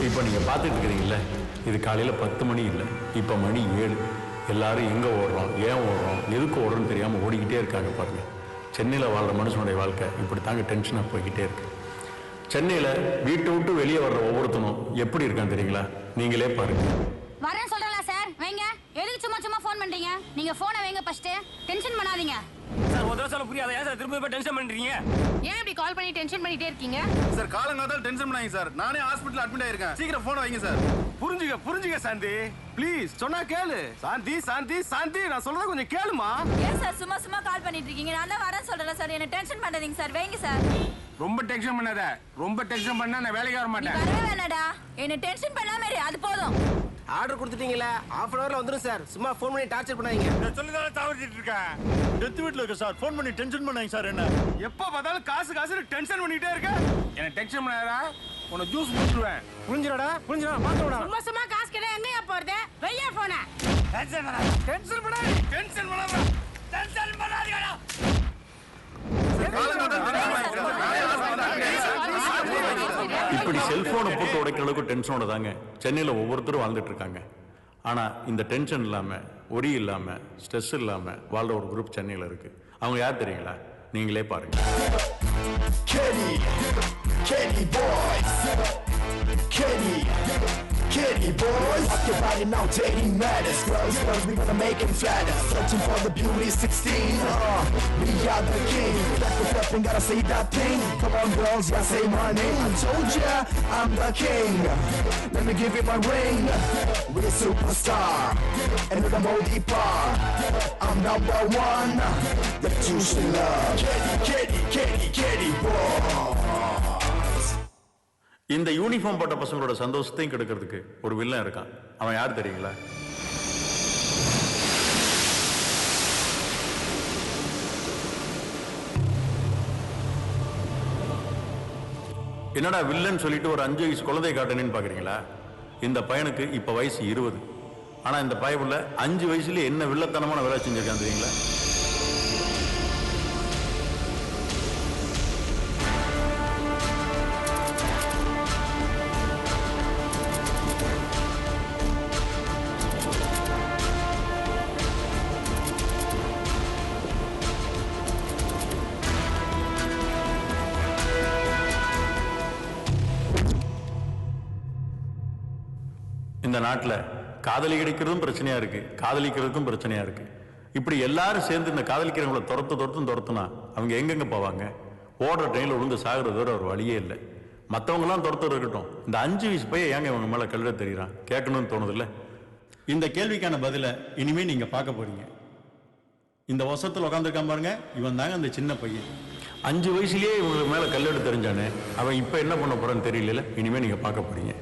இப்போ நீங்கள் பார்த்துட்டு இருக்கிறீங்கள, இது காலையில் 10 மணி இல்லை, இப்போ மணி 7. எல்லாரும் எங்கே ஓடுறோம், ஏன் ஓடுறோம், எதுக்கு ஓடுறோன்னு தெரியாமல் ஓடிக்கிட்டே இருக்காங்க பாருங்கள். சென்னையில் வாழ்கிற மனுஷனுடைய வாழ்க்கை இப்படி தாங்க டென்ஷனாக போய்கிட்டே இருக்கு. சென்னையில் வீட்டை விட்டு வெளியே வர்ற ஒவ்வொருத்தனும் எப்படி இருக்கான்னு தெரியுங்களா? நீங்களே பாருங்க. வரேன் சொல்றேன்ல சார், வைங்க. எதுக்கு சும்மா சும்மா ஃபோன் பண்றீங்க? நீங்க ஃபோனை வைங்க ஃபர்ஸ்ட். டென்ஷன் பண்ணாதீங்க சார். ஒரு தடவை புரியாத ஏன் சார் திரும்ப டென்ஷன் பண்றீங்க? ஏன் இப்படி கால் பண்ணி டென்ஷன் பண்ணிட்டே இருக்கீங்க? சார் காலங்காத்தால டென்ஷன் பண்ணாங்க சார். நானே ஹாஸ்பிடல் அட்மிட் ஆயிருக்கேன். சீக்கிரம் போன் வைங்க சார். புரிஞ்சுக்க சாந்தி, ப்ளீஸ் சொன்னா கேளு. சாந்தி சாந்தி சாந்தி, நான் சொல்றத கொஞ்சம் கேளுமா. ஏன் சார் சும்மா சும்மா கால் பண்ணிட்டு இருக்கீங்க? நான் தான் வரேன் சொல்றேன் சார். என்ன டென்ஷன் பண்ணாதீங்க சார், வைங்க சார். ரொம்ப டென்ஷன் பண்ணாத. ரொம்ப டென்ஷன் பண்ணா நான் வேலைக்கு வர மாட்டேன். வரவே வேணாடா, என்ன டென்ஷன் பண்ணாம இரு, அது போதும். ஆர்டர் கொடுத்துட்டீங்களா? ஹாஃப் அன் ஹவர்ல வந்துரும் சார். சும்மா ஃபோன் பண்ணி டார்ச்சர் பண்ணாதீங்க. நான் சொல்லிதானே தவறிட்டு இருக்கேன். டெத் வீட்ல இருக்க சார். ஃபோன் பண்ணி டென்ஷன் பண்ணாங்க சார். என்ன எப்ப பார்த்தாலும் காசு டென்ஷன் பண்ணிட்டே இருக்க. என்ன டென்ஷன் பண்ணாதடா, உன்னை ஜூஸ் குடிச்சுடுவேன். புரிஞ்சிரடா பாத்துடா. சும்மா சும்மா காசு கேட்டா எங்கயா போறது? வையா போன. டென்ஷன் பண்ணாதீங்க. இப்படி செல்போனை போட்டு உடைக்கிற அளவுக்கு டென்ஷனோட தாங்க சென்னையில் ஒவ்வொருத்தரும் வாழ்ந்துட்டு இருக்காங்க. ஆனால் இந்த டென்ஷன் இல்லாமல், ஒரி இல்லாமல், ஸ்ட்ரெஸ் இல்லாமல் வாழ்ற ஒரு குரூப் சென்னையில் இருக்கு. அவங்க யார் தெரியுங்களா? நீங்களே பாருங்க. Kitty boys, rock your body now, dating matters. Girls, we gonna make it flatter. Searching for the beauty 16. We are the king. Step and gotta say that thing. Come on, girls, yeah, say my name. I told ya, I'm the king. Let me give you my ring. We're a superstar, and we're the Modi bar. I'm number one that you should love. Kitty boys. இந்த uniform போட்ட பசங்களோட சந்தோஷத்தையும் கெடுக்கிறதுக்கு ஒரு villain இருக்கான். அவன் யார் தெரியுங்களா? என்னடா வில்லன் சொல்லிட்டு ஒரு 5 வயசு குழந்தை காட்டணும்னு பாக்குறீங்களா? இந்த பையனுக்கு இப்ப வயசு 20. ஆனா இந்த பையனுள்ள 5 வயசுல என்ன வில்லத்தனமான வேலை செஞ்சிருக்கான் தெரியுங்களா? இந்த நாட்டில் காதலி கிடைக்கிறதும் பிரச்சனையா இருக்கு, காதலிக்கிறதுக்கும் பிரச்சனையா இருக்கு. இப்படி எல்லாரும் சேர்ந்து இந்த காதலிக்கிறவங்களை துரத்துனா அவங்க எங்கெங்க போவாங்க? ஓடுற ட்ரெயினில் விழுந்து சாகிறது ஒரு வழியே இல்லை. மற்றவங்களாம் துரத்து இருக்கட்டும், இந்த 5 வயசு பையன் ஏங்க இவங்க மேலே கழுத தெரியுறான்? கேட்கணும்னு தோணுதில்ல? இந்த கேள்விக்கான பதிலை இனிமே நீங்க பார்க்க போறீங்க. இந்த வருஷத்தில் உட்காந்துருக்கான் பாருங்க, இவன் தாங்க அந்த சின்ன பையன். 5 வயசுலயே இவங்களுக்கு மேலே கல்லெடு தெரிஞ்சானே, அவன் இப்போ என்ன பண்ண போறான்னு தெரியல. இனிமே நீங்க பார்க்க போறீங்க.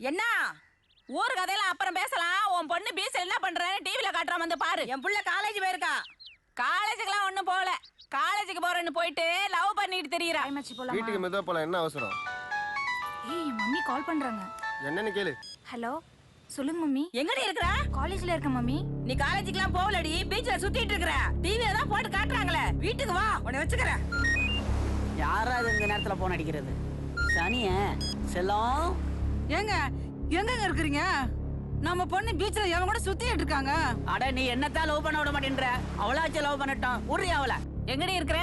என்ன ஊர் கதையெல்லாம் அப்புறம் பேசலாம். உன் பொண்ணு பீஸ் என்ன பண்றேன்னு டிவில காட்டுறான், வந்து பாரு. என் புள்ள காலேஜ் போயிருக்கா. காலேஜுக்குலாம் ஒண்ணும் போகல, காலேஜுக்கு போறேன்னு போயிட்டு லவ் பண்ணிட்டு தெரியறா. வீட்டுக்கு மெதுவா போலாம், என்ன அவசரம்? ஏய் மம்மி கால் பண்றாங்க. என்னன்னு கேளு. ஹலோ சொல்லுங்க மம்மி. எங்கடி இருக்கற? காலேஜ்ல இருக்க மம்மி. நீ காலேஜுக்குலாம் போகலடி, பீச்ல சுத்திட்டு இருக்கற. டிவில தான் போட்டு காட்டுறாங்களே. வீட்டுக்கு வா, உன்னை வெச்சுக்கறேன். யாராவது இந்த நேரத்துல போன் அடிக்கிறது? சனிய செல்லம் ஏங்க எங்க இருக்கீங்க? நம்ம பொண்ணு பீச்ல எவன் கூட சுத்திட்டு இருக்காங்க. அட நீ என்னத்தான் லவ் பண்ண விட மாட்டேன்ற? அவளாச்சும் லவ் பண்ணட்டும், உரிய அவளை. எங்கடி இருக்கற?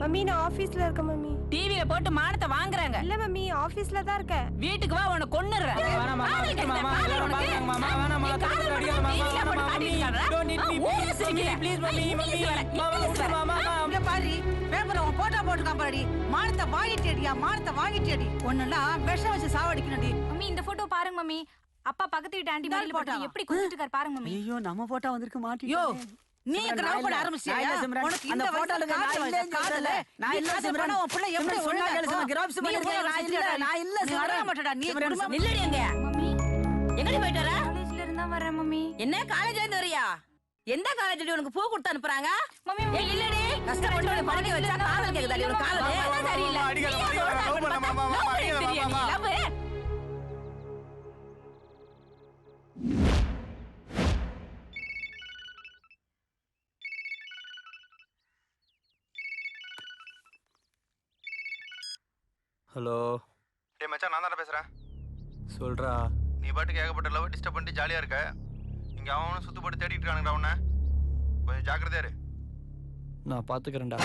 மம்மி நான் ஆபீஸ்ல இருக்கேன் மம்மி. டிவில போட்டு மானத்தை வாங்குறாங்க. இல்ல மம்மி ஆபீஸ்ல தான் இருக்கேன். வீட்டுக்கு வா உன்னை கொன்னுறேன். வேணாம் மாமா, மாமா எல்லாரும் பாக்குறாங்க மாமா. வேணாம் மாமா, தடுத்து அடியா மாமா. Don't hit me please mummy. மாமா இங்க பாரு பேப்பர்ல உன் போட்டோ போட்டுக்கான் பாருடி. மானத்தை வாங்கிட்டேடி. ஒன்னெல்லாம் விஷம் வச்சு சாவடிக்கணும்டி. மம்மி இந்த போட்டோ பாருங்க மம்மி. அப்பா பக்கத்து வீட்டு ஆண்டி மடியில போட்டு எப்படி குதிச்சிட்டு இருக்காரு பாருங்க மம்மி. ஐயோ நம்ம போட்டோ வந்திருக்கு மாட்டி. யோ நீ கிரௌட் பண்ண ஆரம்பிச்சியா? உனக்கு இந்த போட்டோல காதல நான் இல்ல சிம்ரன். உன் புள்ள எப்படி சொன்னாங்க கிராப்ஸ் பண்ணிருக்கேன். நான் இல்ல சிம்ரன். வர மாட்டடா நீ குடும்பம் நில்லடி எங்க மம்மி எங்கடி போயிட்டாரா? காலேஜ்ல இருந்தா வரேன் மம்மி. என்ன காலேஜ்ல இருந்து வரியா? எந்த காலேஜ்ல உனக்கு பூ கொடுத்து அனுப்புறாங்க? மம்மி ஏய் இல்லடி கஷ்டப்பட்டு உன்னை படிக்க வச்சா காதல் கேக்குதா? உனக்கு காதல் சரியில்லை. ஹலோ. டேய் மச்சான், நான் தானே பேசுறேன். சொல்றா. நீ பாட்டுக்கு ஏகப்பட்ட லவ் டிஸ்டர்ப் பண்ணிட்டு ஜாலியா இருக்க. இங்க அவனும் சுத்து போட்டு தேடிட்டு இருக்கானுங்கடா உன்னை. கொஞ்சம் ஜாக்கிரதையா இரு. நான் பாத்துக்கிறேன்டா.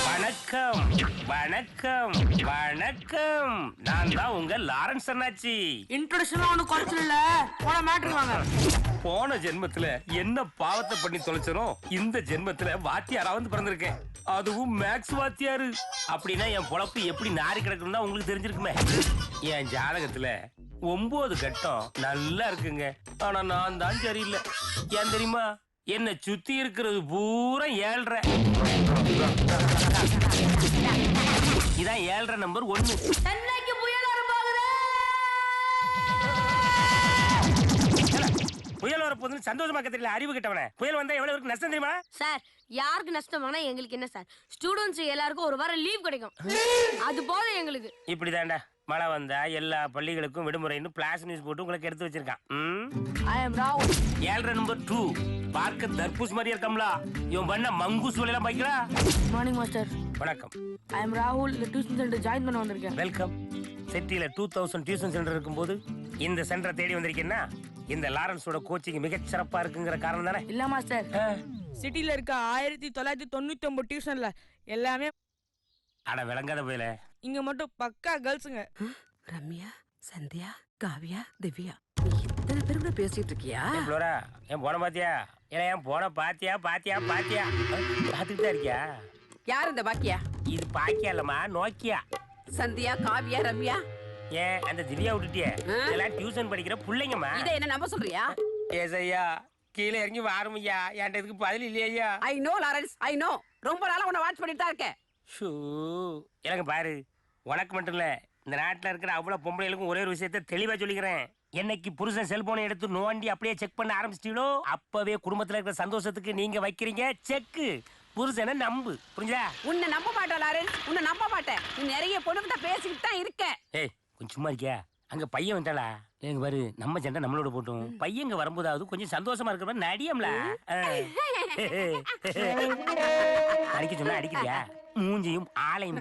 வணக்கம் வணக்கம் வணக்கம். நான் தான் உங்க லாரன்ஸ் அண்ணாச்சி. இன்ட்ரோடக்ஷன் ஒன்னு குறைச்சல போன மேட்டர் வாங்க. போன ஜென்மத்துல என்ன பாவத்தை பண்ணி தொலைச்சனோ இந்த ஜென்மத்துல வாத்தியாரா வந்து பிறந்திருக்கேன். அதுவும் மேக்ஸ் வாத்தியாரு. அப்படின்னா என் பொழப்பு எப்படி நாரி கிடக்குன்னு தான் உங்களுக்கு தெரிஞ்சிருக்குமே. என் ஜாதகத்துல 9 கட்டம் நல்லா இருக்குங்க. ஆனா நான் தான் சரியில்லை. ஏன் தெரியுமா? என்ன சுத்தி இருக்கிறது பூரா 7.5. இதான் 7.5 நம்பர் 1. புயல் வரப்போகுதுன்னு சந்தோஷமா தெரியல. அறிவு கிட்டவன. புயல் வந்தா எவ்வளவு இருக்கு நஷ்டம் தெரியுமா? சார் யாருக்கு நஷ்டமானா எங்களுக்கு என்ன சார்? ஸ்டூடெண்ட்ஸ் எல்லாருக்கும் ஒரு வாரம் லீவ் கிடைக்கும். அது போதும் எங்களுக்கு. இப்படிதான்டா மழை வந்தா எல்லா பள்ளிகளுக்கும் விடுமுறைன்னு பிளாஸ் நியூஸ் போட்டு உங்களுக்கு எடுத்து வச்சிருக்கான். ஐ அம் ராகுல். 7.5 நம்பர் 2 பார்க்க தர்பூஸ் மாதிரி இருக்கம்ல. இவன் பண்ண மங்கூஸ் வேலையெல்லாம் பாய்க்கிறா. Morning master. வணக்கம். ஐ அம் ராகுல். டியூஷன் சென்டர் ஜாயின் பண்ண வந்திருக்கேன். வெல்கம். சிட்டில 2000 டியூஷன் சென்டர் இருக்கும்போது இந்த சென்டரை தேடி வந்திருக்கேன்னா இந்த லாரன்ஸோட கோச்சிங் மிகச் சிறப்பா இருக்குங்கிற காரணம் தானே? இல்ல மாஸ்டர், சிட்டில இருக்க 1999 டியூஷன்ல எல்லாமே அட விளங்காத போயில. இங்க மட்டும் பக்கா கேர்ள்ஸுங்க. ரம்யா, சந்தியா, காவியா, திவ்யா, நீ இத்தனை பேர் கூட பேசிட்டு இருக்கியா? ஃப்ளோரா, என் போன பாத்தியா? ஏன்னா என் போன பாத்தியா பார்த்துட்டு தான் இருக்கியா? யார் இந்த பாக்கியா? இது பாக்கியா இல்லம்மா, நோக்கியா. சந்தியா, காவியா, ரம்யா. ஏன் அந்த திவ்யா விட்டுட்டியே? இதெல்லாம் டியூஷன் படிக்கிற பிள்ளைங்கம்மா. இதை என்ன நம்ப சொல்றியா? ஏஸ் ஐயா, கீழே இறங்கி வாருமையா. என்கிட்ட இதுக்கு பதில் இல்லையா? I know Lawrence, I know. ரொம்ப நாளா உன்னை வாட்ச் பண்ணிட்டு தான் இருக்கேன். ஷூ, எனக்கு பாரு, உனக்கு மட்டும் இல்ல இந்த நாட்டில் இருக்கிற அவ்வளவு பொம்பளைகளுக்கும் ஒரே ஒரு விஷயத்த தெளிவா சொல்லிக்கிறேன். என்னைக்கு புருஷன் செல்போனை எடுத்து நோண்டி அப்படியே செக் பண்ண ஆரம்பிச்சிட்டீங்களோ அப்பவே குடும்பத்துல இருக்கிற சந்தோஷத்துக்கு நீங்க வைக்கிறீங்க செக்கு. புருஷனை நம்பு, புரிஞ்சா? உன்னை நம்ப மாட்டேன் லாரன்ஸ், உன்னை நம்ப மாட்டேன். நீ நிறைய பொண்ணுகிட்ட பேசிக்கிட்டு தான் இருக்க. ஏய் கொஞ்சம் சும்மா இருக்கியா? அங்க பையன் வந்தாளா? எங்க பாரு, நம்ம சண்டை நம்மளோட போட்டோம். பையங்க வரும்போதாவது கொஞ்சம் சந்தோஷமா இருக்கிற நடியம்ல. அடிக்க சொன்னா அடிக்கிறியா? மூஞ்சியும் ஆளையும்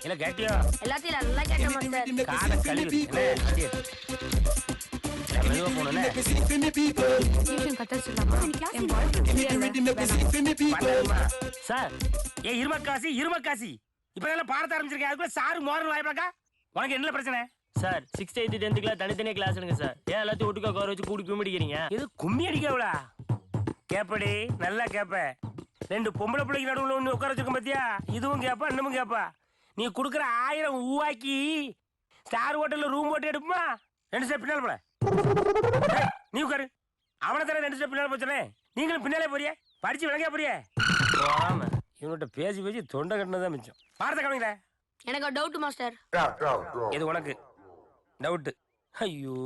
இல்ல கேட்டியோ? எல்லாத்தையும் நல்லா கேட்டேன் மாஸ்டர். காலை கழுவி மெதுவா போனோன்னு டியூஷன் கட்ட சொல்லலாமா? சார் ஏ இருமக்காசி இப்ப பாடத்த ஆரம்பிச்சிருக்கேன். அதுக்குள்ள சாரு மோரல் வாய்ப்பாக்கா. உனக்கு என்ன பிரச்சனை? Sir 6th 8th 10th class தனித்தனியா கிளாஸ் எடுங்க சார். ஏன் எல்லாத்தையும் ஒட்டுக்கா கவர் வச்சு கூடி கும்மி அடிக்கிறீங்க? இது கும்மி அடிக்கவளா? கேப்படி நல்லா கேப்ப. 2 பொம்பளை பிள்ளைக்கு நடுவில் ஒன்று உட்கார வச்சிருக்க பாத்தியா? இதுவும் கேப்பா இன்னமும் கேப்பா. நீ கொடுக்குற 1000 ஊவாக்கி ஸ்டார் ஹோட்டல்ல ரூம் போட்டு எடுப்புமா? 2 ஸ்டெப் பின்னால் போல. நீ உட்காரு. அவனை தர 2 ஸ்டெப் பின்னால் போச்சனே. நீங்களும் பின்னாலே போறிய? படிச்சு விளங்க போறிய? ஆமா, இவன்கிட்ட பேசி தொண்டை கட்டினதான் மிச்சம். பாடத்தை கவனிங்கள. எனக்கு ஒரு டவுட் மாஸ்டர். இது உனக்கு டவுட்? ஐயோ,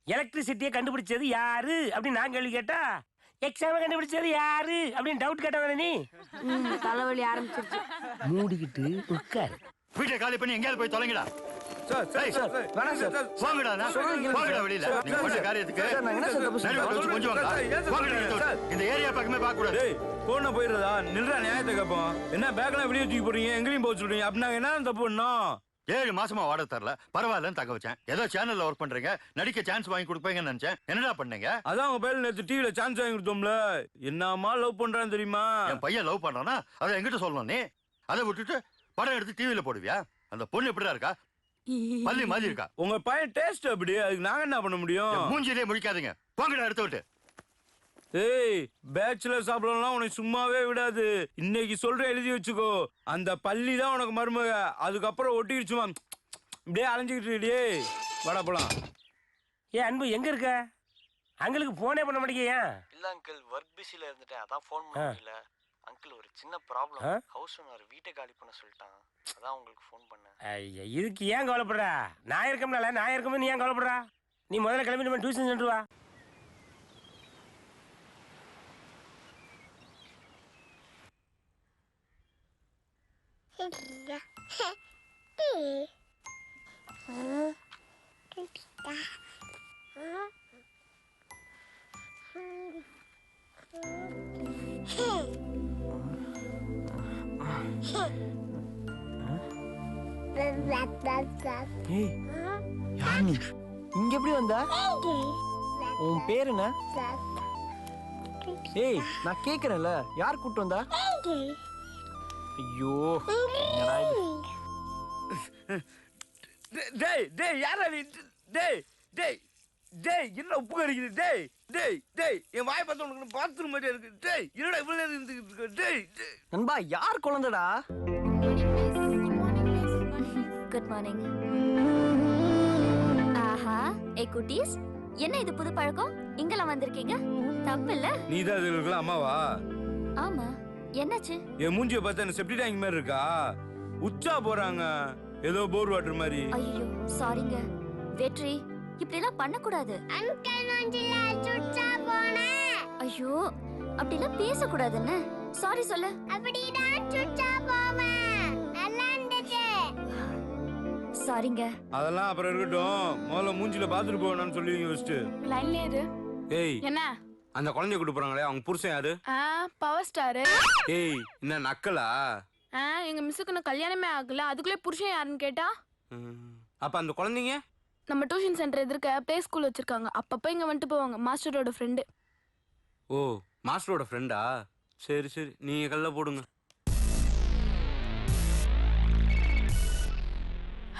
எலக்ட்ரிசிட்டியை கண்டுபிடிச்சது யாரு அப்படின்னு நான் கேள்வி கேட்டா எக்ஸாம் கண்டுபிடிச்சது யாரு அப்படின்னு டவுட் கேட்டவன நீ. தலைவலி ஆரம்பிச்சிருச்சு. மூடிக்கிட்டு உட்காரு. வீட்டை காலி பண்ணி எங்கேயாவது போய் தொலைங்கடா. இந்த ஏரியா பக்கமே பார்க்க கூடாது. போன போயிடுறதா? நில்றா, நியாயத்தை கேட்போம். என்ன பேக்லாம் வெளியே தூக்கி போடுறீங்க? எங்கேயும் போக சொல்றீங்க? அப்படின்னா என்ன தப்பு பண்ணோம்? 7 மாசமா வாடகை தரல, பரவாயில்லன்னு தக்க வச்சேன். ஏதோ சேனல்ல ஒர்க் பண்றீங்க, நடிக்க சான்ஸ் வாங்கி கொடுப்பீங்கன்னு நினைச்சேன். என்னடா பண்ணீங்க? அதான் உங்க பையன் நேத்து டிவில சான்ஸ் வாங்கி கொடுத்தோம்ல. என்னமா லவ் பண்றான்னு தெரியுமா? என் பையன் லவ் பண்றானா அதை என்கிட்ட சொல்லணும். நீ அதை விட்டுட்டு படம் எடுத்து டிவில போடுவியா? அந்த பொண்ணு எப்படிதான் இருக்கா? பள்ளி மாதிரி இருக்கா? உங்க பையன் டேஸ்ட் அப்படி, அதுக்கு நாங்க என்ன பண்ண முடியும்? மூஞ்சிலே முடிக்காதீங்க, போங்கடா எடுத்து விட்டு. ஏய், பேச்சுலர் சாப்பிடலாம் உனக்கு சும்மாவே விடாது. இன்னைக்கு சொல்ற எழுதி வச்சுக்கோ. அந்த பள்ளி தான் உனக்கு மருமக. அதுக்கப்புறம் ஒட்டிடுச்சுமா, இப்படியே அலைஞ்சுக்கிட்டு. வாடா போலாம். அன்பு எங்க இருக்க? அங்கிளுக்கு போனே பண்ண மாட்டேங்க. இல்ல அங்கிள், ஒர்க் பிஸில இருந்துட்டேன், அதான் ஃபோன் பண்ண முடியல. அங்கிள் ஒரு சின்ன ப்ராப்ளம். ஹவுஸ் ஓனர் வீட்டை காலி பண்ண சொல்லிட்டான், அதான் உங்களுக்கு ஃபோன் பண்ணேன். ஐயா, இதுக்கு ஏன் கவலைப்படுற? நான் இருக்கம்னால, நான் இருக்கும்போது நீ ஏன் கவலைப்படுற? நீ முதல்ல கிளம்பி நம்ம டியூஷன் சென்டர் வா. இங்க எப்படி வந்தா? உன் பேர் என்ன? ஏய், நான் கேக்குறேன்ல, யார் கூட்டு வந்தா? ஐயோ, என்னடா இது? டேய் டேய், யாரா நீ? டேய் டேய் டேய், என்ன உப்பு கறிக்குது? டேய் டேய் டேய், என் வாய் பார்த்து உனக்கு பாத்ரூம் மாதிரி இருக்கு. டேய், என்னடா இவ்வளவு நேரம் இருந்துகிட்டு இருக்க? டேய் நண்பா, யார் குழந்தைடா? Good morning. ஆஹா, ஏ குட்டீஸ், என்ன இது புது பழக்கம்? இங்கெல்லாம் வந்திருக்கீங்க, தப்பு இல்ல? நீ தான் இதுல அம்மாவா? ஆமா, என்னாச்சு? என் மூஞ்சியை பார்த்தா என்ன செப்டி டேங்க் மாதிரி இருக்கா? உச்சா போறாங்க, ஏதோ போர் வாட்டர் மாதிரி. ஐயோ சாரிங்க வெற்றி, இப்படி எல்லாம் பண்ண கூடாது. அங்கிள் மூஞ்சில சுச்சா போனே. ஐயோ, அப்படி எல்லாம் பேச கூடாதுன்னு. சாரி சொல்லு. அப்படிதான் சுச்சா போவேன். நல்லா இருந்துச்சு. சாரிங்க. அதெல்லாம் அப்புறம் இருக்கட்டும், முதல்ல மூஞ்சில பாத்துட்டு போவேன்னு சொல்லுவீங்க ஃபர்ஸ்ட். லைன்ல இரு. ஏய், என்ன? அந்த குழந்தைய கூட்டு போறாங்களே, அவங்க புருஷன் யாரு? Power star. ஏய், என்ன நக்கலா? எங்க மிஸ்ஸுக்கு இன்னும் கல்யாணமே ஆகல, அதுக்குள்ளே புருஷன் யாருன்னு கேட்டா? அப்ப அந்த குழந்தைங்க நம்ம டியூஷன் சென்டர் எதிர்க்க ப்ளே ஸ்கூல் வச்சிருக்காங்க, அப்பப்ப இங்க வந்துட்டு போவாங்க. மாஸ்டரோட ஃப்ரெண்டு. ஓ, மாஸ்டரோட ஃப்ரெண்டா? சரி சரி, நீங்க கல்ல போடுங்க.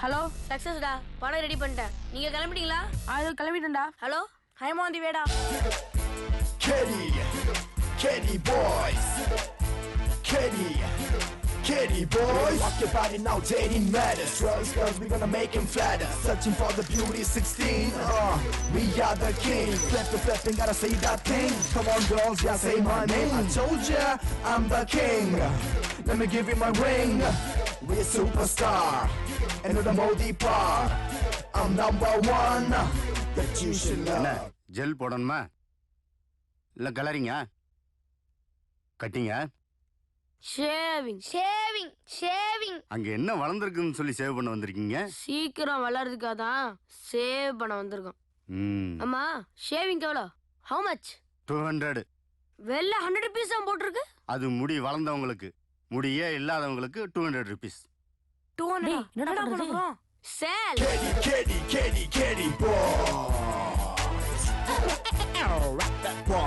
ஹலோ, சக்சஸ்டா, படம் ரெடி பண்ணிட்டேன். நீங்க கிளம்பிட்டீங்களா? அது கிளம்பிட்டேன்டா. ஹலோ, ஹைம் ஆன் தி வேடா. Kitty boys, Kitty boys. Rock your body now, dating matters. Girls, we gonna make him flatter. Searching for the beauty 16. We are the king. Flipping, gotta say that thing. Come on, girls, yeah, say my name. I told ya, I'm the king. Let me give you my ring. We're a superstar. And the Modi par. I'm number one. That you should know. Gel போடணுமா இல்ல கலரிங்க கட்டிங்க? Shaving. அங்க என்ன வளர்ந்துருக்குன்னு சொல்லி save பண்ண வந்திருக்கீங்க? சீக்கிரம் வளர்றதுக்காதான் save பண்ண வந்திருக்கோம். அம்மா, ஷேவிங் எவ்வளோ? How much? 200. வெள்ள 100 rupees தான் போட்டிருக்கு. அது முடி வளர்ந்தவங்களுக்கு, முடியே இல்லாதவங்களுக்கு 200 rupees. 200. என்னடா பண்ண போறோம்? Sale. Kitty boys. Rock that boy.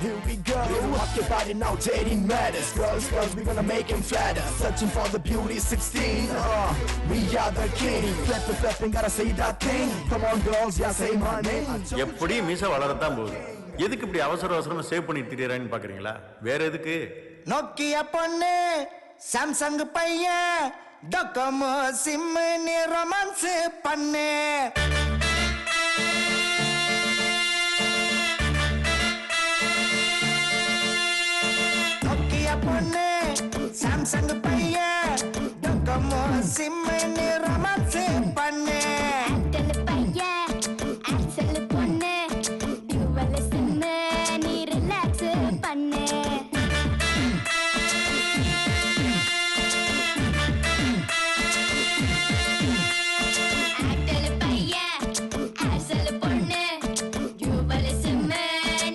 Here we go. Rock your body now, dating matters. Girls, we gonna make him flatter. Searching for the beauty 16. We are the king. Flipping, gotta say that thing. Come on, girls, yeah, say my name. எப்படி மீச வளரத்தான் போகுது. எதுக்கு இப்படி அவசரமா save பண்ணிட்டு திரியறான்னு பாக்குறீங்களா? வேற எதுக்கு? நோக்கியா பொண்ணு, சாம்சங் பையன், டொக்கமோ சிம் நீ ரொமான்ஸ் பண்ணு. பொண்ணு, சாம்சங் பையன், டொக்கமோ சிம் நீ ரொமான்ஸ் பண்ணு. பையன், ஆக்சல் பொண்ணு, டுவல் சிம் நீ ரிலாக்ஸ் பண்ணு. ஆக்டல் பையன், ஆக்சல் பொண்ணு, டுவல் சிம்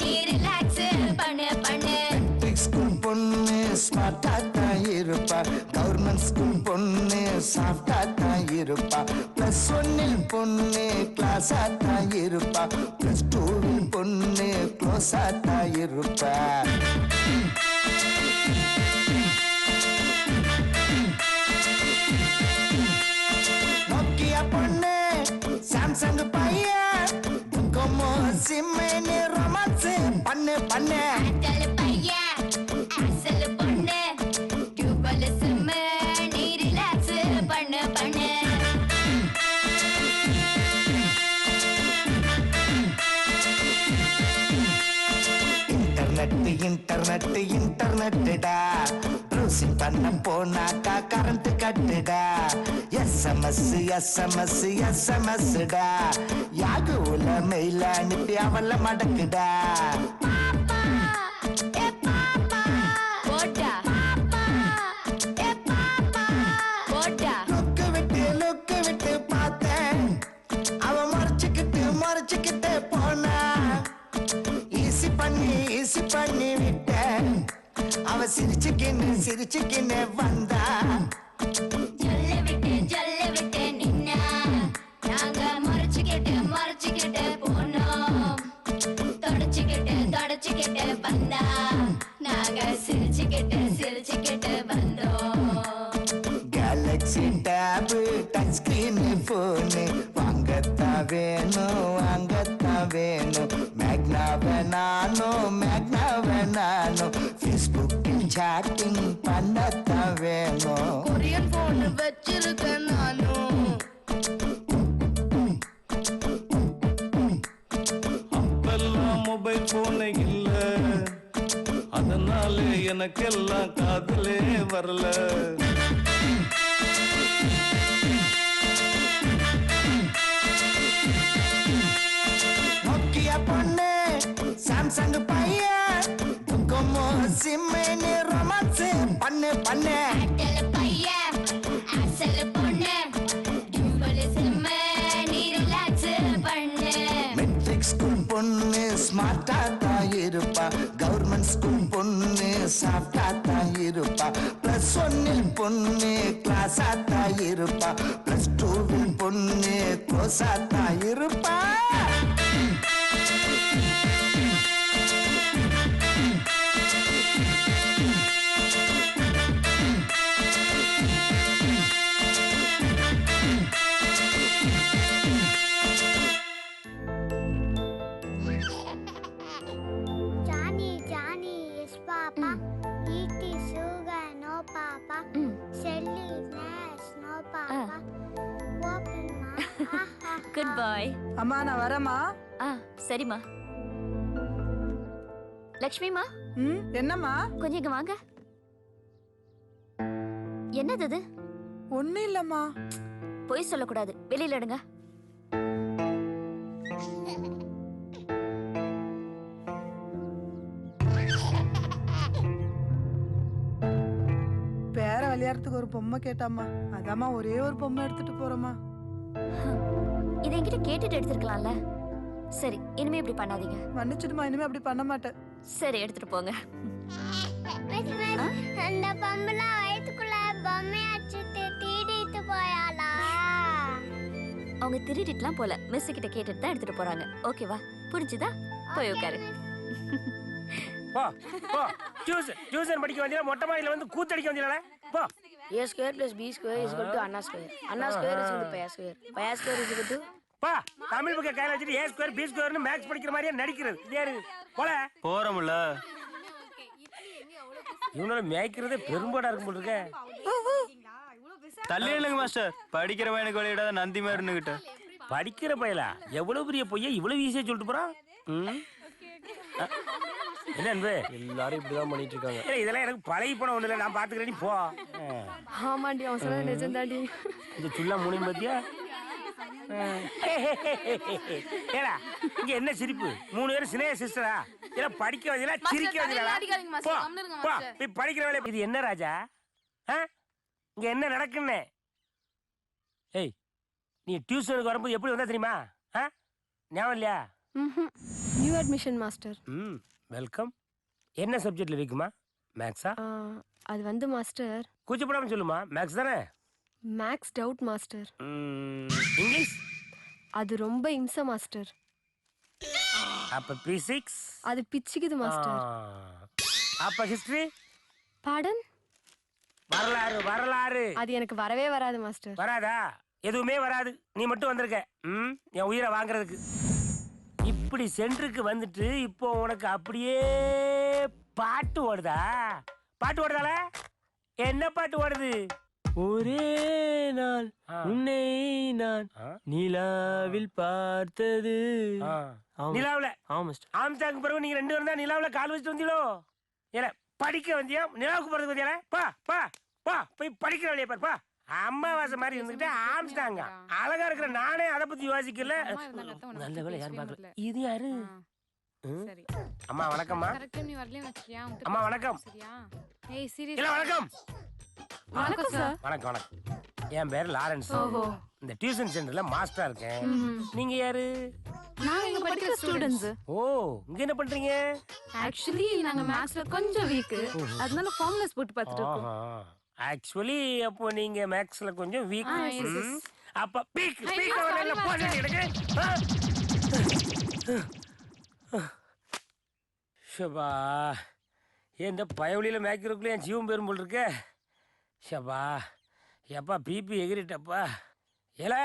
நீ ரிலாக்ஸ் பண்ணு. பொண்ணு ஸ்மார்ட்டா தான் இருப்பா கவர்மெண்ட் ஸ்கூல் பொண்ணு சாஃப்டா தான் இருப்பா +1 பொண்ணு கிளாஸா தான் இருப்பா +2 பொண்ணு க்ளோஸா தான் இருப்பா நோக்கியா பொண்ணு சாம்சங் பையன் கொமோ சிம்மேனு ரொமான்ஸ் பண்ணு பண்ணு பையன் அசல் பொண்ணு டியூபல் சிம்மு நீ ரிலாக்ஸ் பண்ணு பண்ணு இன்டர்நெட்டுடா ப்ரௌசிங் பண்ண போனாக்கா கரண்ட் கட்டுடா எஸ்எம்எஸ்டா யாகுல மெயில அனுப்பி அவள மடக்குடா லுக்கு விட்டு பார்த்தேன் அவ மறைச்சுக்கிட்டு போனா ஈசி பண்ணி விட்டேன் அவ சிரிச்சுக்கின்னு வந்தா ஜொல்ல விட்டு நின்னா நாங்க மறைச்சுக்கிட்டு போனோம் தொடச்சுக்கிட்டு வந்தா நாங்க சிரிச்சுக்கிட்டு வந்தோம் கேலக்ஸி டேபு டச் ஸ்கிரீன் போனு வாங்கத்தான் வேணும் மேக்னாவை நானும் ஃபேஸ்புக்கில் சாட்டிங் பண்ணத்தான் வேணும் கொரியன் போன் வச்சிருக்கேன் நானும் அப்பெல்லாம் மொபைல் போனே இல்ல அதனால எனக்கெல்லாம் காதலே வரல நோக்கியா பொண்ணு சாம்சங் பையன் கொமோ சிம்மேனு ரொமான்ஸ் பண்ணு பண்ணு பையன் அசல் பொண்ணு டியூபல் சிம்மு நீ ரிலாக்ஸ் பண்ணு மெட்ரிக் ஸ்கூல் பொண்ணு ஸ்மார்ட்டா தான் இருப்பா கவர்மெண்ட் ஸ்கூல் பொண்ணு சாஃப்டா தான் இருப்பா +1 பொண்ணு கிளாஸா தான் இருப்பா +2 பொண்ணு க்ளோஸா தான் இருப்பா Johnny, yes, Papa. E.T. Sugar, no, Papa. Shelly, Nash, no, Papa. Open, Ma. Goodbye. அம்மா நான் வரேம்மா. சரிம்மா. லக்ஷ்மிமா. என்னம்மா? கொஞ்சம் இங்க வாங்க. என்னது இது? ஒண்ணும் இல்லம்மா. பொய் சொல்லக்கூடாது. வெளியில எடுங்க. பேர விளையாடுறதுக்கு ஒரு பொம்மை கேட்டாம்மா. அதாம்மா ஒரே ஒரு பொம்மை எடுத்துட்டு போறோமா. இதை என்கிட்ட கேட்டுட்டு எடுத்துருக்கலாம்ல. சரி, இனிமே இப்படி பண்ணாதீங்க. மன்னிச்சிடுமா, இனிமே அப்படி பண்ண மாட்டேன். சரி, எடுத்துட்டு போங்க. அந்த பொம்பளை வயிற்றுக்குள்ள பொம்மையை அடிச்சுட்டு தீடிட்டு போயாளா? அவங்க திருடிட்டுலாம் போல. மிஸ் கிட்ட கேட்டுட்டு தான் எடுத்துட்டு போறாங்க. ஓகேவா? புரிஞ்சுதா? போய் உட்காரு. போ போ டியூஷன் படிக்க வந்தீங்க, மொட்டை மாடியில வந்து கூத்தடிக்க வந்தீங்களே. போ. A square plus B square is equal to Anna square. Anna square is equal to Pi square. Pi square is equal to பா. தமிழ் புக்கை கையில வச்சுட்டு A square B square maths படிக்கிற மாதிரியே நடிக்கிறது. இதே போல போறோம்ல. இவனோட மேய்க்கிறதே பெரும்பாடா இருக்கும் போல இருக்கே. தள்ளி இல்லைங்க மாஸ்டர். படிக்கிற பையனுக்கு வழியிடாத நந்தி மாதிரி இருந்துகிட்ட. படிக்கிற பையலா? எவ்வளவு பெரிய பொய்யா இவ்வளவு ஈஸியா சொல்லிட்டு போறான். என்ன அன்பு? எல்லாரும் இப்படிதான் பண்ணிட்டு இருக்காங்க. இதெல்லாம் எனக்கு பழகி போன ஒண்ணு இல்லை. நான் பாத்துக்கிறேன், நீ போ. ஆமாண்டி, அவசரம் நிஜம்தாண்டி. இந்த சுல்லா முடியும் பாத்தியா? ஏடா இங்க என்ன சிரிப்பு? 3 பேரும் சினேக சிஸ்டரா? இல்ல படிக்க வந்தீங்களா சிரிக்க வந்தீங்களா? போ போய் படிக்கிற வேலை. இது என்ன ராஜா? இங்க என்ன நடக்குன்னு? ஏய், நீ டியூஷனுக்கு வரும்போது எப்படி வந்தா தெரியுமா? ஞாபகம் இல்லையா? New admission master. வெல்கம். என்ன சப்ஜெக்ட்ல வீக்குமா? மேக்ஸா? அது வந்து மாஸ்டர். கூச்சப்படாம சொல்லுமா. மேக்ஸ் தானே? Maths doubt master. இங்கிலீஷ்? அது ரொம்ப இம்சை மாஸ்டர். அப்ப பிசிக்ஸ்? அது பிச்சுக்குது மாஸ்டர். அப்ப ஹிஸ்டரி? பாடன்? வரலாறு. வரலாறு அது எனக்கு வரவே வராது மாஸ்டர். வராதா? எதுவுமே வராது. நீ மட்டும் வந்திருக்க என் உயிரை வாங்குறதுக்கு. இப்படி சென்டருக்கு வந்துட்டு இப்போ உனக்கு அப்படியே பாட்டு ஓடுதா? பாட்டு ஓடுதால? என்ன பாட்டு ஓடுது? ஒரே நாள் உன்னை நான் நிலாவில் பார்த்தது. நிலாவுல? ஆம்ஸ்டாங் பிறகு நீங்க 2 பேரும் தான் நிலாவுல கால் வச்சுட்டு வந்தீங்களோ? ஏல படிக்க வந்தியா? நிலாவுக்கு போறதுக்கு வந்தியால? பா பா பா போய் படிக்கிற வழியா பாரு. பா அம்மாவாசை மாதிரி இருந்துகிட்டு ஆம்ஸ்டாங்க அழகா இருக்கிற நானே அதை பத்தி யோசிக்கல. நல்ல வேலை யாரும் பார்க்கல. இது யாரு? அம்மா வணக்கம்மா. அம்மா வணக்கம். இல்ல வணக்கம். வணக்கம் சார். வணக்கம் வணக்கம். என் பேர் லாரன்ஸ். இந்த டியூஷன் சென்டர்ல மாஸ்டரா இருக்கேன். நீங்க யாரு? நாங்க இங்க படிக்கிற ஸ்டூடண்ட்ஸ். ஓ, இங்க என்ன பண்றீங்க? ஆக்சுவலி நாங்க மேத்ஸ்ல கொஞ்சம் வீக். அதனால ஃபார்முலாஸ் போட்டு பார்த்துட்டு இருக்கோம். ஆக்சுவலி அப்போ நீங்க மேத்ஸ்ல கொஞ்சம் வீக். அப்ப பீக் பீக் அவங்கள போடுங்க எனக்கு. ஷபா, இந்த பயவலியில மேய்க்கிறதுக்குள்ள என் ஜீவன் பெரும் போல் இருக்க. ஷபா, எப்பா பிபி எகிரிட்டப்பா. ஏல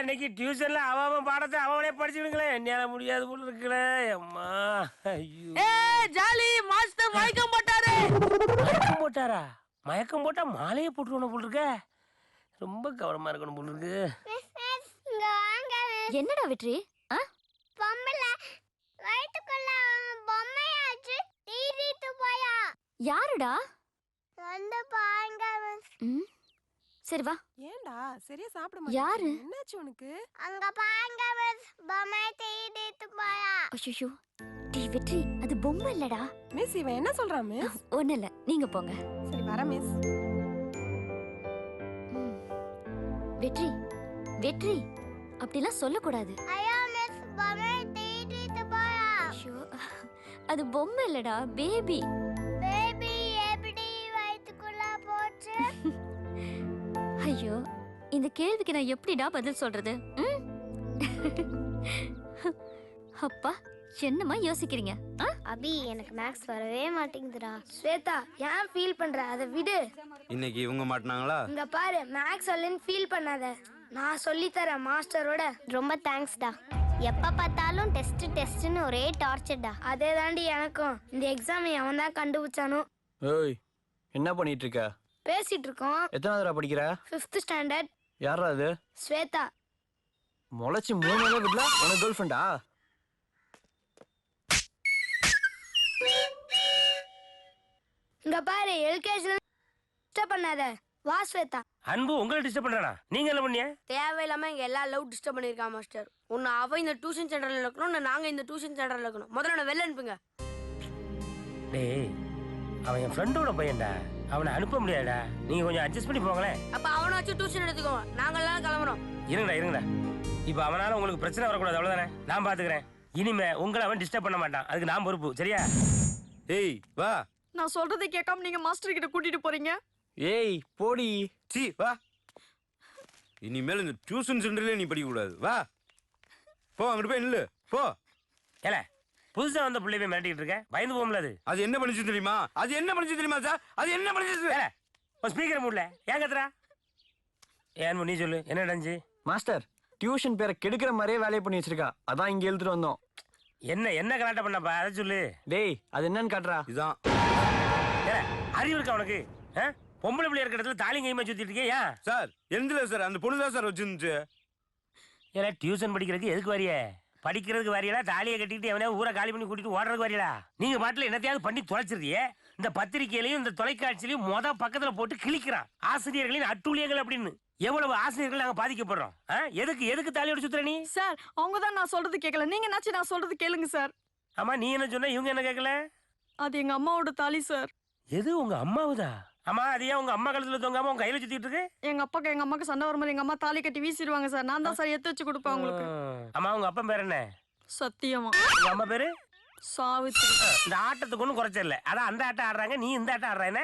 இன்னைக்கு டியூஷன்ல அவன் பாடத்தை அவனே படிச்சுடுங்களேன். என்னால முடியாது போல இருக்குல்ல. அம்மா ஐயோ. ஜாலி மாஸ்டர் மயக்கம் போட்டாரு. மயக்கம் போட்டாரா? மயக்கம் போட்டா மாலையை போட்டுருவோம் போல் இருக்க. ரொம்ப கவனமா இருக்கணும் போல் இருக்கு. என்னடா வெற்றி? பொம்மல வயித்துக்குள்ள பொம்மையாச்சு தீரிட்டு போயா. யாருடா? வந்து பாருங்க. சரி வா. ஏன்டா சரியா சாப்பிட மாட்டே? யாரு? என்னாச்சு உனக்கு? அங்க பாருங்க மிஸ், பொம்மை தீரிட்டு போயா. ஐயோ டீ வெற்றி, அது பொம்மை இல்லடா. மிஸ் இவன் என்ன சொல்றான் மிஸ்? ஒண்ணு இல்ல, நீங்க போங்க. சரி வர மிஸ். வெற்றி வெற்றி அப்படிலாம் சொல்லக்கூடாது. ஐயோ மிஸ், பொம்மை தீரிட்டு போயா. ஐயோ அது பொம்மை இல்லடா, பேபி. பேபி எப்படி வயித்துக்குள்ள போச்சு? ஐயோ இந்த கேள்விக்கு நான் எப்படிடா பதில் சொல்றது? அப்பா என்னமா யோசிக்கிறீங்க? அபி எனக்கு மேக்ஸ் வரவே மாட்டேங்குதுடா. ஸ்வேதா ஏன் ஃபீல் பண்ற? அதை விடு. இன்னைக்கு இவங்க மாட்டினாங்களா? இங்க பாரு, மேக்ஸ் வரலன்னு ஃபீல் பண்ணாத. நான் சொல்லி தரேன் மாஸ்டரோட. ரொம்ப தேங்க்ஸ்டா. எப்ப பார்த்தாலும் டெஸ்ட் டெஸ்ட்னு ஒரே டார்ச்சர்டா. அதே தாண்டி எனக்கும். இந்த எக்ஸாம் அவன் தான் கண்டுபிடிச்சானோ. ஏய் என்ன பண்ணிட்டு இருக்க? பேசிட்டு இருக்கோம். எத்தனாவது தடவை படிக்கிற? 5th standard. யாரா அது? ஸ்வேதா. முளைச்சு 3 நாளே விடல. உனக்கு கேர்ள் ஃப்ரெண்டா? இங்க பாரு, எல்கேஜில டிஸ்டர்ப் பண்ணாத. வா ஸ்வேதா. அன்பு உங்களை டிஸ்டர்ப் பண்றானா? நீங்க என்ன பண்ணிய? தேவையில்லாம இங்க எல்லா லவ் டிஸ்டர்ப் பண்ணிருக்கா மாஸ்டர். ஒன்னு அவ இந்த டியூஷன் சென்டர்ல இருக்கணும், ஒன்னு நாங்க இந்த டியூஷன் சென்டர்ல இருக்கணும். முதல்ல நான் வெளில அனுப்புங்க. டேய், அவன் என் ஃப்ரெண்டோட பையன்டா. அவனை அனுப்ப முடியாதுடா. நீங்க கொஞ்சம் அட்ஜஸ்ட் பண்ணி போங்களேன். அப்ப அவனை வச்சு டியூஷன் எடுத்துக்கோ. நாங்க எல்லாம் கிளம்புறோம். இருங்கடா. இப்ப அவனால உங்களுக்கு பிரச்சனை வரக்கூடாது, அவ்வளவுதானே? நான் பாத்துக்கிறேன். இனிமே உங்களை அவன் டிஸ்டர்ப் பண்ண மாட்டான். அதுக்கு நான் பொறுப்பு, சரியா? ஏய் வா. நான் சொல்றதை கேட்காம நீங்க மாஸ்டர் கிட்ட கூட்டிட்டு போறீங்க. ஏய் போடி. சீ வா. இனிமேல் இந்த டியூஷன் சென்டர்லயே நீ படிக்க கூடாது. வா போ, அங்கிட்டு போய் நில்லு போ. ஏல புதுசா வந்த பிள்ளை போய் மிரட்டிட்டு இருக்க, பயந்து போகும்ல. அது என்ன பண்ணிச்சு தெரியுமா? சார் அது என்ன பண்ணிச்சு? ஸ்பீக்கர் மூடல ஏன் கத்துறா? ஏன் நீ சொல்லு, என்ன நடந்துச்சு? மாஸ்டர் டியூஷன் பேரை கெடுக்கிற மாதிரியே வேலையை பண்ணி வச்சிருக்கா. அதான் இங்க எழுதிட்டு வந்தோம். என்ன கலாட்ட பண்ணப்பா, அதை சொல்லு. டேய் அது என்னன்னு காட்டுறா. இதான் அறிவு இருக்கா உனக்கு? பொம்பளை பிள்ளை இருக்கிற இடத்துல தாலி கைமா சுத்திட்டு இருக்கே. சார் எந்தில சார், அந்த பொண்ணு தான் சார் வச்சிருந்துச்சு. ஏன்னா டியூஷன் படிக்கிறதுக்கு எதுக்கு வரிய? படிக்கிறதுக்கு வரியலா? தாலியை கட்டிட்டு எவனே ஊரை காலி பண்ணி கூட்டிட்டு ஓடுறதுக்கு வரியலா? நீங்க பாட்டுல என்னத்தையாவது பண்ணி தொலைச்சிருக்கியே. இந்த பத்திரிகையிலையும் இந்த தொலைக்காட்சியிலையும் பக்கத்துல போட்டு கிழிக்கிறான் ஆசிரியர்களின் அட்டூழியங்கள் அப்படின்னு. எவ்வளவு ஆசிரியர்கள் நாங்க பாதிக்கப்படுறோம். எதுக்கு தாலியோட சுத்துற நீ? சார் அவங்க தான் நான் சொல்றது கேட்கல. நீங்க என்னாச்சு நான் சொல்றது கேளுங்க சார். ஆமா நீ என்ன சொன்ன, இவங்க என்ன கேட்கல? அது எங்க அம்மாவோட தாலி சார். எது உங்க அம்மாவுதா? ஆமா அது ஏன் உங்க அம்மா கழுத்துல தொங்காம உங்க கையில சுத்திட்டு இருக்கு? எங்க அம்மாக்கு சண்டை வரும்போது எங்க அம்மா தாலி கட்டி வீசிடுவாங்க சார். நான் தான் சார் எடுத்து வச்சு கொடுப்பேன் உங்களுக்கு. அம்மா உங்க அப்பா பேர் என்ன? சத்தியமா. உங்க அம்மா பேரு? சாவித்ரி. இந்த ஆட்டத்துக்கு ஒன்றும் குறைச்சல. அதான் அந்த ஆட்டம் ஆடுறாங்க, நீ இந்த ஆட்டம் ஆடுற. என்ன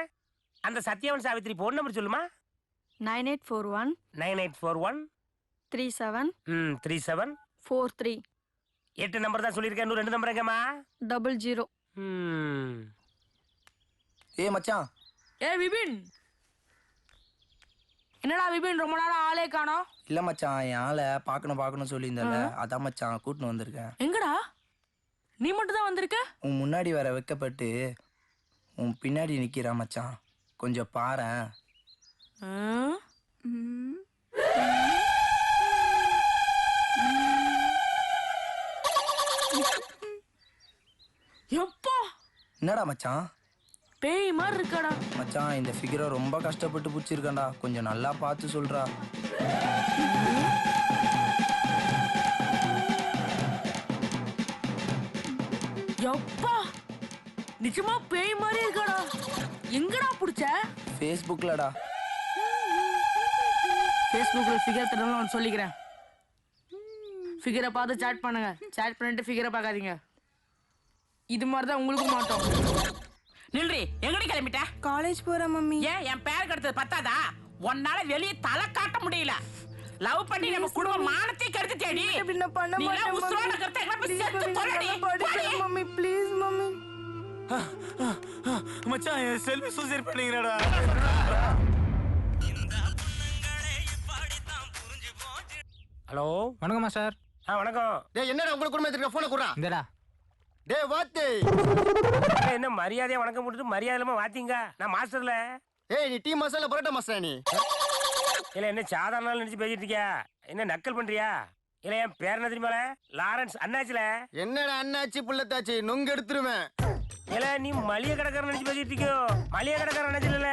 அந்த சத்யவன் சாவித்ரி ஃபோன் நம்பர் சொல்லுமா? 9841 9841 37 37 43. 8 நம்பர் தான் சொல்லியிருக்கேன். இன்னும் 2 நம்பர் எங்கம்மா? 00. ஏய் மச்சான். விபின், என்னடா விபின் ரொம்ப நேரம் ஆளே காணோம்? இல்ல மச்சான், என் ஆளை பார்க்கணும் சொல்லியிருந்தல, அதான் மச்சான் கூட்டின்னு வந்திருக்கேன். எங்கடா நீ மட்டும் தான் வந்திருக்க? உன் முன்னாடி வர வைக்கப்பட்டு உன் பின்னாடி நிக்கிறா மச்சான், கொஞ்சம் பாரேன். எப்பா என்னடா மச்சான்? பேய் மாதிரி இருக்காடா மச்சான். இந்த ஃபிகரை ரொம்ப கஷ்டப்பட்டு பிடிச்சிருக்கேன்டா, கொஞ்சம் நல்லா பார்த்து சொல்றா. எப்பா நிஜமா பேய் மாதிரி இருக்காடா. எங்கடா புடிச்ச? ஃபேஸ்புக்லடா. ஃபேஸ்புக்ல ஃபிகர் தரணும் நான் சொல்லிக்கிறேன். ஃபிகரை பார்த்து சாட் பண்ணுங்க, சாட் பண்ணிட்டு ஃபிகரை பார்க்காதீங்க. இது மாதிரி தான் உங்களுக்கு மாட்டோம். நில்றி, எங்கடி கிளம்பிட்ட? காலேஜ் போற மம்மி. ஏன் என் பேர் கெடுத்தது பத்தாதா? உன்னால வெளியே தலை காட்ட முடியல. லவ் பண்ணி நம்ம குடும்ப மானத்தை கெடுத்துட்டேடி. என்ன பண்ண மாட்டேன் உசுரோட கெடுத்த எங்க போய் செத்து தொலைடி. Mummy please mummy. மச்சான் செல்வி சூசைட் பண்ணிக்கிறடா. ஹலோ வணக்கம் மாஸ்டர். வணக்கம். டேய் என்னடா உங்களுக்கு குடும்பம் எடுத்துக்க போன குடுறா. இந்தடா. டேய் வாத்து. என்ன மரியாதையா வணக்கம் போட்டுட்டு மரியாதையில்லாம வாத்தீங்க? நான் மாஸ்டர்ல. ஏய் நீ டீ மசாலா பரோட்டா மாஸ்டர் நீ. இல்ல என்ன சாதாரண நாள் நினைச்சு பேசிட்டு இருக்கியா? என்ன நக்கல் பண்றியா? இல்ல என் பேர் என்ன தெரியுமால? லாரன்ஸ் அண்ணாச்சில. என்னடா அண்ணாச்சி புள்ளத்தாச்சி நொங்க எடுத்துருவேன். இல்ல நீ மளிகை கடைக்காரன் நினைச்சு பேசிட்டு இருக்கியோ? மளிகை கடைக்காரன் அண்ணாச்சில இல்ல,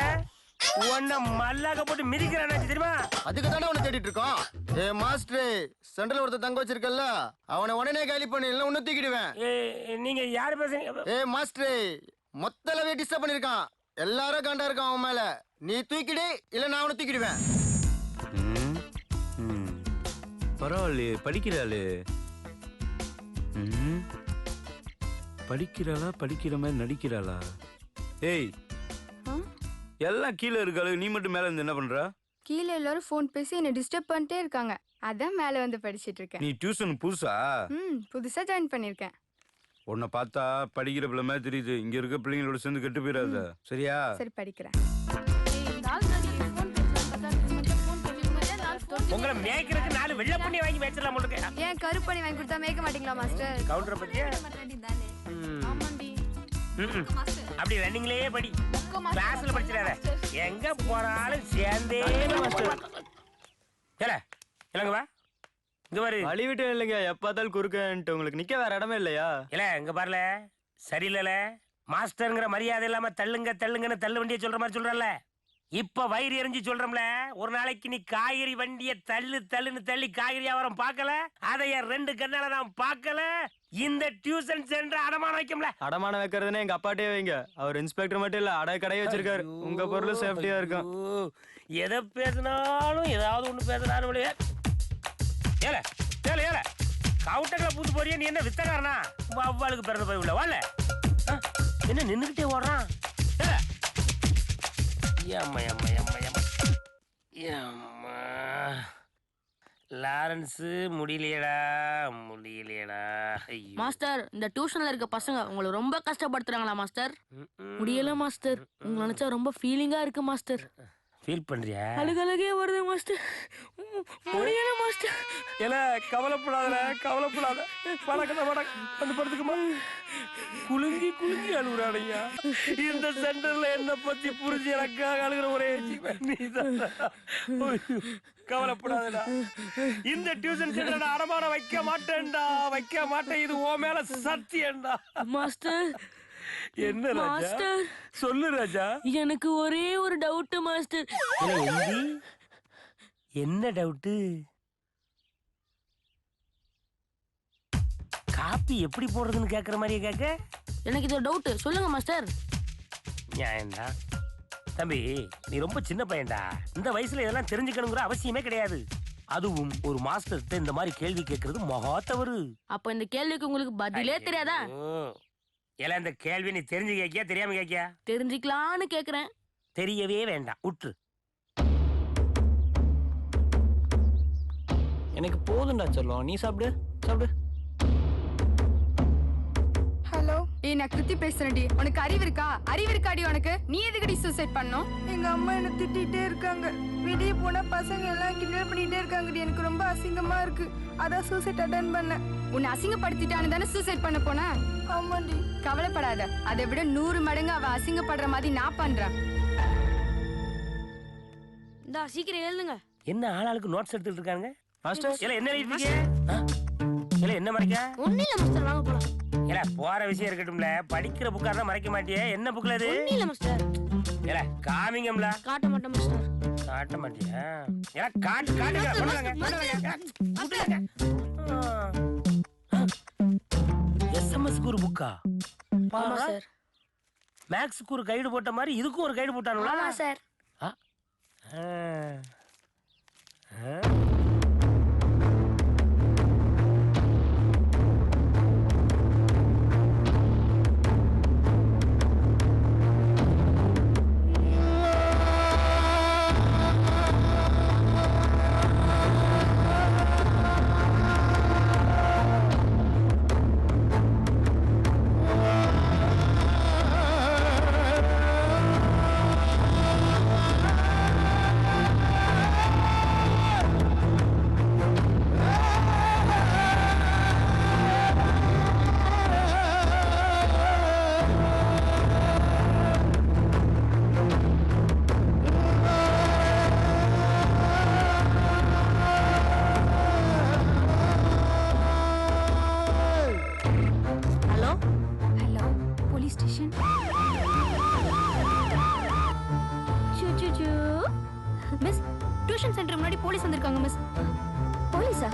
உன்னை மல்லாக்க போட்டு மிதிக்கிற அண்ணாச்சி தெரியுமா? அதுக்கு தானே உன்னை தேடிட்டு இருக்கோம். ஏ மாஸ்டர் சென்ட்ரல் ஒருத்த தங்க வச்சிருக்கல்ல, அவனை உடனே காலி பண்ணு, இல்ல உன்னை தூக்கிடுவேன். நீங்க யாரு பேசுறீங்க? ஏ மாஸ்டர் மொத்தலவே டிஸ்டர்ப் பண்ணிருக்கான், எல்லாரும் காண்டா இருக்கான் அவன் மேல. நீ தூக்கிடு இல்ல நான் அவனை தூக்கிடுவேன். பரவாயில்லையே, படிக்கிறாளே. படிக்கிறாளா? படிக்கிற மாதிரி நடிக்கிறாளா? ஏய் எல்லாம் கீழே இருக்காளு, நீ மட்டும் மேல இருந்து என்ன பண்ற? கீழே எல்லாரும் ஃபோன் பேசி என்ன டிஸ்டர்ப் பண்ணிட்டே இருக்காங்க, அதான் மேல வந்து படிச்சிட்டு இருக்கேன். நீ டியூஷன் புதுசா? புதுசா ஜாயின் பண்ணிருக்கேன். உன்னை பார்த்தா படிக்கிற பிள்ளை மாதிரி தெரியுது. இங்க இருக்க பிள்ளைங்களோட சேர்ந்து கெட்டு போயிடாத, சரியா? சரி படிக்கிறேன். உங்களை மேய்க்கிறதுக்கு 4 வெள்ளை பண்ணி வாங்கி மேய்ச்சிடலாம் உங்களுக்கு. ஏன் கருப்பணி வாங்கி கொடுத்தா மேய்க்க மாட்டீங்களா மாஸ்டர்? கவுண்டரை பத்தியா? அப்படி ரன்னிங்லயே படி, கிளாஸ்ல படிச்சிடாத. எங்க போனாலும் சேர்ந்தே இல்லங்க வா. இங்க பாரு, வழி விட்டு இல்லைங்க, எப்பாத்தாலும் குறுக்கன்ட்டு உங்களுக்கு நிக்க வேற இடமே இல்லையா? இல்ல இங்க பாருல, சரியில்ல மாஸ்டர்ங்கிற மரியாதை இல்லாம தள்ளுங்க தள்ளுங்கன்னு தள்ளு வண்டியை சொல்ற மாதிரி சொல்றல. இப்ப வயிறு எரிஞ்சு சொல்றோம்ல, ஒரு நாளைக்கு நீ காய்கறி வண்டிய தள்ளு தள்ளுன்னு தள்ளி காய்கறி வியாபாரம் பார்க்கல, அதைய 2 கண்ணால நான் பார்க்கல. இந்த டியூஷன் சென்டர் அடமான வைக்கும்ல. அடமான வைக்கிறதுனே எங்க அப்பாட்டே வைங்க. அவர் இன்ஸ்பெக்டர் மட்டும் இல்ல, அடை கடையை வச்சிருக்காரு. உங்க பொருள் சேஃப்டியா இருக்கும். எதை பேசினாலும் ஏதாவது ஒண்ணு பேசுறாரு. ஏல ஏல ஏல கவுண்டர்ல பூத்து போறிய, நீ என்ன வித்தகாரனா? அவ்வாளுக்கு பிறந்த போய் உள்ள வாழ. என்ன நின்னுகிட்டே ஓடுறான்? லாரன்ஸ் முடியலையடா முடியலையடா. மாஸ்டர், இந்த டியூஷன்ல இருக்க பசங்க உங்களை ரொம்ப கஷ்டப்படுத்துறாங்களா மாஸ்டர்? முடியல மாஸ்டர், உங்களை நினைச்சா ரொம்ப ஃபீலிங்கா இருக்கு மாஸ்டர். ஃபீல் பண்றியா? அழுகே வருது மாஸ்டர், முடியல மாஸ்டர். ஏல கவலைப்படாத கவலைப்படாத, வணக்கம் வணக்கம் வந்து படுத்துக்குமா. குலுங்கி குலுங்கி அழுகுறானையா. இந்த சென்டர்ல என்ன பத்தி புரிஞ்சு எனக்காக அழுகிற ஒரே நீதான். கவலைப்படாதடா, இந்த டியூஷன் சென்டர் அடமான வைக்க மாட்டேன்டா, வைக்க மாட்டேன். இது ஓ மேல சத்தியம்டா மாஸ்டர். என்ன ராஜா? சொல்லு ராஜா. எனக்கு ஒரே ஒரு டவுட் மாஸ்டர். என்ன டவுட்? காப்பி எப்படி போடுறதுன்னு கேக்குற மாதிரியே கேட்க. எனக்கு இது டவுட், சொல்லுங்க மாஸ்டர். நியாயம்டா தம்பி, நீ ரொம்ப சின்ன பையன்டா. இந்த வயசுல இதெல்லாம் தெரிஞ்சுக்கணுங்கிற அவசியமே கிடையாது. அதுவும் ஒரு மாஸ்டர்கிட்ட இந்த மாதிரி கேள்வி கேட்கறது மகா தவறு. அப்ப இந்த கேள்விக்கு உங்களுக்கு பதிலே தெரியாதா? எல்லாம் இந்த கேள்வி நீ தெரிஞ்சு கேட்கியா தெரியாம கேட்கியா? தெரிஞ்சுக்கலான்னு கேக்குறேன். தெரியவே வேண்டாம், உற்று. எனக்கு போதும்டா செல்லம், நீ சாப்பிடு சாப்பிடு. ஹலோ, நான் கிருத்தி பேசுறேன்டி. உனக்கு அறிவு இருக்கா? அறிவு இருக்காடி உனக்கு? நீ எதுக்குடி சூசைட் பண்ணணும்? எங்க அம்மா என்ன திட்டிகிட்டே இருக்காங்க. வெளியே போனா பசங்க எல்லாம் கிண்டல் பண்ணிட்டே இருக்காங்கடி. எனக்கு ரொம்ப அசிங்கமா இருக்கு. அதான் சூசைட் அட்டன் பண்ணேன். உன்னை அசிங்கப்படுத்திட்டான்னு தானே சூசைட் பண்ண போன? ஆமாண்டி. கவலைப்படாத, அதை விட 100 மடங்கு அவ அசிங்கப்படுற மாதிரி நான் பண்றேன். இந்தா சீக்கிரம் எழுதுங்க. என்ன ஆளாளுக்கு நோட்ஸ் எடுத்துட்டு இருக்காங்க? மாஸ்டர் இல்ல என்ன எழுதிட்டீங்க? இல்ல என்ன மறைக்க? ஒண்ணு இல்ல மாஸ்டர், வாங்க போலாம். இல்ல போற விஷயம் இருக்கட்டும்ல, படிக்கிற புக்கா தான் மறைக்க மாட்டியே. என்ன புக்ல அது? ஒண்ணு இல்ல மாஸ்டர். இல்ல காமிங்கம்ல. காட்ட மாட்டேன் மாஸ்டர். காட்ட மாட்டியா? இல்ல காட்டு காட்டுங்க. பண்ணுங்க. எஸ்எம்எஸ்க்கு ஒரு புக்கா? ஆமா சார். மேக்ஸ்க்கு ஒரு கைடு போட்ட மாதிரி இதுக்கும் ஒரு கைடு போட்டானுங்களா? ஆமா சார். மிஸ், டியூஷன் சென்டர் முன்னாடி போலீஸ் வந்திருக்காங்க மிஸ். போலீஸா?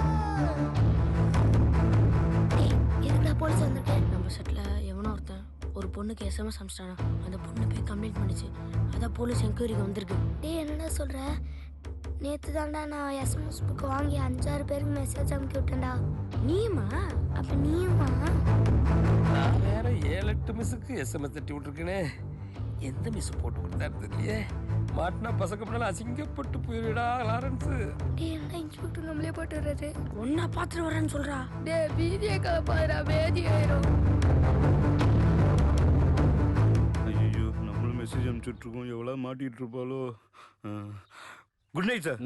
எதுக்குடா போலீஸ் வந்திருக்கேன்? நம்ம செட்ல எவனோ ஒருத்தன் ஒரு பொண்ணுக்கு எஸ்எம்எஸ் அனுப்பிச்சிட்டானா. அந்த பொண்ணு போய் கம்ப்ளைண்ட் பண்ணிச்சு. அதான் போலீஸ் என்கொயரிக்கு வந்திருக்கு. டேய் என்னடா சொல்ற? நேத்து தான்டா நான் எஸ்எம்எஸ் புக் வாங்கி 5-6 பேருக்கு மெசேஜ் அனுப்பி விட்டேன்டா. நீயுமா? அப்ப நீயுமா? நான் வேற 7-8 மிஸ்ஸுக்கு எஸ்எம்எஸ் தட்டி விட்டுருக்கேனே. எந்த மிஸ் போட்டு கொடுத்தா தெரியலையே. மாட்டினா பசங்க பின்னால அசிங்கப்பட்டு போயிருடா லாரன்ஸ். டேய் என்ன இன்ஸ்பெக்டர் நம்மளே போட்டு வர்றாரு. ஒன்னா பாத்துட்டு வரேன்னு சொல்றா. டேய் வீடியோ கால் பாருடா, வேதி ஆயிரும். ஐயோ, நம்மளும் மெசேஜ் அனுப்பிச்சுட்டு இருக்கோம். எவ்வளவு மாட்டிட்டு இருப்பாளோ. Good night sir.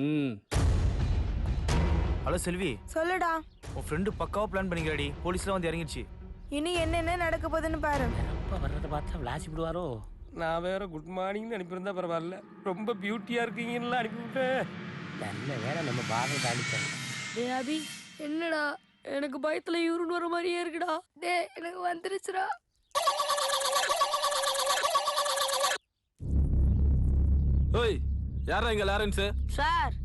Hello Selvi. சொல்லுடா. உன் ஃப்ரெண்டு பக்காவா பிளான் பண்ணிக்கிறாடி. போலீஸ்லாம் வந்து இறங்கிடுச்சு. இனி என்னென்ன நடக்க போகுதுன்னு பாரு. அப்பா வர்றதை பார்த்தா விளாசி விடுவாரோ. நான் வேற குட் மார்னிங்னு அனுப்பியிருந்தா பரவாயில்ல. ரொம்ப பியூட்டியா இருக்கீங்கன்னு அனுப்பிவிட்டேன். நல்ல வேற நம்ம பாதை தாண்டிட்டாங்க. டேய் அபி, என்னடா எனக்கு பயத்துல யூரின் வர மாதிரியே இருக்குடா. டேய் எனக்கு வந்துருச்சுடா. ஓய், யாரா இங்க லாரன்ஸ்? சார்,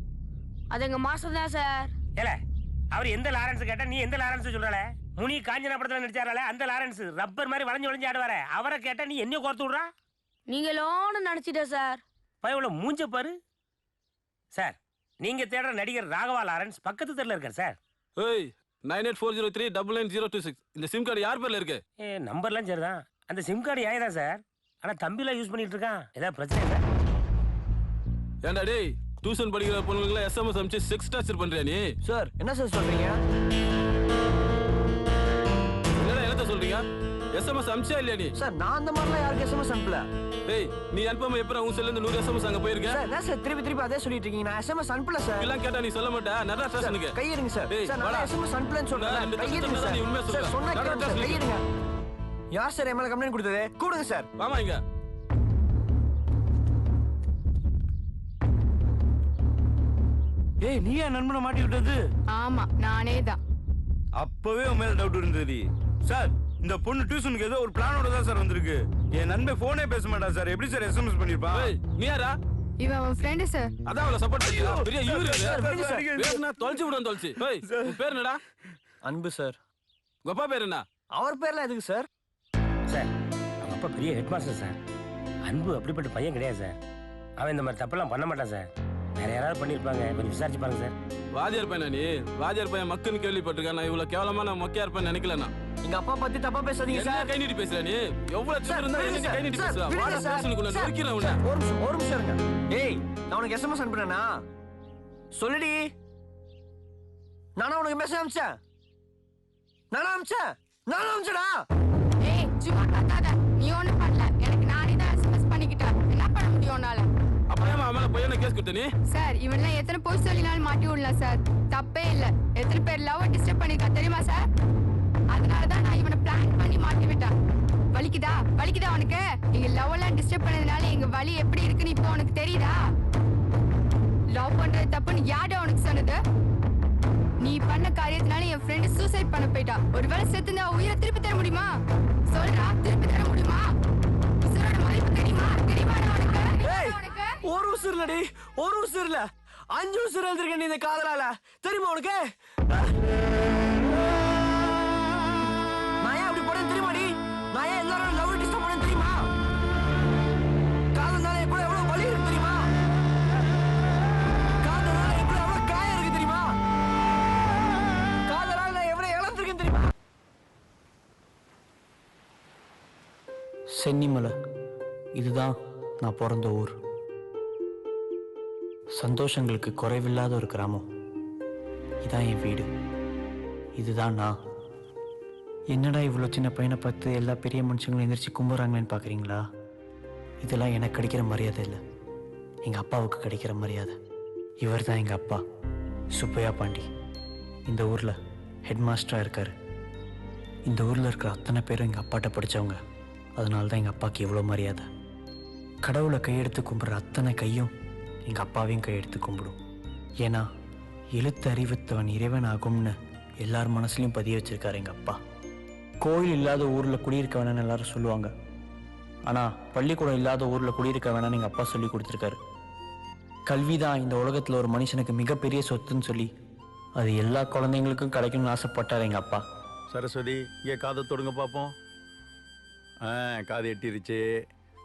அது எங்க மாஸ்டர் தான் சார். ஏல, அவர் எந்த லாரன்ஸ் கேட்டா நீ எந்த லாரன்ஸ் சொல்றல? முனி காஞ்சனா படத்துல நடிச்சாரல அந்த லாரன்ஸ், ரப்பர் மாதிரி வளைஞ்சு வளைஞ்சு ஆடுவாரே, அவரை கேட்டா நீ என்ன கோர்த்து விடுறா? நீங்க லோன்னு நினைச்சிட்டேன் சார். பயவுல மூஞ்ச பாரு. சார், நீங்க தேடுற நடிகர் ராகவா லாரன்ஸ் பக்கத்து தெருல இருக்கார் சார். ஓய், 9840399026. இந்த சிம் கார்டு யார் பேர்ல இருக்கு? நம்பர்லாம் சரிதான். அந்த சிம் கார்டு ஏதான் சார். ஆனா தம்பிலாம் யூஸ் பண்ணிட்டு இருக்கான். ஏதாவது பிரச்சனை இல்லை? ஏண்டா டேய், டியூஷன் படிக்கிற பொண்ணுங்களை எஸ்எம்எஸ் அனுப்பிச்சு செக்ஸ் டார்ச்சர் பண்றியா நீ? சார் என்ன சார் சொல்றீங்க? என்னடா என்னத்த சொல்றீங்க? எஸ்எம்எஸ் அனுப்பிச்சா இல்லையா நீ? சார் நான் அந்த மாதிரிலாம் யாருக்கு எஸ்எம்எஸ் அனுப்பல. டேய், நீ அனுப்பாம எப்பற உன் செல்ல இருந்து 100 எஸ்எம்எஸ் அங்க போயிருக்க? சார் என்ன சார் திருப்பி அதே சொல்லிட்டு இருக்கீங்க? நான் எஸ்எம்எஸ் அனுப்பல சார். இதெல்லாம் கேட்டா நீ சொல்ல மாட்டே. நடரா ஸ்டேஷனுக்கு கையிடுங்க சார். சார் நான் எஸ்எம்எஸ் அனுப்பலன்னு சொல்றேன். கையிடுங்க சார். நீ உண்மையா சொல்ற? சார் சொன்னா கேளுங்க சார். கையிடுங்க. யார் சார் எம்எல்ஏ கம்ப்ளைன்ட் கொடுத்தது? கூடுங்க சார். வாமா இங்க. ஏய், நீ ஏன் நண்பனை மாட்டி விட்டது? ஆமா நானே தான். அப்பவே உன் மேல டவுட் இருந்தது சார். இந்த பொண்ணு டியூஷனுக்கு ஏதோ ஒரு பிளானோட தான் சார் வந்திருக்கு. என் நண்பன் போனே பேச மாட்டான் சார். எப்படி சார் எஸ்எம்எஸ் பண்ணிருப்பான்? நீ யாரா? இவன் அவன் ஃப்ரெண்ட் சார். அதான் அவளை சப்போர்ட் பண்ணியா? பெரிய யூர் வேணா தொலைச்சு விடுறோம் தொலைச்சு. ஏய், உன் பேர் என்னடா? அன்பு சார். உங்க அப்பா பேர் என்ன? அவர் பேர்லாம் எதுக்கு சார்? சார், அவங்க அப்பா பெரிய ஹெட் மாஸ்டர் சார். அன்பு அப்படிப்பட்ட பையன் கிடையாது சார். அவன் இந்த மாதிரி தப்பெல்லாம் பண்ண மாட்டான் சார். வேற யாராவது பண்ணிருப்பாங்க, கொஞ்சம் விசாரிச்சு பாருங்க சார். வாதியார் பையனா நீ? வாதியார் பையன் மக்குன்னு கேள்விப்பட்டிருக்கேன். நான் இவ்வளவு கேவலமா நான் மொக்கையா இருப்பேன் நினைக்கலண்ணா. எங்க அப்பா பத்தி தப்பா பேசாதீங்க சார். கை நீட்டி பேசுற நீ? எவ்வளவு திமிரு இருந்தா என்ன கை நீட்டி பேசுற? வாடா ஸ்டேஷனுக்குள்ள நொறுக்கிறேன் உன்னை. ஒரு நிமிஷம் இருங்க. டேய், நான் உனக்கு எஸ்எம்எஸ் அனுப்புறேனா? சொல்லுடி. நானா உனக்கு மெசேஜ் அனுப்பிச்சேன்? நானா அனுப்பிச்சடா? ஏய் சும்மா கத்தாத. நீ ஒண்ணும் பண்ணல. எனக்கு நானே தான் எஸ்எம்எஸ் பண்ணிக்கிட்டேன். என்ன பண்ண முடியும் உன்னால? அப்பயே அவன் பையனை கேஸ் கொடுத்த நீ? சார் இவன்லாம் எத்தனை போய் சொல்லினாலும் மாட்டி விடலாம் சார். தப்பே இல்ல. எத்தனை பேர் லவ் டிஸ்டர்ப் பண்ணிருக்கா தெரியுமா சார்? அதனாலதான் நான் இவனை பிளான் பண்ணி மாட்டி விட்டேன். வலிக்குதா உனக்கு? நீங்க லவ் எல்லாம் டிஸ்டர்ப் பண்ணதுனால எங்க வலி எப்படி இருக்குன்னு இப்போ உனக்கு தெரியுதா? லவ் பண்றது தப்புன்னு யாரா உனக்கு சொன்னது? நீ பண்ண காரியத்தினால என் ஃப்ரெண்ட் சூசைட் பண்ண போயிட்டா. ஒருவேளை செத்துந்தா உயிரை திருப்பி தர முடியுமா? சொல்றா, திருப்பி தர முடியுமா? உசுரோட மதிப்பு தெரியுமா உனக்கு? ஒரு உசுர் இல்லடி, ஒரு உசுர் இல்ல, 5 உசுர் எழுந்திருக்க நீ இந்த காதலால. தெரியுமா உனக்கு? நான் ஏன் அப்படி போறேன்னு தெரியுமாடி? நான் ஏன் எல்லாரும் லவ் டிஸ்டர்ப் பண்ணேன்னு தெரியுமா? காதல்னால கூட எவ்வளவு வலி இருக்கு தெரியுமா? காதல்னால கூட எவ்வளவு காயம் இருக்கு தெரியுமா? காதலால நான் எவ்வளவு இழந்திருக்கேன் தெரியுமா? சென்னிமலை, இதுதான் நான் பிறந்த ஊர். சந்தோஷங்களுக்கு குறைவில்லாத ஒரு கிராமம். இதான் என் வீடு, இதுதான் நான். என்னடா இவ்வளோ சின்ன பையனை பார்த்து எல்லா பெரிய மனுஷங்களும் எந்திரிச்சு கும்பிட்றாங்களேன்னு பார்க்குறீங்களா? இதெல்லாம் எனக்கு கிடைக்கிற மரியாதை இல்லை, எங்கள் அப்பாவுக்கு கிடைக்கிற மரியாதை. இவர் தான் எங்கள் அப்பா, சுப்பையா பாண்டி. இந்த ஊரில் ஹெட் மாஸ்டராக இருக்கார். இந்த ஊரில் இருக்கிற அத்தனை பேரும் எங்கள் அப்பாட்ட படித்தவங்க. அதனால தான் எங்கள் அப்பாவுக்கு எவ்வளோ மரியாதை. கடவுளை கையெடுத்து கும்பிட்ற அத்தனை கையும் எங்கள் அப்பாவையும் கையெடுத்து கும்பிடும். ஏன்னா எழுத்து அறிவித்தவன் இறைவன் ஆகும்னு எல்லார் மனசுலையும் பதிய வச்சிருக்காரு எங்கள் அப்பா. கோயில் இல்லாத ஊரில் குடியிருக்க வேணான்னு எல்லாரும் சொல்லுவாங்க. ஆனால் பள்ளிக்கூடம் இல்லாத ஊரில் குடியிருக்க வேணான்னு எங்கள் அப்பா சொல்லி கொடுத்துருக்காரு. கல்வி தான் இந்த உலகத்தில் ஒரு மனுஷனுக்கு மிகப்பெரிய சொத்துன்னு சொல்லி அது எல்லா குழந்தைங்களுக்கும் கிடைக்கணும்னு ஆசைப்பட்டார் எங்கள் அப்பா. சரஸ்வதி, இங்கே காதை தொடுங்க பார்ப்போம். காது எட்டிருச்சு.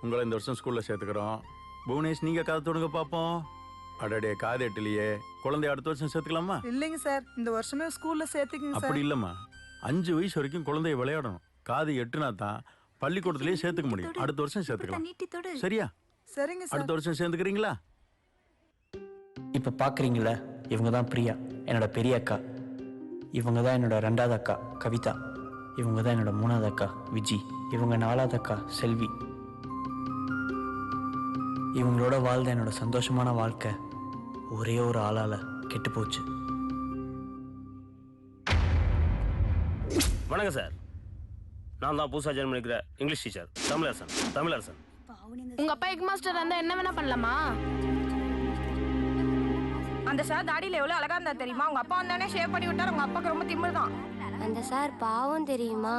உங்களை இந்த வருஷம் ஸ்கூலில் சேர்த்துக்கிறோம். புவனேஷ், நீங்கள் காதை தொடுங்க பார்ப்போம். அடடே, காது எட்டலையே. குழந்தைய அடுத்த வருஷம் சேர்த்துக்கலாமா? இல்லைங்க சார், இந்த வருஷமே ஸ்கூல்ல சேர்த்துக்குங்க சார். அப்படி இல்லைம்மா, 5 வயசு வரைக்கும் குழந்தைய விளையாடணும். காது எட்டுனா தான் பள்ளிக்கூடத்திலேயே சேர்த்துக்க முடியும். அடுத்த வருஷம் சேர்த்துக்கலாம். சரியா? சரிங்க சார். அடுத்த வருஷம் சேர்ந்துக்கிறீங்களா? இப்போ பார்க்குறீங்களா, இவங்க தான் பிரியா, என்னோட பெரிய அக்கா. இவங்க தான் என்னோட 2வது அக்கா கவிதா. இவங்க தான் என்னோட 3வது அக்கா விஜி. இவங்க 4வது அக்கா செல்வி. இவங்களோட வாழ்ந்த என்னோட சந்தோஷமான வாழ்க்கை ஒரே ஒரு ஆளால் கெட்டு போச்சு. வணக்கம் சார், நான் தான் புதுசாக ஜாயின் பண்ணிக்கிற இங்கிலீஷ் டீச்சர் தமிழரசன். உங்க அப்பா ஹெட் மாஸ்டர் இருந்தா என்ன வேணா பண்ணலாமா? அந்த சார் தாடியில எவ்வளவு அழகா இருந்தா தெரியுமா? உங்க அப்பா வந்தானே ஷேவ் பண்ணி விட்டாரு. உங்க அப்பாக்கு ரொம்ப திமிரு தான். அந்த சார் பாவம் தெரியுமா?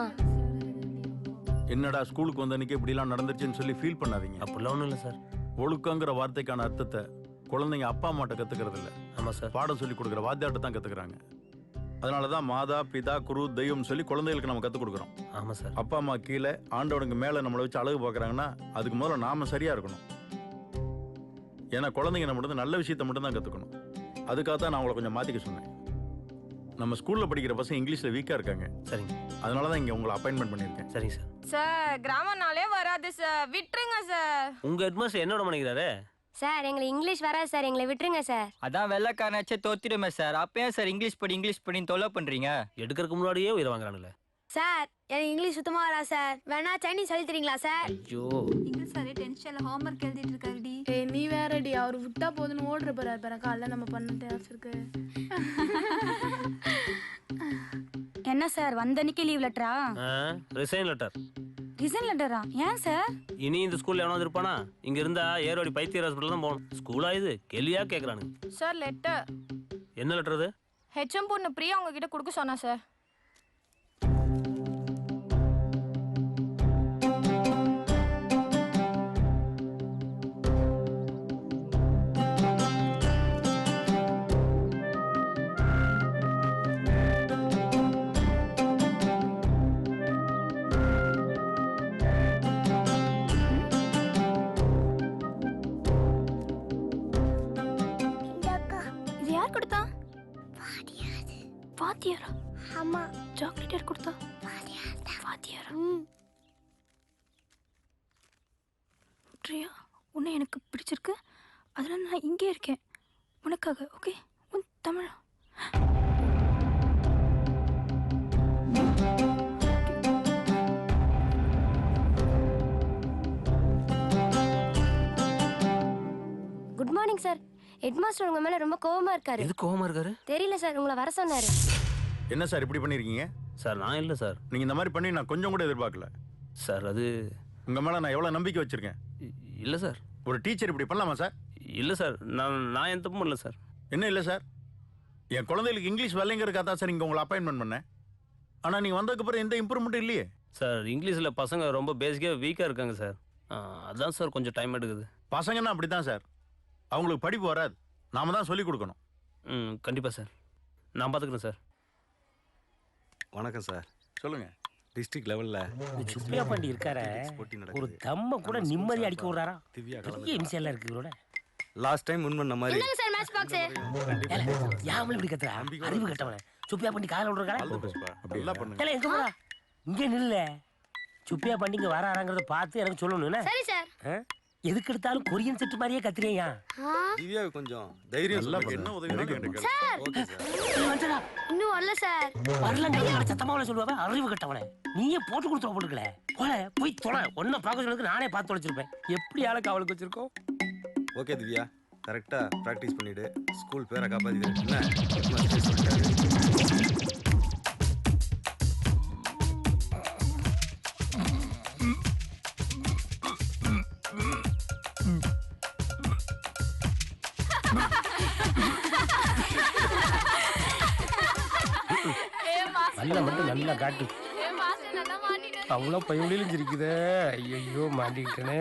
என்னடா ஸ்கூலுக்கு வந்த அன்னைக்கு இப்படிலாம் நடந்துருச்சுன்னு சொல்லி ஃபீல் பண்ணாதீங்க. அப்படிலாம் ஒன்றும் இல்லை சார். ஒழுக்கங்கிற வார்த்தைக்கான அர்த்தத்தை குழந்தைங்க அப்பா அம்மாட்ட கற்றுக்கிறது இல்லை. ஆமாம் சார். பாடம் சொல்லி கொடுக்குற வாத்தியார்ட்ட தான் கற்றுக்குறாங்க. அதனால தான் மாதா பிதா குரு தெய்வம்னு சொல்லி குழந்தைகளுக்கு நம்ம கற்றுக் கொடுக்குறோம். ஆமாம் சார். அப்பா அம்மா கீழே ஆண்டவனுக்கு மேலே நம்மளை வச்சு அழகு பார்க்குறாங்கன்னா அதுக்கு முதல்ல நாம சரியாக இருக்கணும். ஏன்னா குழந்தைங்க நம்ம நல்ல விஷயத்தை மட்டும் தான் கற்றுக்கணும். அதுக்காக தான் நான் உங்களை கொஞ்சம் மாற்றிக்க சொன்னேன். நம்ம ஸ்கூலில் படிக்கிற பசங்க இங்கிலீஷில் வீக்காக இருக்காங்க. சரிங்க. அதனால தான் இங்கே உங்களை அப்பாயின்மெண்ட் பண்ணியிருக்கேன். சரிங்க சார். சார் கிராமம்னாலே வராது சார், விட்டுருங்க சார். உங்கள் ஹெட்மாஸ்டர் என்னோட பண்ணிக்கிறாரு? சார் எங்களுக்கு இங்கிலீஷ் வராது சார், எங்களை விட்டுருங்க சார். அதான் வெள்ளைக்காரனாச்சே தோத்திடுமே சார். அப்பயே சார் இங்கிலீஷ் பண்ணி தொலை பண்றீங்க. எடுக்கிறதுக்கு முன்னாடியே உயிரை வாங்குறானுங்களே. சார் எனக்கு இங்கிலீஷ் சுத்தமா வரா சார். வேணா சைனீஸ் சொல்லி தரீங்களா சார்? ஐயோ, இங்கிலீஷ் சார் டென்ஷன்ல ஹோம்வொர்க் எழுதிட்டு இருக்காருடி. ஏய் நீ வேறடி, அவர் விட்டா போதுன்னு ஓடுற பாரு காலைல நம்ம பண்ண டான்ஸ் இருக்கு. என்ன சார் வந்த அன்னைக்கு லீவ் லெட்டரா? Resign letter. ரிசைன் லெட்டரா? ஏன் சார்? இனி இந்த ஸ்கூல்ல எவனாவது இருப்பானா? இங்க இருந்தா ஏரோடி பைத்தியர் ஹாஸ்பிட்டல் தான் போகணும். ஸ்கூலா இது? கேள்வியா கேக்குறானுங்க. Sir letter. என்ன லெட்டர் அது? ஹெச்எம் பொண்ணு பிரியா உங்ககிட்ட கொடுக்க சொன்னா சார். யார் கொடுத்தா? வாத்தியாரா? அம்மா. சாக்லேட் யார் கொடுத்தா? வாத்தியாரா? பிரியா, உன்னை எனக்கு பிடிச்சிருக்கு. அதனால நான் இங்கே இருக்கேன் உனக்காக. ஓகே, உன் Tamil. Good morning sir. Headmaster உங்க மேல ரொம்ப கோவமா இருக்காரு. எது கோவமா இருக்காரு? தெரியல சார், உங்களை வர சொன்னாரு. என்ன சார் இப்படி பண்ணிருக்கீங்க? சார் நான் இல்லை சார். நீங்க இந்த மாதிரி பண்ணி நான் கொஞ்சம் கூட எதிர்பார்க்கல சார். அது உங்க மேல நான் எவ்வளவு நம்பிக்கை வச்சிருக்கேன். இல்லை சார். ஒரு டீச்சர் இப்படி பண்ணலாமா சார்? இல்லை சார், நான் எந்த தப்பும் இல்லை சார். என்ன இல்லை சார்? என் குழந்தைகளுக்கு இங்கிலீஷ் வரலைங்கிறதுக்காக தான் சார் இங்கே உங்களை அப்பாயின்மெண்ட் பண்ணேன். ஆனால் நீங்கள் வந்ததுக்கப்புறம் எந்த இம்ப்ரூவ்மெண்ட்டும் இல்லையே சார். இங்கிலீஷில் பசங்க ரொம்ப பேசிக்காக வீக்காக இருக்காங்க சார். அதான் சார் கொஞ்சம் டைம் எடுக்குது. பசங்கன்னா அப்படி தான் சார், அவங்களுக்கு படிப்பு வராது, நாம தான் சொல்லிக் கொடுக்கணும். கண்டிப்பாக சார், நான் பார்த்துக்கிறேன் சார். வணக்கம் சார். சொல்லுங்க. டிஸ்ட்ரிக்ட் லெவல்ல சுப்பியா பாண்டி இருக்காரு, ஒரு தம்ம கூட நிம்மதி அடிக்க விடுறாரா? பெரிய இம்சையெல்லாம் இருக்கு இவரோட. லாஸ்ட் டைம் முன் பண்ண மாதிரி என்னங்க சார் மேட்ச் பாக்ஸ்? யாமல இப்படி கத்துறா? அறிவு கட்டவனே. சுப்பியா பாண்டி காலைல விடுறாரா? நல்லா பண்ணுங்க. எங்க போறா? இங்க நில்ல. சுப்பியா பாண்டி இங்க வராராங்கறத பார்த்து எனக்கு சொல்லணும்னா? சரி சார். எதுக்கு எடுத்தாலும் கொரியன் செட் மாதிரியே கத்துறியா? திவ்யா கொஞ்சம் தைரியம் சொல்லுங்க. என்ன உதவி கேளுங்க. Sir okay sir. இன்னும் வரல சார். வரலங்க சத்தமாவல சொல்லுவா. அறிவு கட்டவனே. நீயே போட்டு கொடுத்து போட்டுக்கல. போல போய் தொலை. ஒன்ன பார்க்க சொல்றதுக்கு நானே பார்த்து தொலைச்சிருப்பேன். எப்படி ஆளுக்கு அவளுக்கு வச்சிருக்கோம்? ஓகே திவ்யா, கரெக்டா பிராக்டிஸ் பண்ணிடு. ஸ்கூல் பேரை காப்பாத்திக்கிறேன். என்ன நல்ல மட்டும் நல்லா காட்டு. அவ்வளோ பையன் சிரிக்குதே. ஐயோ மாட்டிக்கிட்டனே.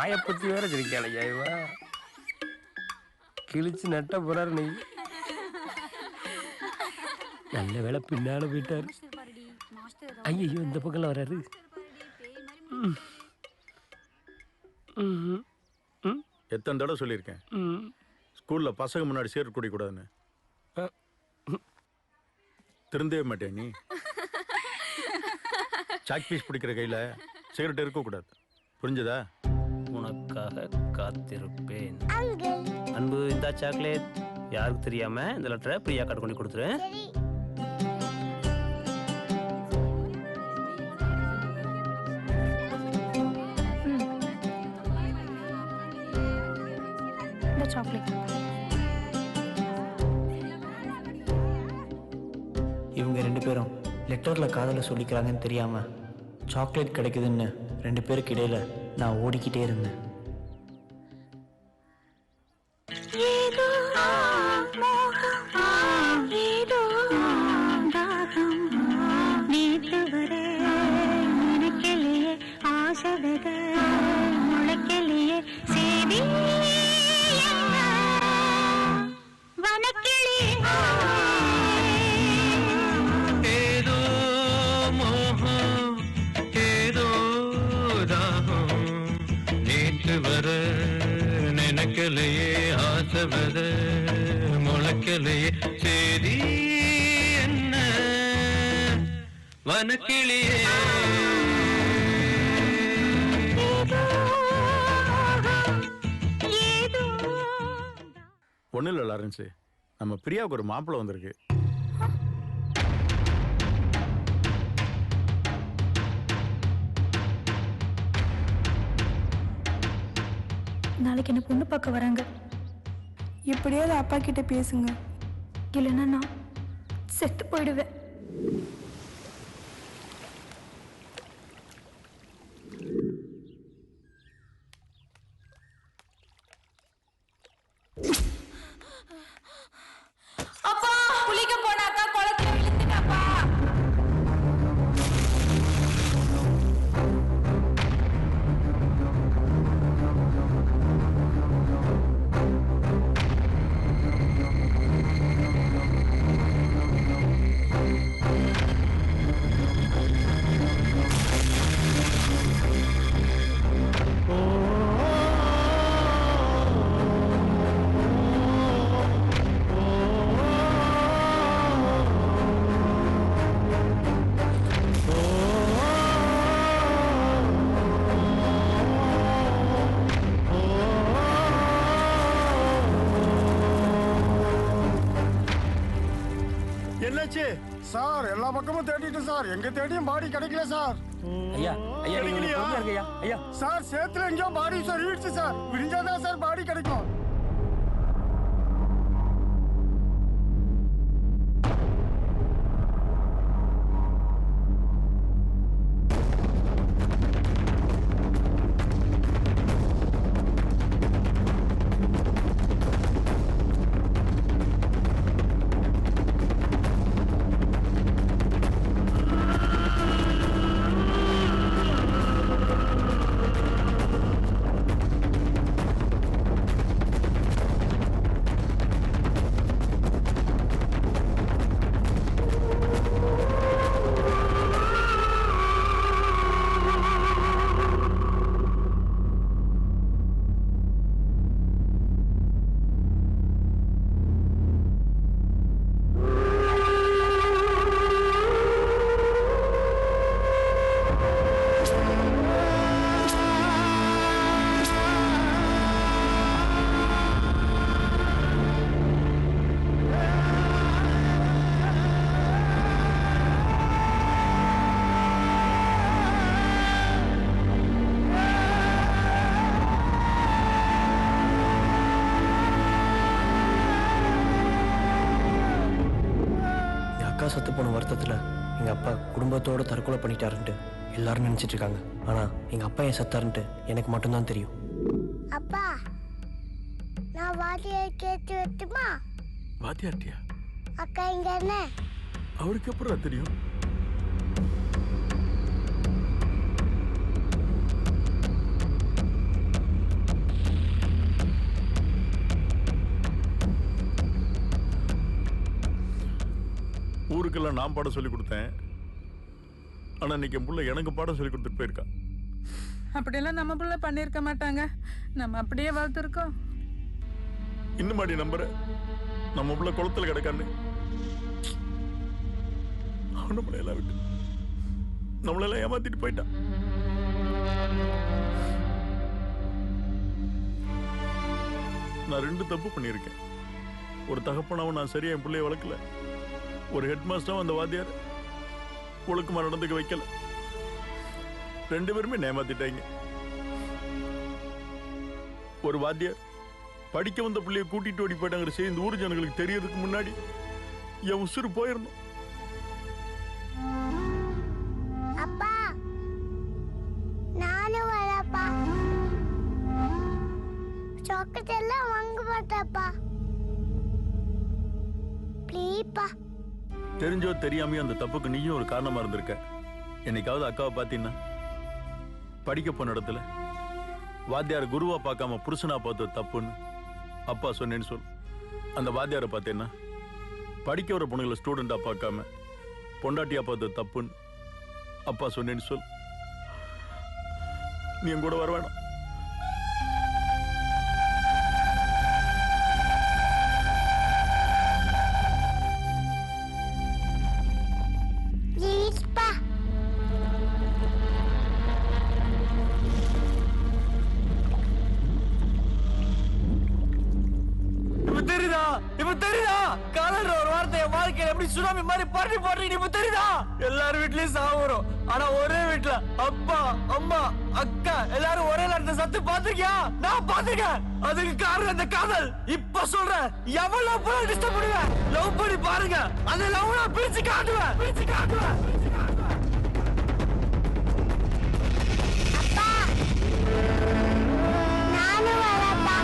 ஆயப்பத்தி வேற சிரிக்காள. ஐயவா கிழிச்சு நட்ட போறாரு. நீ நல்ல வேலை பின்னால போயிட்டாரு. ஐயோ இந்த பக்கம்ல வராரு. எத்தனை தடவை சொல்லியிருக்கேன் ஸ்கூல்ல பசங்க முன்னாடி சேர் குடிக்கூடாதுன்னு. திருந்தவே மாட்டேன் நீ. சாக் பீஸ் பிடிக்கிற கையில சிகரெட் இருக்கக்கூடாது, புரிஞ்சதா? உனக்காக காத்திருப்பேன். அன்பு, இந்த சாக்லேட் யாருக்கு தெரியாம இந்த லெட்டரை பிரியா கார்டு கொண்டு கொடுத்துரு. இந்த சாக்லேட். இவங்க ரெண்டு பேரும் லெட்டரில் காதலை சொல்லிக்கிறாங்கன்னு தெரியாமல் சாக்லேட் கிடைக்குதுன்னு ரெண்டு பேருக்கு இடையில நான் ஓடிக்கிட்டே இருந்தேன். முளைக்கலையே சேதி என்ன வனக்கிளியே. ஒன்றும் இல்லை லாரன்ஸு, நம்ம பிரியாவுக்கு ஒரு மாப்பிள்ளை வந்திருக்கு. நாளைக்கு என்ன பொண்ணு பார்க்க வராங்க. எப்படியாவது அப்பா கிட்ட பேசுங்க, இல்லைன்னா நான் செத்து போயிடுவேன். அப்பா குளிக்க போனாக்கா குளத்துல விழுந்துட்டாப்பா. என்னாச்சு சார் எல்லா பக்கமும் தேடிட்டு சார் எங்க தேடியும் பாடி கிடைக்கல சார். ஐயா ஐயா நீங்க பொறுமையா இருங்க ஐயா. சார் சேத்துல எங்கேயோ பாடி சார் இடிச்சு சார். விடிஞ்சாதான் சார் பாடி கிடைக்கும். செத்து போன வருத்தத்தில் எங்கள் அப்பா குடும்பத்தோடு தற்கொலை பண்ணிட்டாருன்ட்டு எல்லாரும் நினச்சிட்டு இருக்காங்க. ஆனால் எங்கள் அப்பா ஏன் செத்தாருன்ட்டு எனக்கு மட்டும்தான் தெரியும். அப்பா நான் வாத்தியார் கேட்டு வரட்டுமா? வாத்தியார்ட்டியா? அக்கா இங்க என்ன? அவருக்கு அப்புறம் தெரியும். ஊருக்கெல்லாம் நான் பாடம் சொல்லி கொடுத்தேன். ஆனா இன்னைக்கு என் புள்ள எனக்கு பாடம் சொல்லி கொடுத்துட்டு போயிருக்கா. அப்படியெல்லாம் நம்ம புள்ள பண்ணிருக்க மாட்டாங்க. நம்ம அப்படியே வளர்த்துருக்கோம். இன்னும் மாடி நம்புற நம்ம புள்ள குளத்துல கிடக்கான்னு. நம்மளையெல்லாம் விட்டு நம்மளெல்லாம் ஏமாத்திட்டு போயிட்டான். நான் 2 தப்பு பண்ணியிருக்கேன். ஒரு தகப்பனாவும் நான் சரியா என் பிள்ளைய வளர்க்கல. ஒரு ஹெட் மாஸ்டரும் அந்த வாத்தியார் ஒழுக்கமா நடந்துக்க வைக்கல. 2 பேருமே ஏமாத்திட்டாங்க. ஒரு வாத்தியார் படிக்க வந்த பிள்ளைய கூட்டிட்டு ஓடி போயிட்டாங்கிற செய்தி இந்த ஊர் ஜனங்களுக்கு தெரியறதுக்கு முன்னாடி என் உசுறு போயிடணும். அப்பா நானும் வரப்பா. சாக்லேட் எல்லாம் வாங்க மாட்டேப்பா. ப்ளீஸ்ப்பா. தெரிஞ்சோ தெரியாமையோ அந்த தப்புக்கு நீயும் ஒரு காரணமா இருந்திருக்க. என்னைக்காவது அக்காவை பார்த்தீங்கன்னா படிக்க போன இடத்துல வாத்தியார் குருவா பார்க்காம புருஷனா பார்த்தது தப்புன்னு அப்பா சொன்னேன்னு சொல். அந்த வாத்தியாரை பார்த்தேன்னா படிக்க வர பொண்ணுங்களை ஸ்டூடெண்டா பார்க்காம பொண்டாட்டியா பார்த்தது தப்புன்னு அப்பா சொன்னேன்னு சொல். நீ என் கூட வர வேணாம். சுனாமி மாதிரி பரட்டி போடுறீங்க. இப்ப தெரியுதா? எல்லாரும் வீட்லயும் சாவுறோம். ஆனா ஒரே வீட்டுல அப்பா அம்மா அக்கா எல்லாரும் ஒரே நேரத்தை சத்து பாத்திருக்கியா? நான் பாத்திருக்கேன். அதுக்கு காரணம் அந்த காதல். இப்ப சொல்றேன், எவ்வளவு போல டிஸ்டர்ப் பண்ணுவேன். லவ் பண்ணி பாருங்க. அந்த லவ் நான் பிரிச்சு காட்டுவேன். நானும் வரப்பா.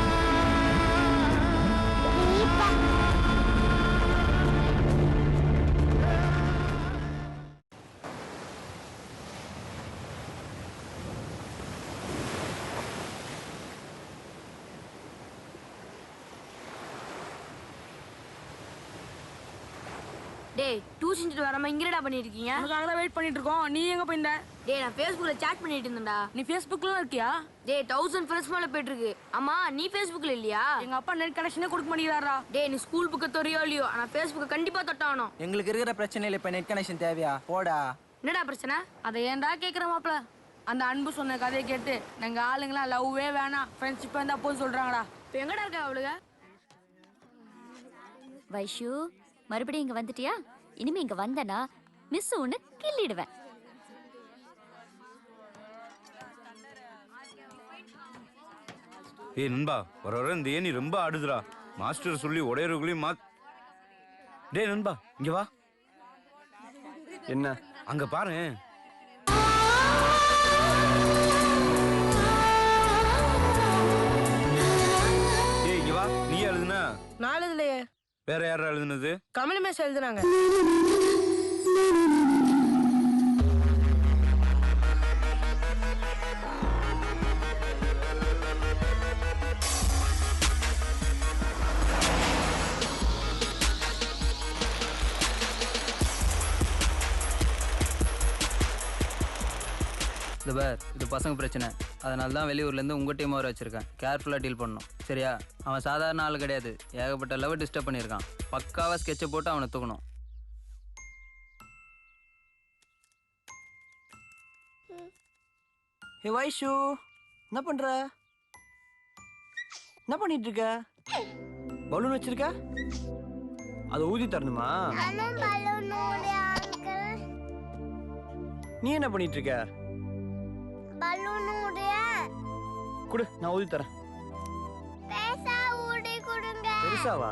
டேய் டியூஷன் வராம இங்கடா பண்ணிட்டு இருக்கீங்க? உனக்காக தான் வெயிட் பண்ணிட்டு இருக்கோம். நீ எங்க போயிட்ட? டேய் நான் Facebookல chat பண்ணிட்டு இருந்தேன்டா. நீ Facebookல இருக்கியா? டேய் 1000 ஃப்ரெண்ட்ஸ் மேல போயிட்டு இருக்கு. அம்மா நீ Facebookல இல்லையா? எங்க அப்பா நெட் கனெக்ஷனே கொடுக்க மாட்டேங்கிறாரா. டேய் நீ ஸ்கூல் புக்க தொறியோ இல்லையோ ஆனா Facebook கண்டிப்பா தொட்டானோ. எங்களுக்கு இருக்கிற பிரச்சனை இல்ல. இப்ப நெட் கனெக்ஷன் தேவையா? போடா. என்னடா பிரச்சனை? அதை ஏன்டா கேக்குற மாப்ள? அந்த அன்பு சொன்ன கதையை கேட்டு நாங்க ஆளுங்களா லவ்வே வேணாம் ஃப்ரெண்ட்ஷிப் இருந்தா போதும் சொல்றாங்கடா. இப்போ எங்கடா இருக்க அவளுங்க? வைஷு மறுபடியும் இங்க வந்துட்டியா? இனிமே இங்க வந்தனா மிஸ் ஒன்னு கிள்ளிடுவேன். ஏய் நண்பா, வர இந்த ஏனி ரொம்ப ஆடுதுடா. மாஸ்டர் சொல்லி உடையறவங்களையும் டேய் நண்பா, இங்க வா. என்ன? அங்க பாரு. ஏய் இங்க வா. நீ எழுதுனா? நான் எழுதலையே. வேற யாரா எழுதுனது? கமல் மிஸ் எழுதுனாங்க. இந்த பார், இது பசங்க பிரச்சனை. அதனால தான் வெளியூர்லேருந்து உங்கள் டீம் வர வச்சுருக்கேன். கேர்ஃபுல்லாக டீல் பண்ணணும், சரியா? அவன் சாதாரண ஆள் கிடையாது. ஏகப்பட்ட லவ் டிஸ்டர்ப் பண்ணியிருக்கான். பக்காவாக ஸ்கெட்சை போட்டு அவனை தூக்கணும். ஹே வைஷு, என்ன பண்ற? என்ன பண்ணிட்டு இருக்க? பலூன் வச்சிருக்க? அதை ஊதி தரணுமா? நீ என்ன பண்ணிட்டு இருக்க? குடு, நான் ஊதி தரேன். பெருசாவா?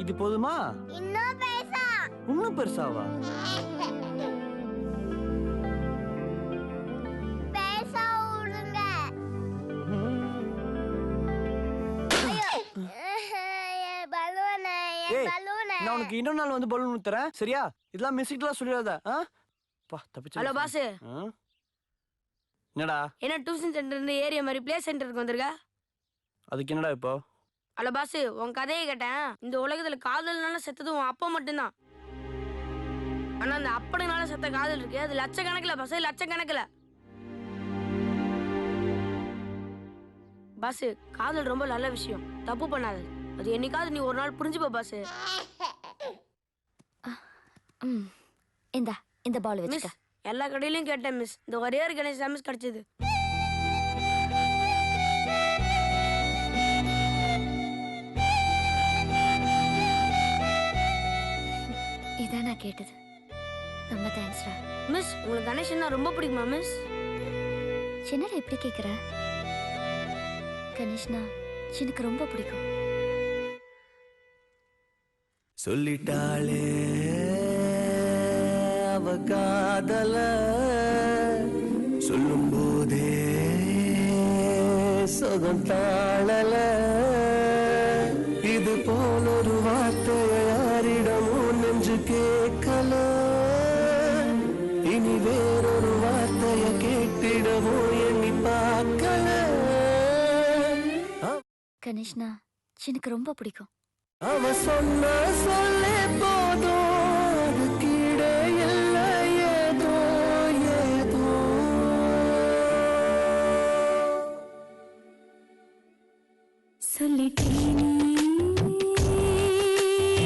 இது போதுமா? இன்னும் பெருசாவா? நான் உனக்கு இன்னொரு நாள் வந்து பலூன் ஊத்துறேன், சரியா? இதெல்லாம் மிஸ்கிட்டலாம் சொல்லிடாத. Hello boss. என்னடா? என்ன டியூஷன் சென்டர் இருந்து ஏரியா மாதிரி பிளே சென்டருக்கு வந்திருக்க? அதுக்கு என்னடா இப்போ? ஹலோ பாஸ், உன் கதையை கேட்டேன். இந்த உலகத்துல காதல்னால செத்தது உன் அப்பா மட்டும்தான். ஆனா அந்த அப்பனுனால செத்த காதல் இருக்கு, அது லட்சக்கணக்கில் பாஸ், லட்சக்கணக்கில். பாஸ், காதல் ரொம்ப நல்ல விஷயம், தப்பு பண்ணாது. அது என்னைக்காவது நீ ஒரு நாள் புரிஞ்சுப்ப பாஸ். இந்த பால் வச்சுக்க. எல்லா கடையிலயும் கேட்டேன் மிஸ், இந்த ஒரே ஒரு கணேஷ் மிஸ் கிடைச்சது. இதான் நான் கேட்டது. ரொம்ப தேங்க்ஸ்டா. மிஸ், உங்களுக்கு கணேஷ்னா ரொம்ப பிடிக்குமா மிஸ்? என்னடா எப்படி கேக்குற? கணேஷ்னா எனக்கு ரொம்ப பிடிக்கும். சொல்லிட்டாளே அவ காதல, சொல்லும் போதே சொகம் தாழல. இது போல ஒரு வார்த்தையை யாரிடமும் நெஞ்சு கேட்கல. இனி வேறொரு வார்த்தையை கேட்டிடவும் எண்ணி பார்க்கல. கணேஷ்னா எனக்கு ரொம்ப பிடிக்கும். அவ சொன்ன சொல்லே போதும், அது கீழே இல்லை ஏதோ ஏதோ. சொல்லிட்டேனே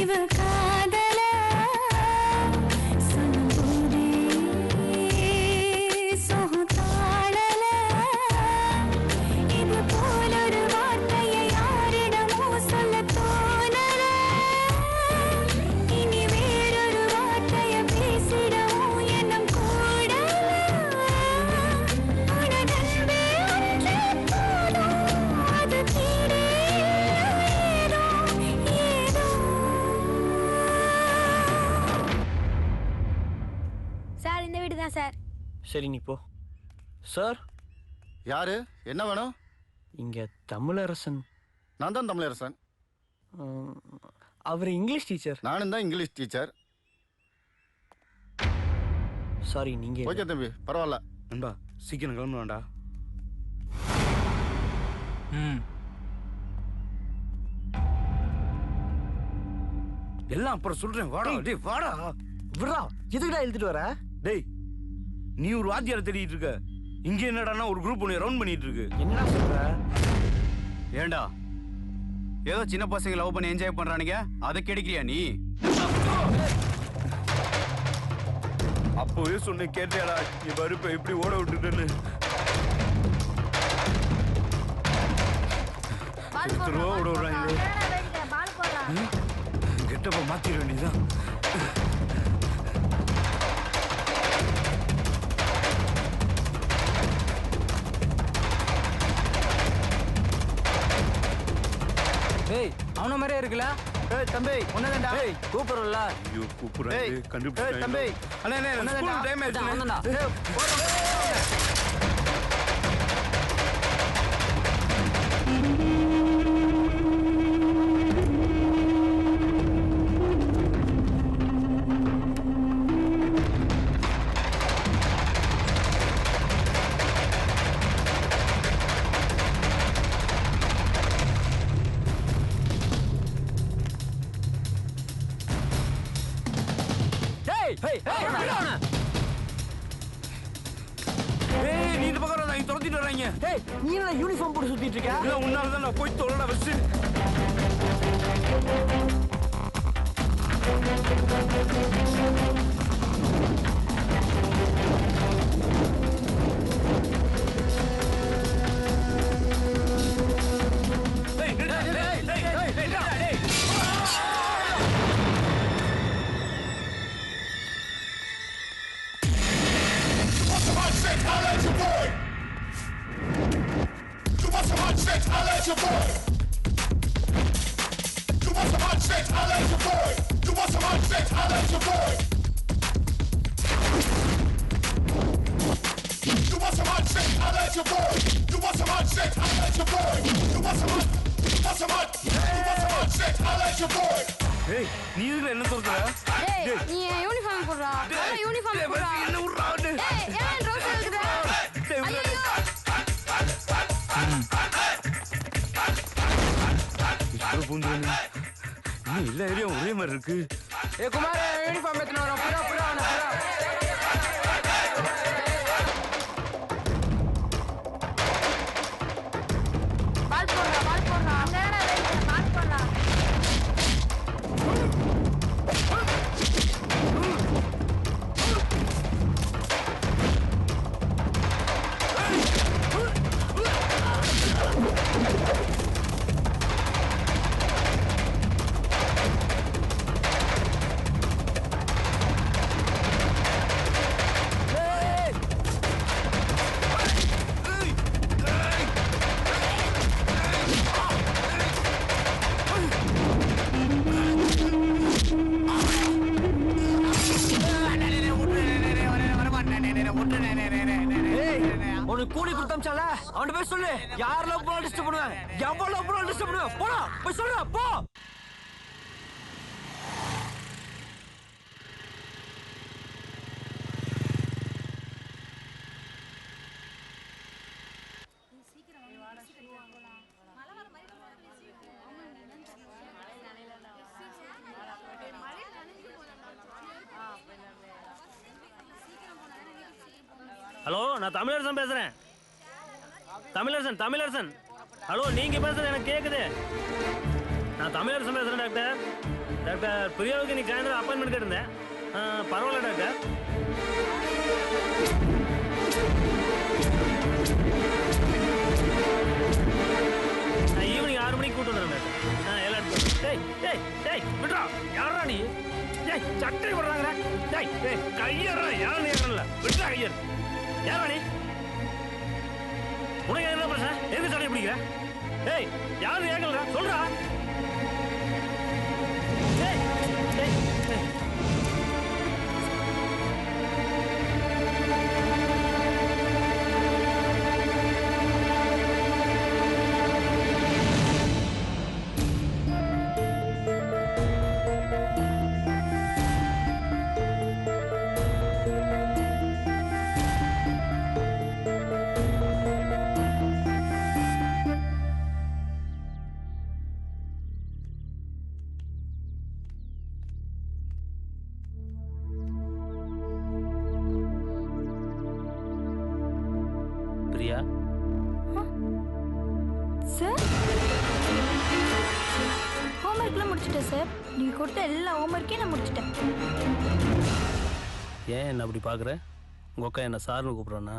இவ காதல, சொல்லும்போதே சொகம் தாழல. இது போல ஒரு வார்த்தையை யாரிடமோ சொல்ல தோணல. இனி வேறொரு வார்த்தையை பேசிடவும் எண்ணம் கூடல. உனதன்பே ஒன்றே போதும், அது கீழே ஏதோ ஏதோ. சார், இந்த வீடு தான் சார். சரி நீ போ. சார், யாரு? என்ன வேணும்? இங்க தமிழரசன். நான் தான் தமிழரசன். அவர் இங்கிலீஷ் டீச்சர். நானும் தான் இங்கிலீஷ் டீச்சர். சாரி, நீங்க. ஓகே தம்பி, பரவாயில்ல. நண்பா, சீக்கிரம் கிளம்பு வேண்டா. எல்லாம் அப்புறம் சொல்றேன். வாடா டேய், வாடா. விட்றா, எதுக்குடா எழுதிட்டு வர? டேய், நீ ஒரு வாத்தியாரை தேடிட்டு இருக்க, இங்க என்னடான்னா ஒரு குரூப் ஒன்று ரவுண்ட் பண்ணிட்டு இருக்கு. என்ன சொல்ற? ஏண்டா, ஏதோ சின்ன பசங்க லவ் பண்ணி என்ஜாய் பண்றானுங்க, அதை கிடைக்கிறியா நீ? அப்ப அப்போவே சொன்ன கேட்டியாடா நீ பருப்பை எப்படி ஓட விட்டுட்டேன்னு 10 ரூபா ஓட விடுறாங்க கெட்டப்ப மாத்திர வேண்டியதான் ஏய் அவன மாதிரியே இருக்குல்ல ஏய் தம்பி உன்னதான்டா ஏய் கூப்பிடுறல ஐயோ கூப்பிடுறாங்க கண்டுபிடிச்சாங்க தம்பி அண்ணே ஸ்கூல் டைம் ஆயிடுச்சு அவனடா ஏய் நீ இந்த பக்கம் வராங்க துரத்திட்டு வராங்க ஏய் நீ என்ன யூனிஃபார்ம் போட்டு சுத்திட்டு இருக்க இல்ல உன்னால தான் நான் போய் தொலைடா பஸ் நீ இதுல என்ன சொல்ற டேய் நீ யூனிஃபார்ம் போடுறா யூனிஃபார்ம் போடுறா என்ன உட்றா டேய் ஏன் ட்ரெஸ் எடுக்குற ஐயோ இப்போ பூந்துவனே இன்னும் எல்லா ஏரியாவும் ஒரே மாதிரி இருக்கு ஏய் குமார் யூனிஃபார்ம் எடுத்து வர புரா புரா பால் போடுறா அங்கடா வெயிட் பால் போடுறா உனக்கு கூலி கொடுத்தம்ச்சால அவன் போய் சொல்லு யாரெல்லாம் போல டிஸ்டர்ப் பண்ணுவேன் எவ்வளவு போல டிஸ்டர்ப் பண்ணுவேன் போடா போய் சொல்றா போ ஹலோ நான் தமிழரசன் பேசுறேன். தமிழரசன் ஹலோ நீங்க பேசுறது எனக்கு கேக்குது. நான் தமிழரசன் பேசுறேன் டாக்டர். டாக்டர் பிரியாவுக்கு இன்னைக்கு சாயந்தரம் அப்பாயின்மெண்ட் கேட்டிருந்தேன். பரவாயில்ல டாக்டர். நான் ஈவினிங் 6 மணிக்கு கூட்டு வந்துடுறேன் டாக்டர். எல்லாம் விட்றா யாரா நீ? சட்டை விடுறாங்க. கையறா யாரும் ஏறல விட்றா கையர். யாரா நீ? உனக்கு என்ன பிரச்சனை? எதுக்கு சட்டை பிடிக்கிற? ஏய் யாரும் ஏகல்றா சொல்றா. பிரியா சார் ஹோம்ஒர்க்லாம் முடிச்சிட்டேன் சார். நீங்கள் கொடுத்த எல்லா ஹோம்ஒர்க்கையும் நான் முடிச்சிட்டேன். ஏன் என்ன அப்படி பார்க்குற? உங்கள் அக்கா என்ன சார்னு கூப்பிட்றானா?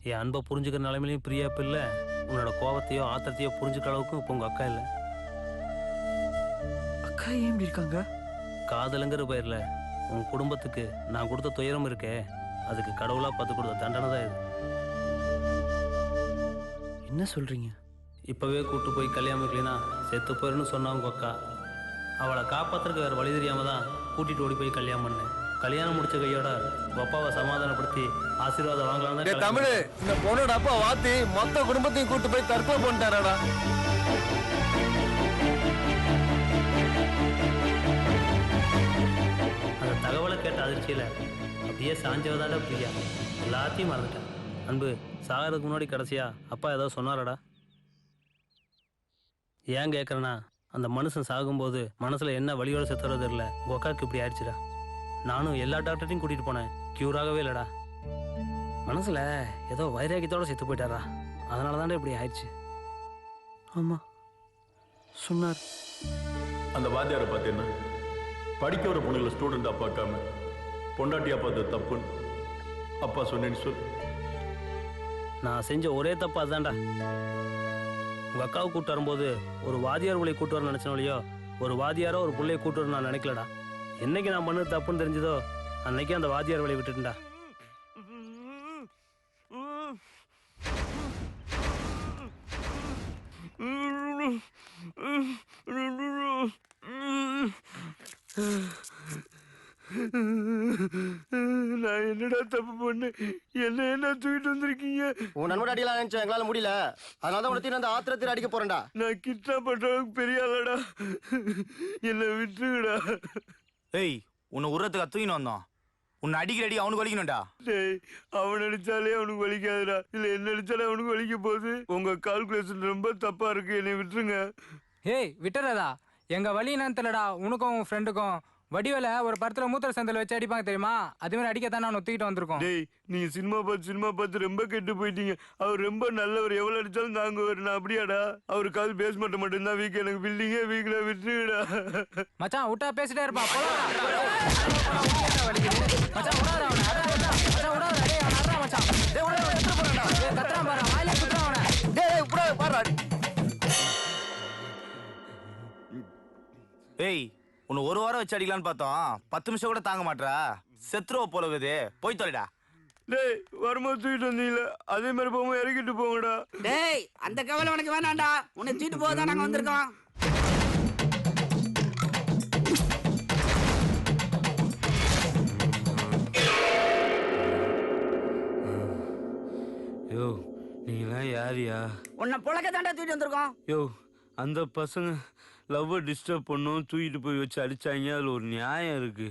என் அன்பை புரிஞ்சுக்கிற நிலைமையிலையும் பிரியா இப்போ இல்லை. உன்னோட கோபத்தையோ ஆத்திரத்தையோ புரிஞ்சுக்கிற அளவுக்கு இப்போ உங்கள் அக்கா இல்லை. அக்கா ஏன் இப்படி இருக்காங்க? காதலுங்கிற பேரில் உன் குடும்பத்துக்கு நான் கொடுத்த துயரம் இருக்கே, அதுக்கு கடவுளாக பார்த்து கொடுத்த தண்டனை தான் இது. என்ன சொல்கிறீங்க? இப்போவே கூப்பிட்டு போய் கல்யாணம் வைக்கலைன்னா செத்து போயிருன்னு சொன்னா உங்கள் அக்கா. அவளை காப்பாற்றுறதுக்கு வேறு வழி தெரியாமல் தான் கூட்டிகிட்டு ஓடி போய் கல்யாணம் பண்ணேன். கல்யாணம் முடிச்ச கையோட அப்பாவை சமாதானப்படுத்தி ஆசீர்வாதம் வாங்கலாம் தான். தமிழ், இந்த பொண்ணோட அப்பா வாத்தி மொத்த குடும்பத்தையும் கூட்டு போய் தற்கொலை பண்ணிட்டாராடா. அந்த தகவலை கேட்ட அதிர்ச்சியில் அப்படியே சாஞ்சவதாட பிரியா எல்லாத்தையும் மறந்துட்டேன். அன்பு, சாகிறதுக்கு முன்னாடி கடைசியா அப்பா ஏதாவது சொன்னாரடா? ஏன் கேட்குறேன்னா, அந்த மனுஷன் சாகும்போது மனசில் என்ன வழியோட செத்துறது இல்லை. உங்கள் அக்காவுக்கு இப்படி ஆயிடுச்சுடா. நானும் எல்லா டாக்டர்ட்டையும் கூட்டிகிட்டு போனேன், க்யூராகவே இல்லைடா. மனசில் ஏதோ வைராக்கியத்தோடு செத்து போயிட்டாரா, அதனால தானே இப்படி ஆயிடுச்சு. ஆமாம் சொன்னார். அந்த வாத்தியாரை பார்த்தீங்கன்னா படிக்க ஒரு பொண்ணுங்களை ஸ்டூடெண்ட்டாக பார்க்காம பொண்டாட்டியாக பார்த்தது தப்புன்னு அப்பா சொன்னேன்னு சொல். நான் செஞ்ச ஒரே தப்பு அதுதான்டா. உங்கள் அக்காவை கூப்பிட்டு வரும்போது ஒரு வாதியார் பிள்ளையை கூட்டு வரணும்னு நினச்சனோலையோ, ஒரு வாதியாரோ ஒரு பிள்ளையை கூட்டு வரணும் நான் நினைக்கலடா. என்னைக்கு நான் பண்ணது தப்புன்னு தெரிஞ்சதோ அன்னைக்கே அந்த வாதியார் வேலையை விட்டுட்டேன்டா. நான் என்னடா தப்பு பண்ணேன்? என்ன தூக்கிட்டு வந்திருக்கீங்க? உன் நண்பர் அடிக்கலாம் நினைச்சேன், எங்களால முடியல. அதனால தான் உனக்கு அந்த ஆத்திரத்தில் அடிக்க போறேன்டா. நான் கிட்னா பண்றவங்க பெரிய ஆளடா, என்னை விட்டுருடா. ஏய், உன்னை உரத்துக்கு தூக்கின்னு வந்தோம். உன்னை அடிக்கிற அடி அவனுக்கு வலிக்கணும்டா. டேய், அவன் அடிச்சாலே அவனுக்கு வலிக்காதுடா. இல்ல என்ன அடிச்சாலே அவனுக்கு வலிக்க போகுது. உங்க கால்குலேஷன் ரொம்ப தப்பா இருக்கு, என்னை விட்டுருங்க. ஏய் விட்டுறதா? எங்க வழி என்னன்னு தெரியலடா. உனக்கும் உன் ஃப்ரெண்டுக்கும் வடிவேல ஒரு படத்துல மூத்திர சந்தில வச்சு அடிப்பாங்க தெரியுமா? அதே மாதிரி அடிக்கத்தானே அவனை தூக்கிட்டு வந்திருக்கோம். டேய், நீங்க சினிமா பார்த்து ரொம்ப கெட்டு போயிட்டீங்க. அவர் ரொம்ப நல்லவர், எவ்வளவு அடிச்சாலும் தாங்குவார். நான் அப்படியாடா? அவரு காது பேச மட்டும்தான் வீக். எனக்கு பில்டிங்கே வீக்ல விட்டுடா. மச்சான் விட்டா பேசிட்டே இருப்பான். மச்சான் விடாத அவனை. மச்சான் விடாத. டேய் அவன் அறா மச்சான். டேய் விடாத, எത്ര போறடா? டேய் கத்றான் பாரு, வாயில குத்துறான் அவனை. டேய் விடாத பாரு. ஏய், உன்னை ஒரு வாரம் வச்சு அடிக்கலான்னு பார்த்தோம். 10 நிமிஷம் கூட தாங்க மாட்டா. செத்துருவ போலகுது, போய் தொலைடா. டேய், வரும்போது தூக்கிட்டு வந்தீங்களா, அதே மாதிரி போகும்போது இறக்கிட்டு போங்கடா. டேய், அந்த கவலை உனக்கு வேணாம்டா. உன்னை தூக்கிட்டு போதான் நாங்க வந்திருக்கோம். யோ, நீங்களாம் யாரியா? உன்னை புழக்க தாண்டா தூக்கிட்டு வந்திருக்கோம். யோ, அந்த பசங்க லவ்வை டிஸ்டர்ப் பண்ணோம், தூக்கிட்டு போய் வச்சு அடிச்சாங்க. அதில் ஒரு நியாயம் இருக்கு.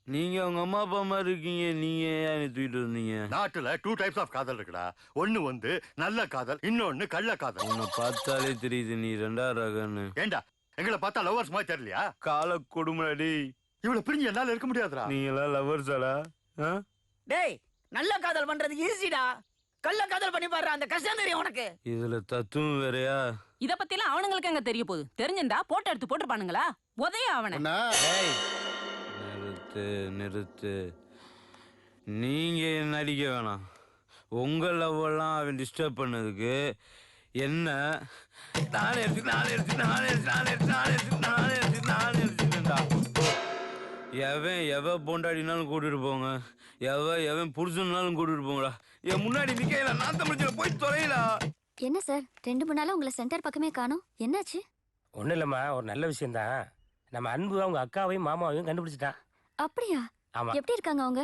நீங்க அவங்க அம்மா அப்பா மாதிரி இருக்கீங்க, நீங்க ஏன் தூக்கிட்டு வந்தீங்க? நாட்டுல 2 டைப்ஸ் ஆஃப் காதல் இருக்குடா. ஒண்ணு வந்து நல்ல காதல், இன்னொன்னு கள்ள காதல். உன்னை பார்த்தாலே தெரியுது நீ 2ஆவது ரகன்னு. ஏண்டா, எங்களை பார்த்தா லவர்ஸ் மாதிரி தெரியலையா? கால கொடுமைடி. இவ்வளவு பிரிஞ்சு என்னால இருக்க முடியாதுடா. நீங்களா லவர்ஸாடா? டேய், நல்ல காதல் பண்றது ஈஸிடா. கள்ள காதல் பண்ணி பாரு, அந்த கஷ்டம் தெரியும் உனக்கு. இதுல தத்துவம் வேறையா? இத பத்திலாம் அவனுங்களுக்கு எங்க தெரிய போகுது? தெரிஞ்சிருந்தா போட்டோ எடுத்து போட்டுருப்பானுங்களா? உதய அவனை. நிறுத்து. நீங்க நடிக்க வேணாம். உங்க லவ்வெல்லாம் அவன் டிஸ்டர்ப் பண்ணதுக்கு என்ன நானே எடுத்துட்டா. எவன் பொண்டாடினாலும் கூட்டிட்டு போங்க, எவன் புருஷனாலும் கூட்டிட்டு போங்கடா. என் முன்னாடி நிக்கல, நான் தமிழ்ச்சியில போய் தொலைலா. என்ன சார், 2 நாளா உங்களை சென்டர் பக்கமே காணோம், என்னாச்சு? ஒன்றும் இல்லைம்மா, ஒரு நல்ல விஷயம்தான். நம்ம அன்பு அவங்க அக்காவையும் மாமாவையும் கண்டுபிடிச்சிட்டான். அப்படியா? ஆமா. எப்படி இருக்காங்க அவங்க?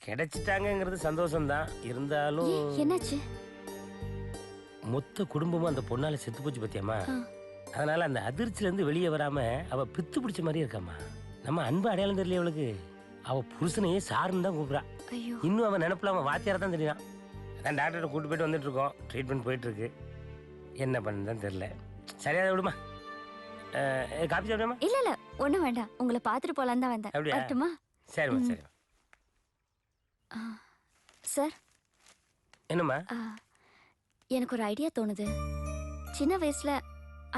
கிடைச்சிட்டாங்கிறது சந்தோஷம்தான். இருந்தாலும் என்னாச்சு? மொத்த குடும்பமும் அந்த பொண்ணால செத்து போச்சு பத்தியம்மா. அதனால அந்த அதிர்ச்சியில இருந்து வெளியே வராம அவ பித்து பிடிச்ச மாதிரி இருக்காம்மா. நம்ம அன்பு அடையாளம் தெரியல அவளுக்கு. அவ புருஷனையே சாருன்னு தான் கூப்பிடுறா. இன்னும் அவன் நினைப்புல அவன் வாத்தியார தான் தெரியும். அதான் டாக்டர்கிட்ட கூட்டு போயிட்டு வந்துட்டு இருக்கோம். ட்ரீட்மெண்ட் போயிட்டு இருக்கு. என்ன பண்ணுதான் தெரியல. சரியா விடுமா? காப்பி சாப்பிடுமா? இல்ல ஒண்ணும் வேண்டாம், உங்களை பாத்துட்டு போலான்னு தான் வந்தேன். வரட்டுமா? சரிம்மா சரிம்மா. சார். என்னம்மா? எனக்கு ஒரு ஐடியா தோணுது. சின்ன வயசுல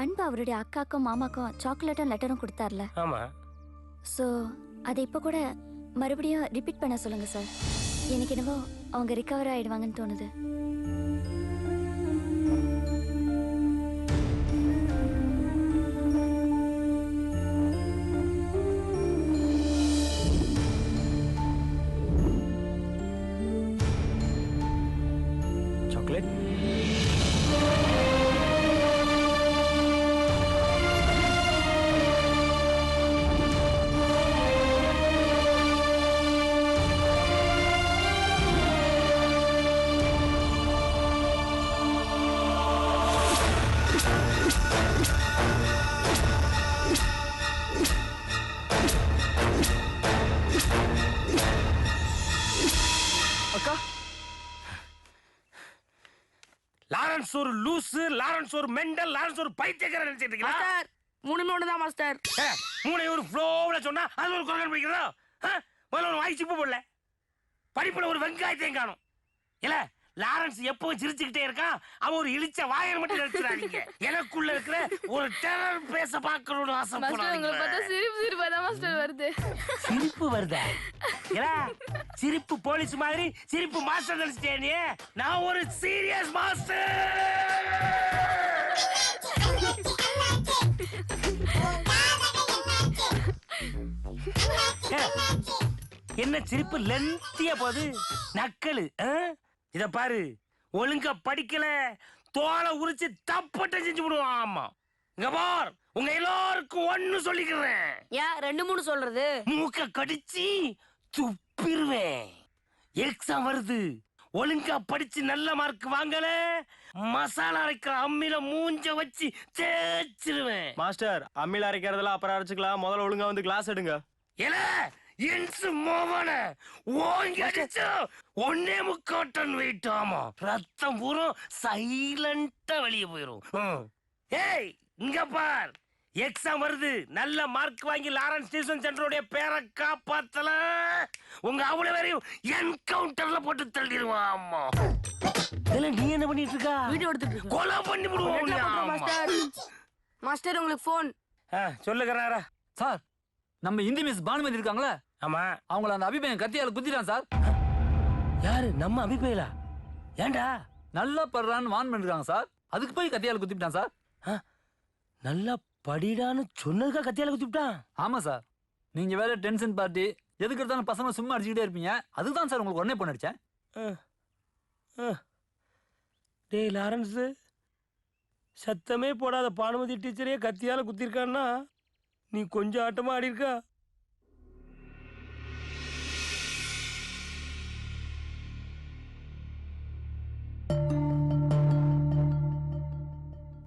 அன்பு அவருடைய அக்காக்கும் மாமாக்கும் சாக்லேட்டும் லெட்டரும் கொடுத்தார்ல. ஆமா. ஸோ அதை இப்போ கூட மறுபடியும் ரிப்பீட் பண்ண சொல்லுங்க சார். எனக்கு என்னவோ அவங்க ரிகவர் ஆயிடுவாங்கன்னு தோணுது. சாக்லேட் அக்கா லாரன்ஸ் ஒரு லூசு, லாரன்ஸ் ஒரு மெண்டல், லாரன்ஸ் ஒரு பைத்தியக்காரன் நினைச்சிட்டு இருக்கீங்களா? மாஸ்டர் மூணு ஒண்ணுதான் மாஸ்டர். மூணை ஒரு ஃப்ளோவுல சொன்னா அது ஒரு குரல் பிடிக்கிறதா? முதல்ல ஒரு வாய் சிப்பு போடல, படிப்புல ஒரு வெங்காயத்தையும் காணும். இல்ல லாரன்ஸ் எப்பவும் சிரிச்சுக்கிட்டே இருக்கான், அவன் ஒரு இழிச்ச வாயன் மட்டும் நினைச்சிடாதீங்க. எனக்குள்ள இருக்கிற ஒரு டெரர் பேச பார்க்கணும்னு ஆசைப்படுறாங்க. மாஸ்டர் வருது. சிரிப்பு வருதா? சிரிப்பு போலீஸ் மாதிரி சிரிப்பு மாஸ்டர் நினைச்சிட்டே. நான் ஒரு சீரியஸ் மாஸ்டர். என்ன சிரிப்பு லென்த்தியா போகுது? நக்கலு. இத பாரு, ஒழுங்கா படிக்கல தோலை உரிச்சு தப்பட்ட செஞ்சு விடுவான். ஆமா இங்க பார், உங்க எல்லாருக்கும் ஒண்ணு சொல்லிக்கிறேன். ஏன் 2-3 சொல்றது? மூக்க கடிச்சு துப்பிருவேன். எக்ஸாம் வருது, ஒழுங்கா படிச்சு நல்ல மார்க் வாங்கல மசாலா அரைக்கிற அம்மில மூஞ்ச வச்சு தேய்ச்சிருவேன். மாஸ்டர் அம்மில அரைக்கிறதெல்லாம் அப்புறம் அரைச்சுக்கலாம், முதல்ல ஒழுங்கா வந்து கிளாஸ் எடுங்க. ஏல இன்சு மோவன ஓங்கி அடிச்சு 1.25 டன் வெயிட். ஆமா ரத்தம் பூரா சைலண்டா வெளியே போயிரும். ஏய் இங்க பார், எக்ஸாம் வருது, நல்ல மார்க் வாங்கி லாரன்ஸ் டியூஷன் சென்டருடைய பேரை காப்பாத்தல உங்க அவ்வளவு பேரையும் என்கவுண்டர்ல போட்டு தள்ளிடுவான். ஆமா நீ என்ன பண்ணிட்டு இருக்கா? வீடியோ எடுத்துட்டு இருக்கேன். கொலை பண்ணி விடுவோம். மாஸ்டர் மாஸ்டர் உங்களுக்கு போன். சொல்லுகிறாரா சார்? நம்ம இந்தி மிஸ் பானுமதி இருக்காங்களே, ஆமா அவங்கள அந்த அபிபயன் கத்தியால குத்திட்டான் சார். யாரு? நம்ம அபிபயலா? ஏண்டா? நல்லா படுறான்னு வான் பண்ணிருக்காங்க சார், அதுக்கு போய் கத்தியால குத்திட்டான் சார். நல்லா படிடான்னு சொன்னதுக்கா கத்தியால குத்திட்டான்? ஆமா சார். நீங்க வேற டென்ஷன் பார்ட்டி, எதுக்கு எடுத்தாலும் பசங்க சும்மா அடிச்சுக்கிட்டே இருப்பீங்க, அதுக்கு தான் சார் உங்களுக்கு உடனே போன் அடிச்சேன். டேய் லாரன்ஸ், சத்தமே போடாத பானுமதி டீச்சரே கத்தியால குத்திருக்கான்னா நீ கொஞ்சம் ஆட்டமா ஆடி இருக்கா?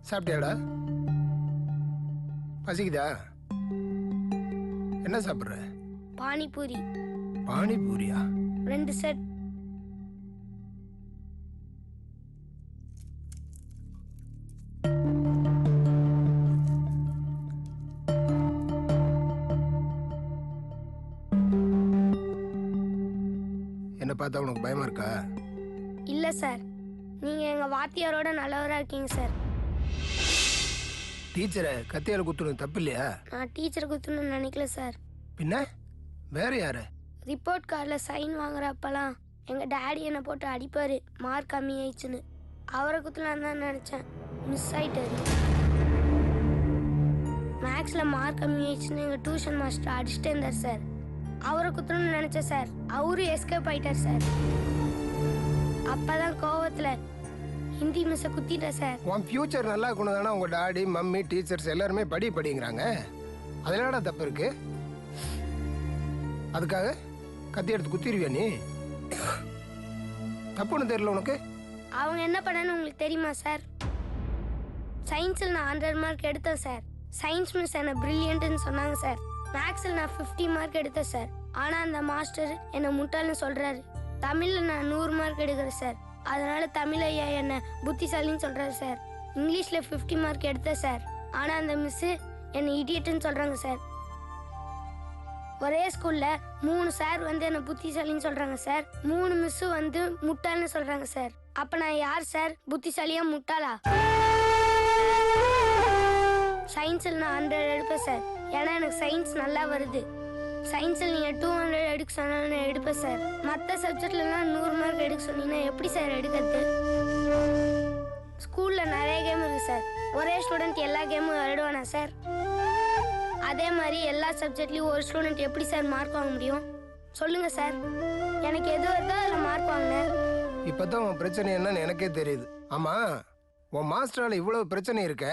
சாப்பிட்டியாடா? பசிக்குதா? என்ன சாப்பிட்ற? பானிபூரி. பானிபூரியா? 2 செட். என்ன பார்த்தா உனக்கு பயமா இருக்கா? இல்ல சார், நீங்க எங்க வாத்தியாரோட நல்லவரா இருக்கீங்க சார். டீச்சரை கத்தியால குத்துறது தப்பு இல்லையா? நான் டீச்சரை குத்தணும்னு நினைக்கல சார். பின்ன வேற யாரு? ரிப்போர்ட் கார்டில் சைன் வாங்குறப்பெல்லாம் எங்க டாடி என்னை போட்டு அடிப்பாரு, மார்க் கம்மி ஆயிடுச்சுன்னு. அவரை குத்தலான்னு தான் நினைச்சேன், மிஸ் ஆயிட்டாரு. மேக்ஸ்ல மார்க் கம்மி ஆயிடுச்சுன்னு எங்க டியூஷன் மாஸ்டர் அடிச்சுட்டே இருந்தார் சார். அவரை குத்தணும்னு நினைச்சேன் சார், அவரு எஸ்கேப் ஆயிட்டார் சார். அப்பதான் கோவத்துல ஹிந்தி மிஸ்ஸை குத்திட்டேன் சார். உன் ஃபியூச்சர் நல்லா இருக்கணும் தானே உங்க டாடி மம்மி டீச்சர்ஸ் எல்லாருமே படிங்கிறாங்க. அதனால தப்பு இருக்கு. அதுக்காக கத்தி எடுத்து குத்திடுவியா நீ? தப்புன்னு தெரியல உனக்கு? அவங்க என்ன பண்ணன்னு உங்களுக்கு தெரியுமா சார்? சயின்ஸில் நான் 100 மார்க் எடுத்தேன் சார். சயின்ஸ் மிஸ் என்ன பிரில்லியன்ட்னு சொன்னாங்க சார். மேக்ஸில் நான் 50 மார்க் எடுத்தேன் சார். ஆனால் அந்த மாஸ்டர் என்னை முட்டாள்னு சொல்கிறாரு. தமிழில் நான் 100 மார்க் எடுக்கிறேன் சார். அதனால தமிழ் ஐயா என்னை புத்திசாலின்னு சொல்கிறாரு சார். இங்கிலீஷில் 50 மார்க் எடுத்தேன் சார். ஆனால் அந்த மிஸ்ஸு என்னை இடியட்டுன்னு சொல்கிறாங்க சார். ஒரே ஸ்கூலில் 3 சார் வந்து என்னை புத்திசாலின்னு சொல்கிறாங்க சார். 3 மிஸ்ஸு வந்து முட்டாள்னு சொல்கிறாங்க சார். அப்போ நான் யார் சார், புத்திசாலியா முட்டாளா? சயின்ஸில் நான் 100 எடுப்பேன் சார், ஏன்னா எனக்கு சயின்ஸ் நல்லா வருது. சயின்ஸில் நீங்கள் 200 எடுக்க சொன்னாலும் நான் எடுப்பேன் சார். மற்ற சப்ஜெக்ட்லலாம் 100 மார்க் எடுக்க சொன்னீங்கன்னா எப்படி சார் எடுக்கிறது? ஸ்கூலில் நிறைய கேம் இருக்குது சார். ஒரே ஸ்டூடெண்ட் எல்லா கேமும் விளையாடுவானா சார்? அதே மாதிரி எல்லா சப்ஜெக்ட்லேயும் ஒரு ஸ்டூடெண்ட் எப்படி சார் மார்க் வாங்க முடியும்? சொல்லுங்கள் சார். எனக்கு எது வருதோ அதில் மார்க் வாங்கினேன். இப்போ தான் உன் பிரச்சனை என்னன்னு எனக்கே தெரியுது. ஆமாம், உன் மாஸ்டரால் இவ்வளோ பிரச்சனை இருக்க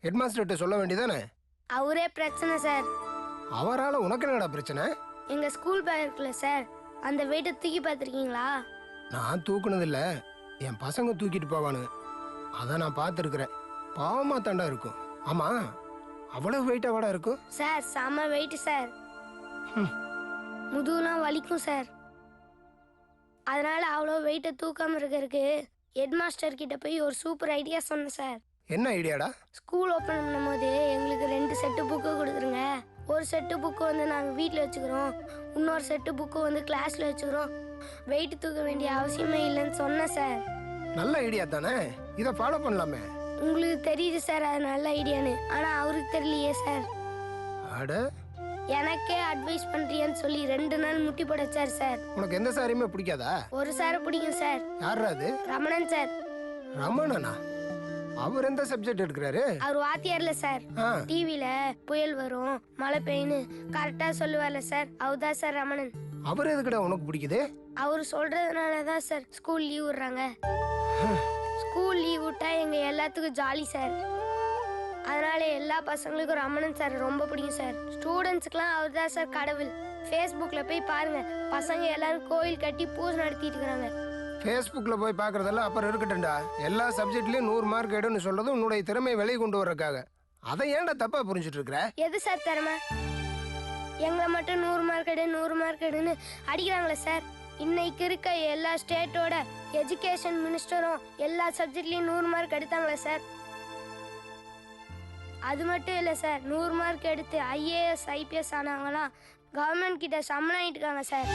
ஹெட் மாஸ்டர்கிட்ட சொல்ல வேண்டியதானே? அவரே பிரச்சனை சார். அவரால் உனக்கு என்னடா பிரச்சனை? எங்கள் ஸ்கூல் பேக் இருக்குல்ல சார், அந்த வெயிட்டை தூக்கி பார்த்துருக்கீங்களா? நான் தூக்குனதில்ல, என் பசங்க தூக்கிட்டு போவானுங்க. அதான் நான் பார்த்துருக்குறேன். பாவமாக தாண்டா இருக்கும். ஆமாம், அவ்வளோ வெயிட்டாக வாடா இருக்கும் சார். செம்ம வெயிட் சார். முதுகுலாம் வலிக்கும் சார். அதனால அவ்வளோ வெயிட்டை தூக்காமல் இருக்கிறதுக்கு ஹெட் மாஸ்டர் கிட்ட போய் ஒரு சூப்பர் ஐடியா சொன்னேன் சார். என்ன ஐடியாடா? ஸ்கூல் ஓப்பன் பண்ணும்போது எங்களுக்கு 2 செட்டு புக்கு கொடுத்துருங்க. ஒரு செட்டு புக்கு வந்து நாங்கள் வீட்டில் வச்சுக்கிறோம், இன்னொரு செட்டு புக்கு வந்து கிளாஸில் வச்சுக்கிறோம். வெயிட் தூக்க வேண்டிய அவசியமே இல்லைன்னு சொன்னேன் சார். நல்ல ஐடியா தானே, இதை ஃபாலோ பண்ணலாமே. உங்களுக்கு தெரியுது சார் அது நல்ல ஐடியான்னு, ஆனால் அவருக்கு தெரியலையே சார். அட, எனக்கே அட்வைஸ் பண்றியன்னு சொல்லி 2 நாள் முட்டி போடச்சார் சார். உனக்கு எந்த சாரையுமே பிடிக்காதா? ஒரு சாரை பிடிக்கும் சார். யாரா அது? ரமணன் சார். ரமணனா? அவர் எந்த சப்ஜெக்ட் எடுக்கிறாரு? அவர் வாத்தியார்ல சார். டிவில புயல் வரும், மழை பெய்யுன்னு கரெக்டா சொல்லுவார்ல சார், அவர்தான் சார் ரமணன். அவர் எதுக்குடா உனக்கு பிடிக்குது? அவர் சொல்றதுனால தான் சார் ஸ்கூல் லீவ் விடுறாங்க. ஸ்கூல் லீவ் விட்டா எங்க எல்லாத்துக்கும் ஜாலி சார். அதனால எல்லா பசங்களுக்கும் ரமணன் சார் ரொம்ப பிடிக்கும் சார். ஸ்டூடெண்ட்ஸுக்குலாம் அவர் தான் சார் கடவுள். ஃபேஸ்புக்கில் போய் பாருங்க, பசங்க எல்லாரும் கோயில் கட்டி பூஜை நடத்திட்டு இருக்கிறாங்க. ஃபேஸ்புக்கில் போய் பார்க்குறதெல்லாம் அப்புறம் இருக்கட்டும்டா. எல்லா சப்ஜெக்ட்லேயும் 100 மார்க் எடுன்னு சொல்றது உன்னுடைய திறமையை வெளியே கொண்டு வரக்காக. அதை ஏன்டா தப்பா புரிஞ்சுட்டு இருக்கிற? எது சார் திறமை? எங்களை மட்டும் 100 மார்க் எடு 100 மார்க் எடுன்னு அடிக்கிறாங்களே சார். இன்னைக்கு இருக்க எல்லா ஸ்டேட்டோட எஜுகேஷன் மினிஸ்டரும் எல்லா சப்ஜெக்ட்லேயும் 100 மார்க் எடுத்தாங்களே சார். அது மட்டும் இல்லை சார், 100 மார்க் எடுத்து IAS IPS ஆனவங்களாம் கவர்மெண்ட் கிட்ட சம்பளம் ஆகிட்டு இருக்காங்க சார்.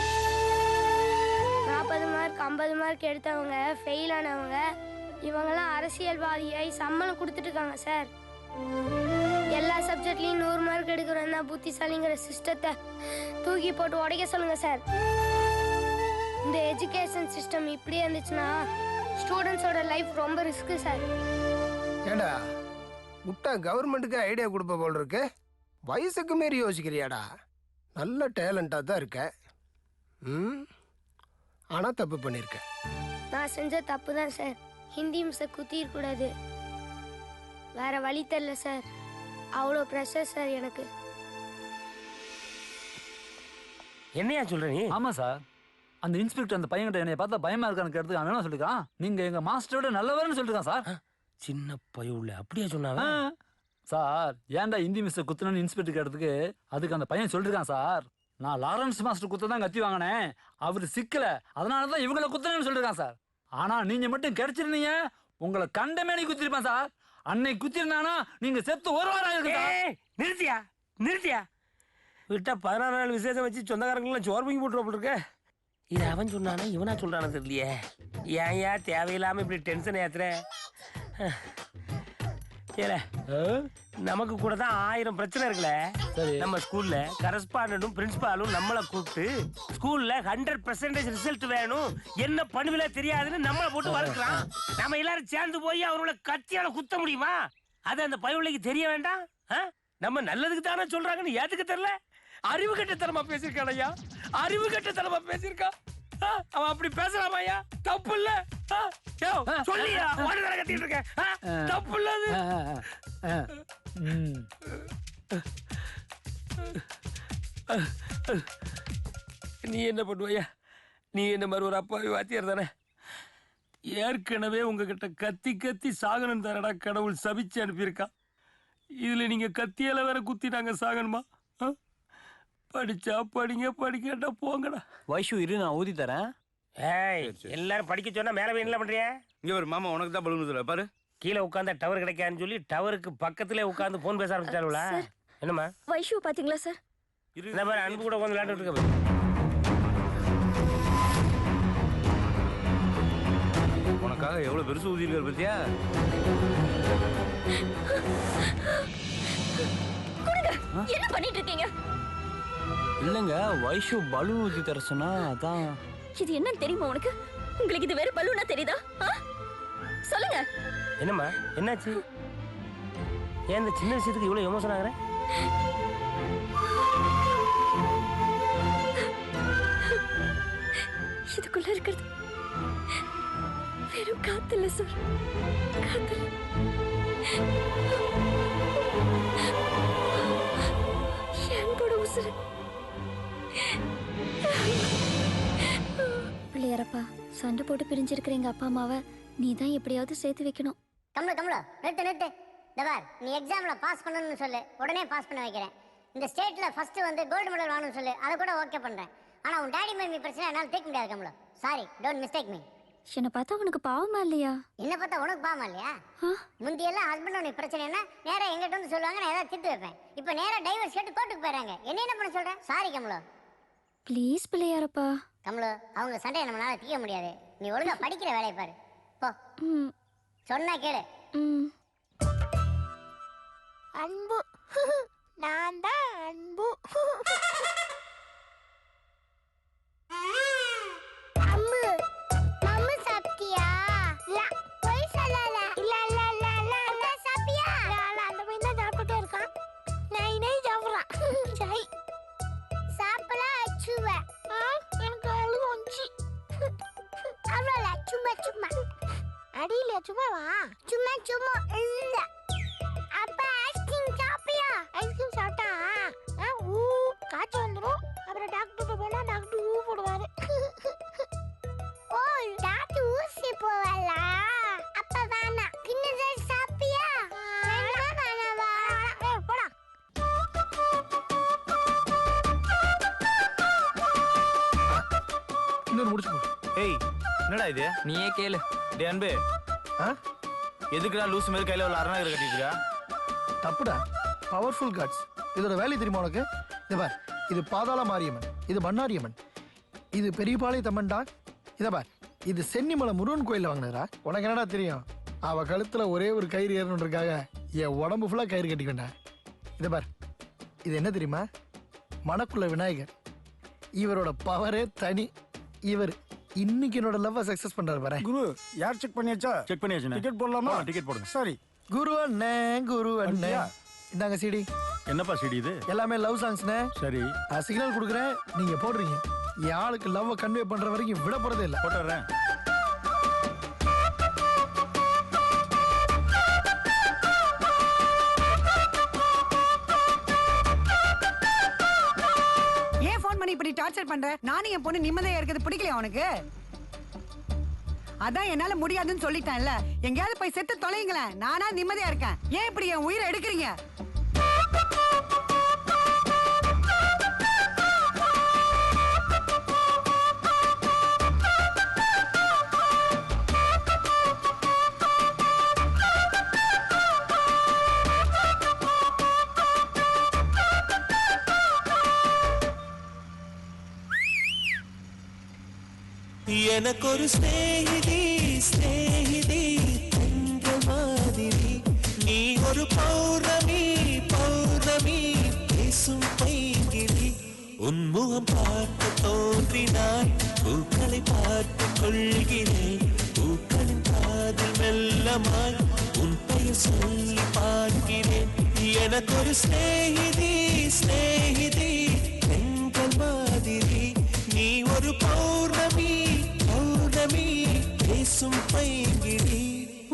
40 மார்க் 50 மார்க் எடுத்தவங்க ஃபெயில் ஆனவங்க இவங்கெல்லாம் அரசியல்வாதியாகி சம்பளம் கொடுத்துட்டு இருக்காங்க சார். எல்லா சப்ஜெக்ட்லையும் 100 மார்க் எடுக்கிறோன்னா புத்திசாலிங்கிற சிஸ்டத்தை தூக்கி போட்டு உடைக்க சொல்லுங்க சார். இந்த எஜுகேஷன் சிஸ்டம் இப்படியே இருந்துச்சுன்னா ஸ்டூடெண்ட்ஸோட லைஃப் ரொம்ப ரிஸ்க்கு சார். ஏண்டா முட்டா கவர்மெண்ட்டுக்கு ஐடியா கொடுப்ப போல் இருக்கு. வயசுக்கு மாரி யோசிக்கிறியாடா? நல்ல டேலண்டாக தான் இருக்க. ஆனால் தப்பு பண்ணியிருக்க. நான் செஞ்ச தப்பு தான் சார். ஹிந்தி மிஸ்ஸை குத்திருக்கூடாது. வேற வழி தெரியல சார். அவ்வளோ ப்ரெஷர் சார் எனக்கு. என்னையா சொல்ற நீ? ஆமா சார், அந்த இன்ஸ்பெக்டர் அந்த பையன்கிட்ட என்னை பார்த்தா பயமா இருக்கான்னு கேட்டு அவன் என்ன சொல்லிருக்கான், நீங்க எங்க மாஸ்டரோட நல்லவர்னு சொல்லிருக்கான் சார். சின்ன பையுள்ள அப்படியே சொன்னாங்க சார். ஏன்டா ஹிந்தி மிஸ்ஸை குத்துனு இன்ஸ்பெக்டர் கேட்டதுக்கு அதுக்கு அந்த பையன் சொல்லிருக்கான் சார், நான் லாரன்ஸ் மாஸ்டர் குத்த தான் கத்தி வாங்கினேன், அவர் சிக்கல, அதனாலதான் இவங்களை குத்துனேன்னு சொல்லிருக்கான் சார். ஆனா நீங்க மட்டும் கிடைச்சிருந்தீங்க, உங்களை கண்ட மேனி குத்திருப்பான் சார். அன்னைக்கு குத்திருந்தானா நீங்க செத்து ஒரு வாரம் இருக்கு. நிறுத்தியா நிறுத்தியா விட்டா 16 நாள் விசேஷம் வச்சு சொந்தக்காரங்களாம் சோறு வாங்கி போட்டு இருக்க. இது அவன் சொன்னானா இவனா சொல்றானு தெரியலையே. ஏன் தேவையில்லாம இப்படி டென்ஷன் ஏத்துற? நமக்கு கூட தான் 1000 பிரச்சனை இருக்குல்ல. நம்ம ஸ்கூல்ல கரஸ்பாண்டும் பிரின்சிபாலும் நம்மளை கூப்பிட்டு ஸ்கூல்ல 100% ரிசல்ட் வேணும், என்ன பண்ணுவில தெரியாதுன்னு நம்மளை போட்டு வளர்க்கலாம். நம்ம எல்லாரும் சேர்ந்து போய் அவரோட கத்தியால குத்த முடியுமா? அது அந்த பயவுளைக்கு தெரிய வேண்டாம். நம்ம நல்லதுக்கு தானே சொல்றாங்கன்னு ஏத்துக்க தெரியல. அறிவு கட்டத்தனமா பேசியிருக்கான் ஐயா, அறிவு கட்டத்தனமா பேசியிருக்கான். அவன் அப்படி பேசலாமா ஐயா? தப்பு இல்ல சொல்லியா? கத்திட்டு இருக்க தப்பு இல்ல. நீ என்ன பண்ணுவையா? நீ என்ன மாதிரி ஒரு அப்பாவி வாத்தியார் தானே. ஏற்கனவே உங்ககிட்ட கத்தி கத்தி சாகணும் தானடா கடவுள் சபிச்சு அனுப்பியிருக்கான். இதுல நீங்க கத்தியால வேற குத்தி நாங்க சாகணுமா? படிச்சா படிங்க, படிக்கட்டா போங்கடா. வைஷு இரு, நான் ஊதி தரேன். ஏய், எல்லாரும் படிக்க சொன்னா மேல போய் என்ன பண்றியா? இங்க ஒரு மாமா உனக்கு தான் பலூன் பாரு. கீழே உட்கார்ந்தா டவர் கிடைக்காதுன்னு சொல்லி டவருக்கு பக்கத்திலே உட்கார்ந்து போன் பேச ஆரம்பிச்சாலுங்களா? என்னம்மா வைஷு பாத்தீங்களா சார்? இந்த மாதிரி அன்பு கூட உட்காந்து விளையாண்டுட்டு இருக்க. உனக்காக எவ்வளவு பெருசு ஊதியிருக்காரு பத்தியா? என்ன பண்ணிட்டு இருக்கீங்க? இல்லைங்க வைஷு பலூன் ஊற்றி தர சொன்னா அதான். இது என்னன்னு தெரியுமா உனக்கு? உங்களுக்கு இது வேற பலூனா தெரியுதா? சொல்லுங்க. என்னம்மா என்னாச்சு? ஏன் இந்த சின்ன விஷயத்துக்கு இவ்வளவு எமோஷன் ஆகுற? இதுக்குள்ள இருக்கிறது வெறும் காத்துல சார், காத்துல. கூட உசுறு. பிள்ளையாரப்பா, சண்டை போட்டு பிரிஞ்சிருக்கிற எங்க அப்பா அம்மாவை நீ தான் எப்படியாவது சேர்த்து வைக்கணும். கம்ல நிறுத்து. தபார், நீ எக்ஸாம்ல பாஸ் பண்ணணும்னு சொல்லு, உடனே பாஸ் பண்ண வைக்கிறேன். இந்த ஸ்டேட்ல ஃபர்ஸ்ட் வந்து கோல்டு மெடல் வாங்கணும்னு சொல்லு, அதை கூட ஓகே பண்றேன். ஆனா உன் டாடி மம்மி பிரச்சனை என்னால தீர்க்க முடியாது கம்ல. Sorry, don't mistake me. என்ன பார்த்தா உனக்கு பாவமா இல்லையா? என்ன பார்த்தா உனக்கு பாவமா இல்லையா? முந்தியெல்லாம் ஹஸ்பண்ட் உனக்கு பிரச்சனைனா நேரா எங்கிட்ட வந்து சொல்லுவாங்க, நான் ஏதாவது திட்டு வைப்பேன். இப்போ நேரா டைவர்ஸ் கேட்டு கோர்ட்டுக்கு போயிடுறாங்க. என்ன பண்ண சொல்றேன்? சாரி கம்லோ. ப்ளீஸ் பிள்ளையாரப்பா. கம்லோ, அவங்க சண்டையை நம்மளால தீர்க்க முடியாது. நீ ஒழுங்கா படிக்கிற வேலையை பாரு. போ. சொன்னா கேளு. அன்பு, நான் தான் அன்பு. அம்மு, மம்மு சாப்பிட்டியா? இல்ல, போய் சொல்லல. இல்ல அண்ணா சாப்பிட்டியா? இல்ல, அந்த பையன் தான் சாப்பிட்டுட்டே இருக்கான். நை சாப்பிடுறான். சரி, சாப்பிடலாம் அச்சுவேன். எனக்கு அழுகு வந்துச்சு. அவ்வளோல, சும்மா அடியில சும்மாவா? சும்மா இல்ல. அப்ப ஐஸ்கிரீம் சாப்பியா? ஐஸ்கிரீம் சாப்பிட்டா காய்ச்சல் வந்துடும். அப்புறம் டாக்டர்கிட்ட போனா டாக்டர் ஊ போடுவாரு. ஓ, டாக்டர் ஊசி போவால? அப்ப வேணாம். கிண்ணல் சாப்பியா? வேணாவா? போடா. இன்னொரு முடிச்சு போ. ஏய், என்னடா இது? நீயே கேளு. டே அன்பு, எதுக்குடா லூஸ் மாதிரி கையில உள்ள அரணாகர் கட்டிட்டு இருக்கா? தப்புடா. Powerful gods. இதோட வேலை தெரியுமா உனக்கு? இதை பார், இது பாதாள மாரியம்மன், இது பண்ணாரியம்மன், இது பெரியபாளைய தம்மன்டா. இதை பார், இது சென்னிமலை முருகன் கோயிலில் வாங்கினதா. உனக்கு என்னடா தெரியும்? அவ கழுத்துல ஒரே ஒரு கயிறு ஏறணுன்றக்காக என் உடம்பு ஃபுல்லாக கயிறு கட்டிக்கொண்டா. இதை பார், இது என்ன தெரியுமா? மணக்குள்ள விநாயகர். இவரோட பவரே தனி. இவர் இன்னைக்கு என்னோட லவ்வ சக்சஸ் பண்றாரு பாரு. குரு, யார் செக் பண்ணியாச்சா? செக் பண்ணியாச்சு. டிக்கெட் போடலாமா? டிக்கெட் போடுங்க. சரி. குரு அண்ணே, இந்தாங்க சிடி. என்னப்பா சிடி இது? எல்லாமே லவ் சாங்ஸ்னே. சரி, சிக்னல் கொடுக்குறேன், நீங்க போடுறீங்க. என் ஆளுக்கு லவ் கன்வே பண்ற வரைக்கும் விட போறதே இல்லை. போட்டுறேன். ஏன் ஃபோன் பண்ணி இப்படி டார்ச்சர் பண்ற? நானும் என் பொண்ணு நிம்மதியா இருக்கிறது பிடிக்கலையா உனக்கு? அதான் என்னால முடியாதுன்னு சொல்லிட்டேன்ல. எங்கேயாவது போய் செத்து தொலைங்களேன். நானா நிம்மதியா இருக்கேன். ஏன் இப்படி என் உயிரை எடுக்கிறீங்க? எனக்கு ஒரு ஸ்நேகிதி என்ற மாதிரி, நீ ஒரு பௌர்ணமி பேசும் பைங்கிழி. உன்முகம் பார்த்து தோன்றினாய், பூக்களை பார்த்து கொள்கிறேன். பூக்களின் காதில் மெல்லமாய் உன் பெயர் சொல்லி பார்க்கிறேன். எனக்கு ஒரு ஸ்நேகிதி என்ற மாதிரி, நீ ஒரு பௌர்ணமி பேசும் பைங்கிழி.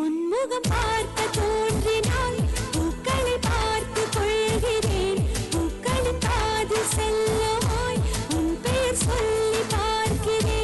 உன்முகம் பார்க்க தோன்றினால் பூக்களை பார்த்து கொள்கிறேன். பூக்களின் காதில் செல்லமாய் உன் பெயர் சொல்லி பார்க்கிறேன்.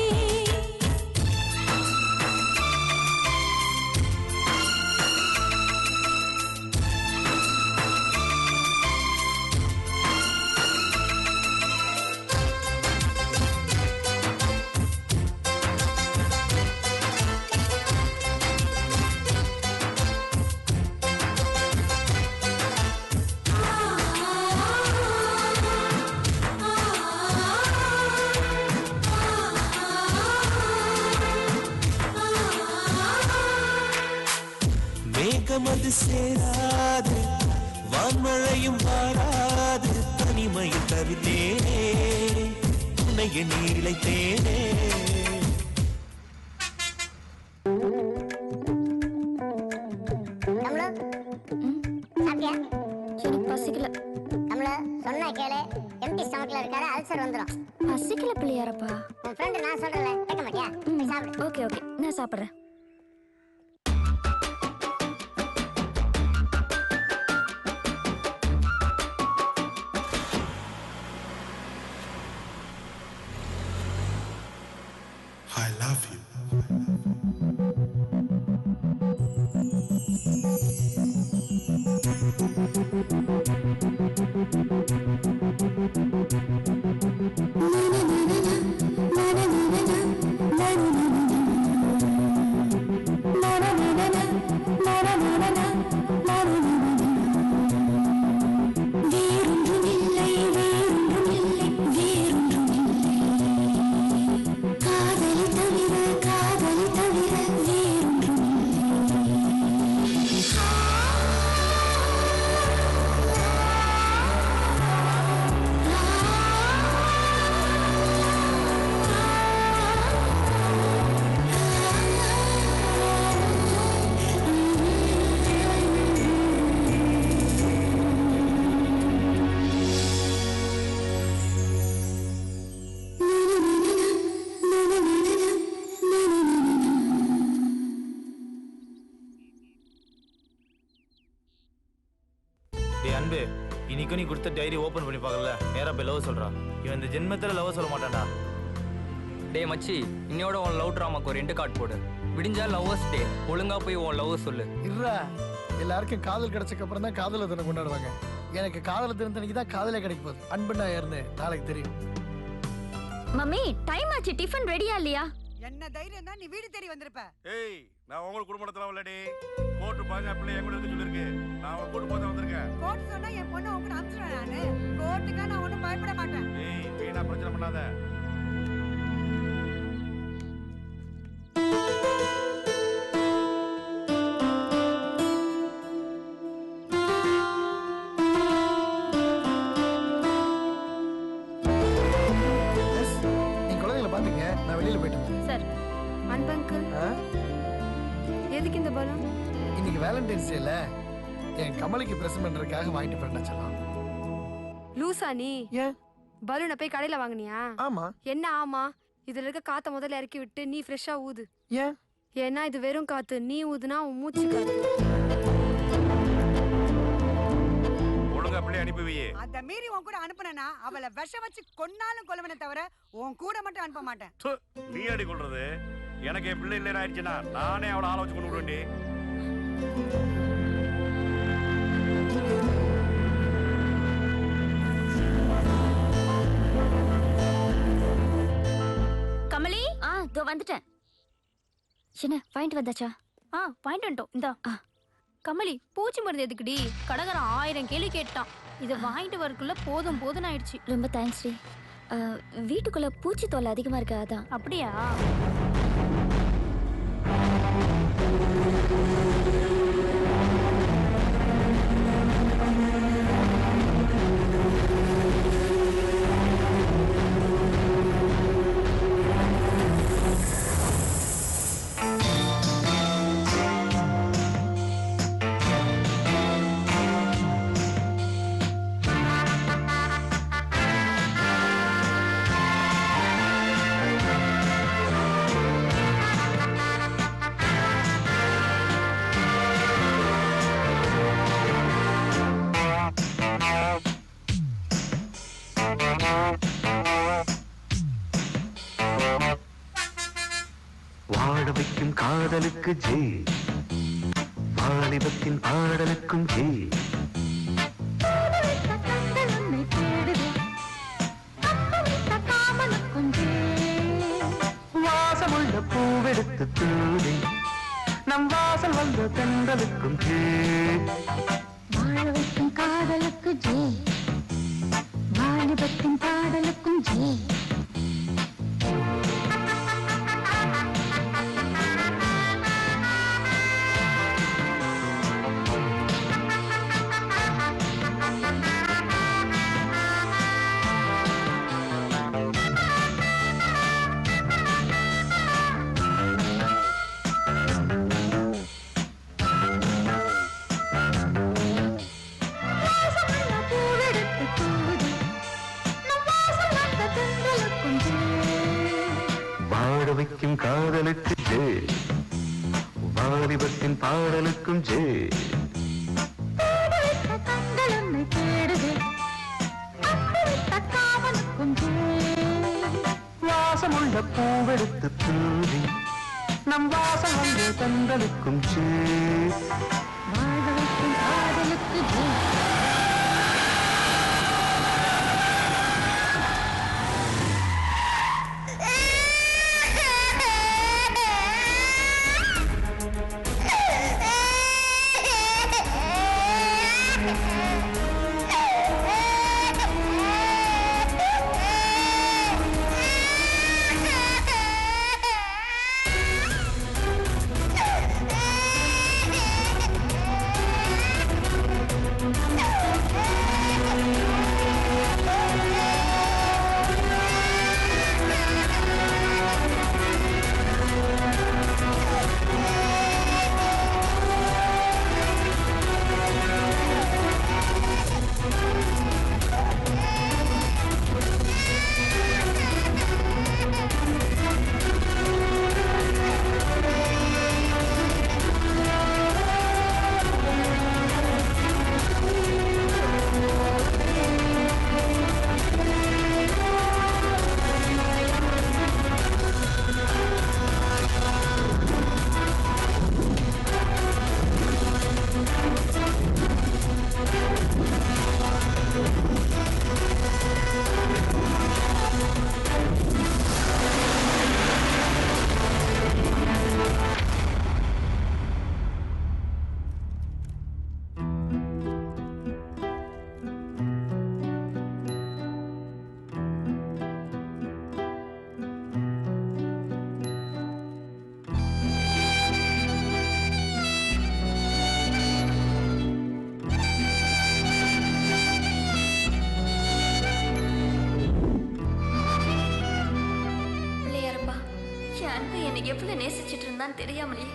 மேகமது சேராது, வான்மழையும் வாராது, தனிமையில் தவித்தேனே உன்னை எண்ணி இழைத்தேனே. பசிக்கல. சொன்னா கேளு, எம்டி ஸ்டமக்ல இருக்காரு, அல்சர் வந்துரும். பசிக்கல பிள்ளையாரப்பா. உன் ஃப்ரெண்ட் நான் சொல்றேன்ல, கேட்க மாட்டியா? சாப்பிடு. ஓகே ஓகே, நான் சாப்பிடுறேன். I love you. அன்பு, இன்னைக்கு நீ கொடுத்த டைரி ஓபன் பண்ணி பார்க்கல, நேரா போய் லவ் சொல்றா. இவன் இந்த ஜென்மத்துல லவ் சொல்ல மாட்டான்டா. டே மச்சி, இன்னையோட உன் லவ் ட்ராமாக்கு ஒரு எண்டு கார்டு போடு. விடிஞ்சா லவ்வர்ஸ் டே, ஒழுங்கா போய் உன் லவ் சொல்லு. இல்ல, எல்லாருக்கும் காதல் கிடைச்சக்கு அப்புறம் தான் காதல தினம் கொண்டாடுவாங்க. எனக்கு காதல தினத்தன்னைக்கு தான் காதலே கிடைக்க போகுது. அன்பு நான் யாருன்னு நாளைக்கு தெரியும். மம்மி, டைம் ஆச்சு. டிஃபன் ரெடியா இல்லையா? என்ன தைரியம் தான் நீ வீடு தேடி வந்திருப்ப? ஏய், நான் உங்க குடும்பத்துல வரலடி. கோட்டு பாங்க பிள்ளை எங்க இருந்து சொல்லிருக்கு. நான் உங்க குடும்பத்துல வந்திருக்கேன். கோட் சொன்னா என் பொண்ணு உங்க அனுப்பிச்சுறேன் நானு. கோட்டுக்கா நான் ஒண்ணும் பயப்பட மாட்டேன். ஏய், வீணா பிரச்சனை பண்ணாத. நீங்க குழந்தைகளை பாத்தீங்க, நான் வெளியில போயிட்டு வந்தேன். சார், அன்பு அங்கிள், எதுக்கு இந்த பலூன்? இன்னைக்கு வேலண்டைன்ஸ் டேல என் கமலுக்கு பிரசன்ட் பண்றதுக்காக வாங்கிட்டு போறேன் சொல்லலாம். லூசா நீ? ஏன்? பலூனை போய் கடையில வாங்குனியா? ஆமா. என்ன ஆமா? இதுல இருக்க காத்த முதல்ல இறக்கி விட்டு நீ ஃப்ரெஷ்ஷா ஊது. ஏன்? ஏன்னா இது வெறும் காத்து. நீ ஊதுனா உன் மூச்சு காத்து. ஒழுங்கா பிள்ளை அனுப்பி வை. அத மீறி உன் கூட அனுப்புனேனா அவளை விஷம் வச்சு கொன்னாலும் கொல்லுவனே தவிர உன் கூட மட்டும் அனுப்ப மாட்டேன். நீ அடி கொள்றது. எனக்கு என் பிள்ளை இல்லைன்னு ஆயிடுச்சுன்னா நானே அவளை ஆள வச்சு கொண்டு விடுவேன்டி. கமலி, இதோ வந்துட்டேன். என்ன பாயிண்ட் வந்தாச்சா? பாயிண்ட் வந்துட்டோம். இந்தா. கமலி, பூச்சி மருந்து எதுக்குடி? கடைக்காரன் 1000 கேள்வி கேட்டான். இதை வாங்கிட்டு வரக்குள்ள போதும் போதும்னு ஆயிடுச்சு. ரொம்ப தேங்க்ஸ் டி. வீட்டுக்குள்ள பூச்சி தொல்லை அதிகமா இருக்கு, அதான். அப்படியா? வாழ வைக்கும் காதலுக்கு ஜெய், வாலிபத்தின் பாடலுக்கும் ஜெய். வாசமுள்ள பூவெடுத்து தூவி நம் வாசல் வந்த தென்றலுக்கும் ஜெய். வாழ வைக்கும் காதலுக்கு ஜெய், வாலிபத்தின் பாடலுக்கும் ஜெய். வாழ வைக்கும் காதலுக்கு ஜே, வாலிபத்தின் பாடலுக்கும் ஜே. வாசமுள்ள பூவெடுத்து தூவி நம் வாசம் வந்த கந்தலுக்கும் ஜே, வாழ வைக்கும் காதலுக்கு ஜே. எவ்வளவு நேசிச்சிட்டு இருந்தான்னு தெரியாமலேயே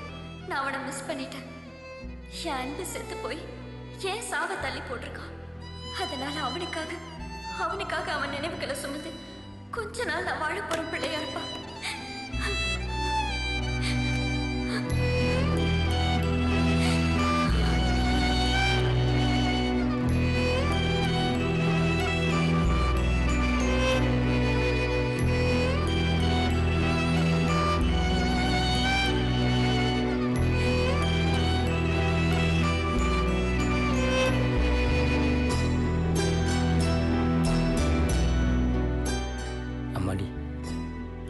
நான் அவனை மிஸ் பண்ணிட்டேன். என் அன்பு செத்து போய் ஏன் சாவ தள்ளி போட்டிருக்கான். அதனால அவனுக்காக அவன் நினைவுகளை சுமந்து கொஞ்ச நாள் நான் வாழ போற பிள்ளையா இருப்பான்.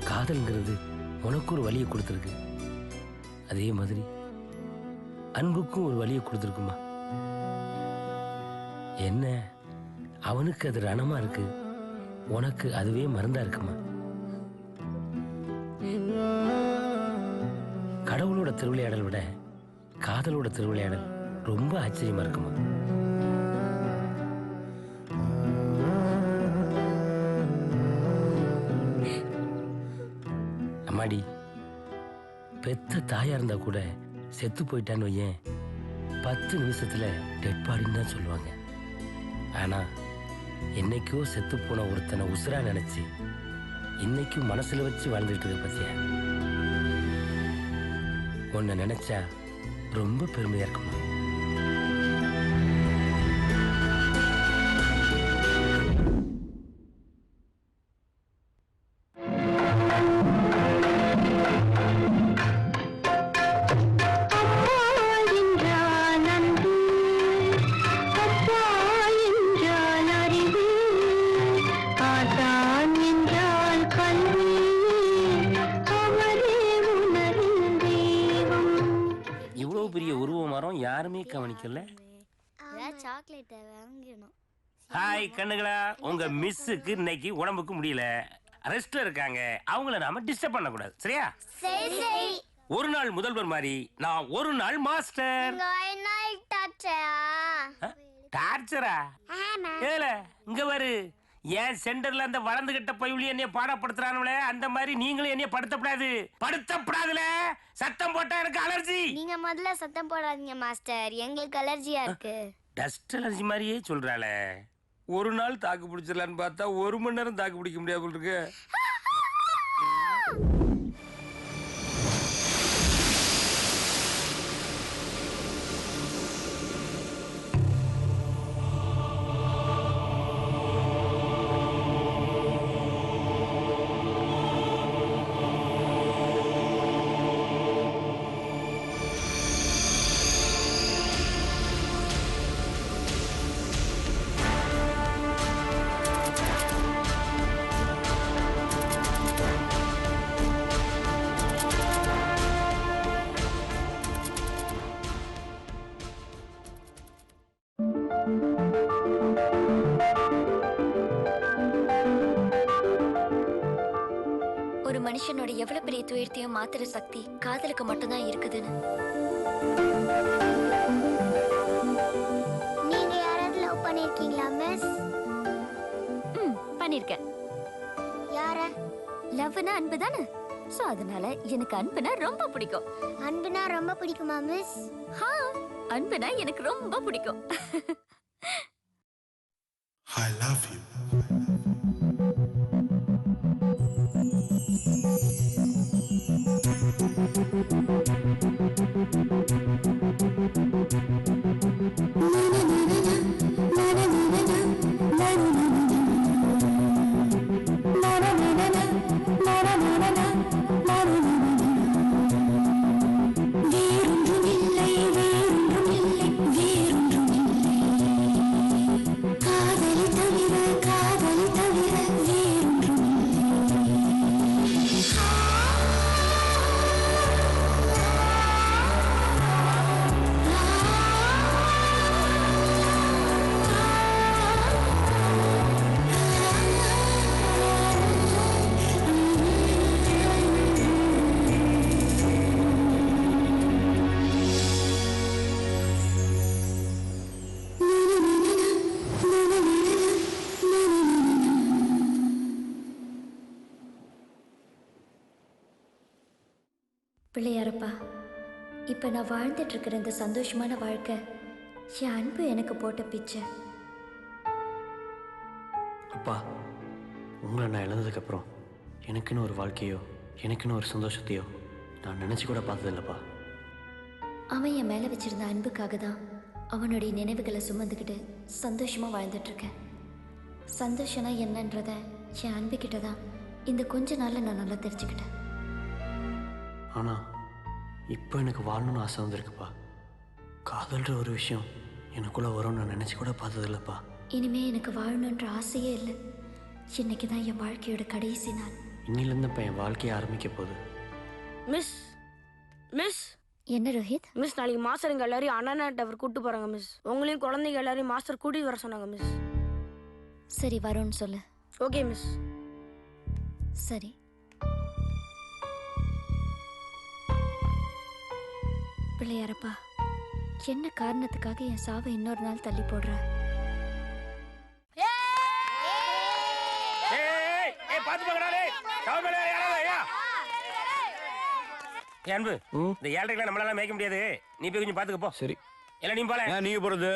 காதல்ங்கிறது உனக்கு ஒரு வழியை கொடுத்துருக்கு, அதே மாதிரி அன்புக்கும் ஒரு வழியை கொடுத்துருக்குமா. என்ன அவனுக்கு அது ரணமா இருக்கு, உனக்கு அதுவே மருந்தா இருக்குமா. கடவுளோட திருவிளையாடல் விட காதலோட திருவிளையாடல் ரொம்ப ஆச்சரியமா இருக்குமா. அம்மாடி, பெத்த தாயா இருந்தா கூட செத்து போயிட்டான்னு வையேன் 10 நிமிஷத்துல டெட் பாடின்னு தான் சொல்லுவாங்க. ஆனா என்னைக்கோ செத்து போன ஒருத்தனை உசுரா நினைச்சு இன்னைக்கும் மனசுல வச்சு வாழ்ந்துட்டு இருக்க பத்தியா. உன்னை நினைச்சா ரொம்ப பெருமையா இருக்குமா. யாருமே கவனிக்கல. சாக்லேட் வாங்கணும். ஹாய் கண்ணுகளா, உங்க மிஸ்ஸுக்கு இன்னைக்கு உடம்புக்கு முடியல, ரெஸ்ட்ல இருக்காங்க. அவங்கள நாம டிஸ்டர்ப் பண்ண கூடாது, சரியா? சரி. ஒரு நாள் முதல்வர் மாதிரி நான் ஒரு நாள் மாஸ்டர். டார்ச்சரா? ஏல இங்க வரு. ஏன் சென்டர்ல அந்த வளர்ந்துகிட்ட பையுளி என்னைய பாடப்படுத்துறானுங்களே, அந்த மாதிரி நீங்களும் என்னைய படுத்தப்படாதுல. சத்தம் போட்டா எனக்கு அலர்ஜி. நீங்க முதல்ல சத்தம் போடாதீங்க மாஸ்டர், எங்களுக்கு அலர்ஜியா இருக்கு. டஸ்ட் அலர்ஜி மாதிரியே சொல்றாளே. ஒரு நாள் தாக்கு பிடிச்சிடலான்னு பார்த்தா 1 மணி நேரம் தாக்கு பிடிக்க முடியாது இருக்கு. ஒரு மனுஷனோட எவ்வளவு பெரிய துயரத்தையும் மாத்துற சக்தி காதலுக்கு மட்டும்தான் இருக்குதுன்னு. நீங்க யாராவது லவ் பண்ணிருக்கீங்களா மிஸ்? பண்ணிருக்கேன். யார? லவ்னா அன்பு தானே. சோ அதனால எனக்கு அன்புனா ரொம்ப பிடிக்கும். அன்புனா ரொம்ப பிடிக்குமா மிஸ்? அன்புனா எனக்கு ரொம்ப பிடிக்கும். I love you. பிள்ளையாரப்பா, இப்போ நான் வாழ்ந்துட்டு இருக்கிற இந்த சந்தோஷமான வாழ்க்கை என் அன்பு எனக்கு போட்ட பிச்சை. அப்பா, உங்களை நான் இழந்ததுக்கப்புறம் எனக்குன்னு ஒரு வாழ்க்கையோ எனக்குன்னு ஒரு சந்தோஷத்தையோ நான் நினச்சி கூட பார்த்ததில்லப்பா. அவன் என் மேலே வச்சிருந்த அன்புக்காக தான் அவனுடைய நினைவுகளை சுமந்துக்கிட்டு சந்தோஷமாக வாழ்ந்துட்டுருக்கேன். சந்தோஷம்னா என்னன்றத என் அன்புக்கிட்ட தான் இந்த கொஞ்ச நாளில் நான் நல்லா தெரிஞ்சுக்கிட்டேன். ஆனால் இப்போ எனக்கு வாழணும்னு ஆசை வந்திருக்குப்பா. காதல்ன்ற ஒரு விஷயம் எனக்குள்ளே வரும்னு நான் நினச்சி கூட பார்த்ததில்லப்பா. இனிமே எனக்கு வாழணுன்ற ஆசையே இல்லை. இன்னைக்கு தான் என் வாழ்க்கையோட கடைசி நாள். இன்னிலேருந்து இப்போ என் வாழ்க்கையை ஆரம்பிக்க போகுது. மிஸ் மிஸ் என்ன ரோஹித்? மிஸ் நாளைக்கு மாஸ்டர் எங்கள் எல்லாரையும் அண்ணா டவர் கூப்பிட்டு போகிறாங்க மிஸ். உங்களையும் குழந்தைங்க எல்லாரையும் மாஸ்டர் கூட்டிகிட்டு வர சொன்னாங்க மிஸ். சரி, வரோன்னு சொல்லு. Okay miss. சரி. பிள்ளையாரப்பா, என்ன காரணத்துக்காக என் சாவை இன்னொரு நாள் தள்ளி போடுற? அன்பு, இந்த ஏழைகளை நம்மளால மேய்க்க முடியாது. நீ போய் கொஞ்சம் பாத்துக்க போ. சரி. இல்ல நீ போல. நீங்க போறது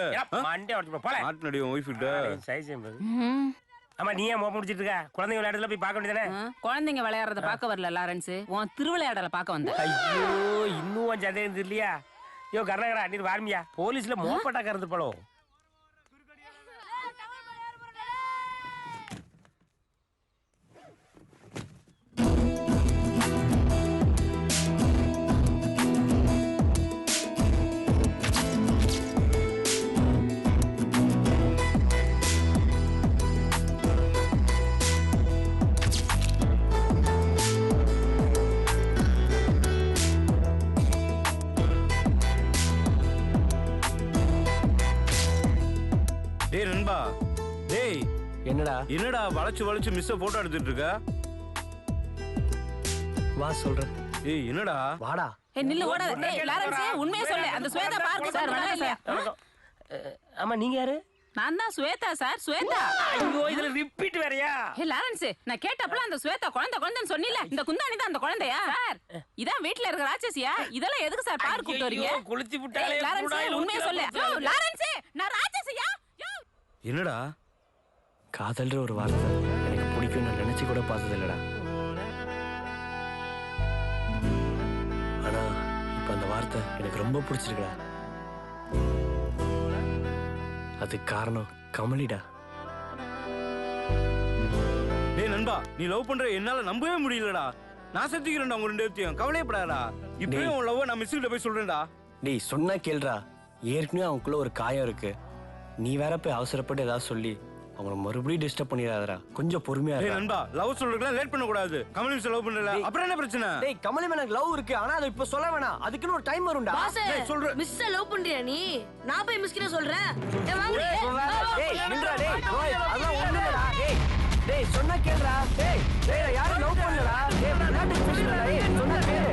மண்டே உடைச்சு போல. ஆட்னடி ஒய்ஃப் கிட்ட சைஸ் என்பது. ஆமா, நீ ஏன் மோப்ப முடிச்சிட்டு இருக்க? குழந்தைங்க விளையாடுறதுல போய் பார்க்க வேண்டியதானே? குழந்தைங்க விளையாடுறத பார்க்க வரல லாரன்ஸ், உன் திருவிளையாடலை பார்க்க வந்தேன். ஐயோ, இன்னும் சந்தேகம் இல்லையா? யோ கர்ணகரா, நீ வார்மியா? போலீஸ்ல மோப்பட்டா கறந்து போலோ. டேய் நண்பா, டேய் என்னடா வளைச்சு வளைச்சு மிஸ்ஸ போட்டோ எடுத்துட்டு இருக்க? வா சொல்றேன். ஏய் என்னடா? வாடா. நில்லு, ஓடாத. டேய் லாரன்ஸ், உண்மையை சொல்லு. அந்த ஸ்வேதா பார்க்க சார் வரல இல்லையா? ஆமா, நீங்க யாரு? நான் தான் ஸ்வேதா சார், ஸ்வேதா. ஐயோ, இதுல ரிப்பீட் வேறயா? லாரன்ஸ், நான் கேட்டப்பலாம் அந்த ஸ்வேதா குழந்தைன்னு சொன்னீல, இந்த குந்தாணி தான் அந்த குழந்தையா? சார், இதான் வீட்ல இருக்க ராட்சசியா? இதெல்லாம் எதுக்கு சார் பார்க் கூட்டி வரீங்க? குளிச்சு விட்டாலே. லாரன்ஸ், உண்மையை சொல்லு. லாரன்ஸ், நான் ராட்சசியா? என்னடா? காதல்ன்ற ஒரு வார்த்தை எனக்கு பிடிக்கும் நான் நினைச்சு கூட பார்த்தது இல்லடா. ஆனா இப்ப அந்த வார்த்தை எனக்கு ரொம்ப பிடிச்சிருக்குடா. அதுக்கு காரணம் கமலிடா. டேய் நண்பா, நீ லவ் பண்ற என்னால நம்பவே முடியலடா. நான் செத்துக்கிறேன்டா உங்க ரெண்டு பேர்த்தையும். கவலையப்படாதடா. இப்பவே உன் லவ் நான் மிஸ்கிட்ட போய் சொல்றேன்டா. டேய் சொன்னா கேளுடா. ஏற்கனவே அவங்களுக்குள்ள ஒரு காயம் இருக்கு. நீ வேற போய் அவசரப்பட்டு ஏதாவது சொல்லி அவங்கள மறுபடியும் டிஸ்டர்ப் பண்ணிடாதடா. கொஞ்சம் பொறுமையா இரு. டேய் நண்பா, லவ் சொல்றதுக்கு லேட் பண்ண கூடாது. கமலி மிஸ் லவ் பண்றல. அப்புறம் என்ன பிரச்சனை? டேய் கமலி எனக்கு லவ் இருக்கு. ஆனா அது இப்ப சொல்ல வேணாம். அதுக்குன்னு ஒரு டைம் வரும்டா. டேய் சொல்ற. மிஸ் லவ் பண்றியா நீ? நான் போய் மிஸ் கிட்ட சொல்றேன். டேய் வாங்க. டேய் நின்றா. டேய் ரோய், அதெல்லாம் ஒண்ணுடா. டேய் சொன்னா கேளுடா. டேய் யாரும் லவ் பண்ணலடா. டேய் சொல்லிடுறா சொன்னா கேளு.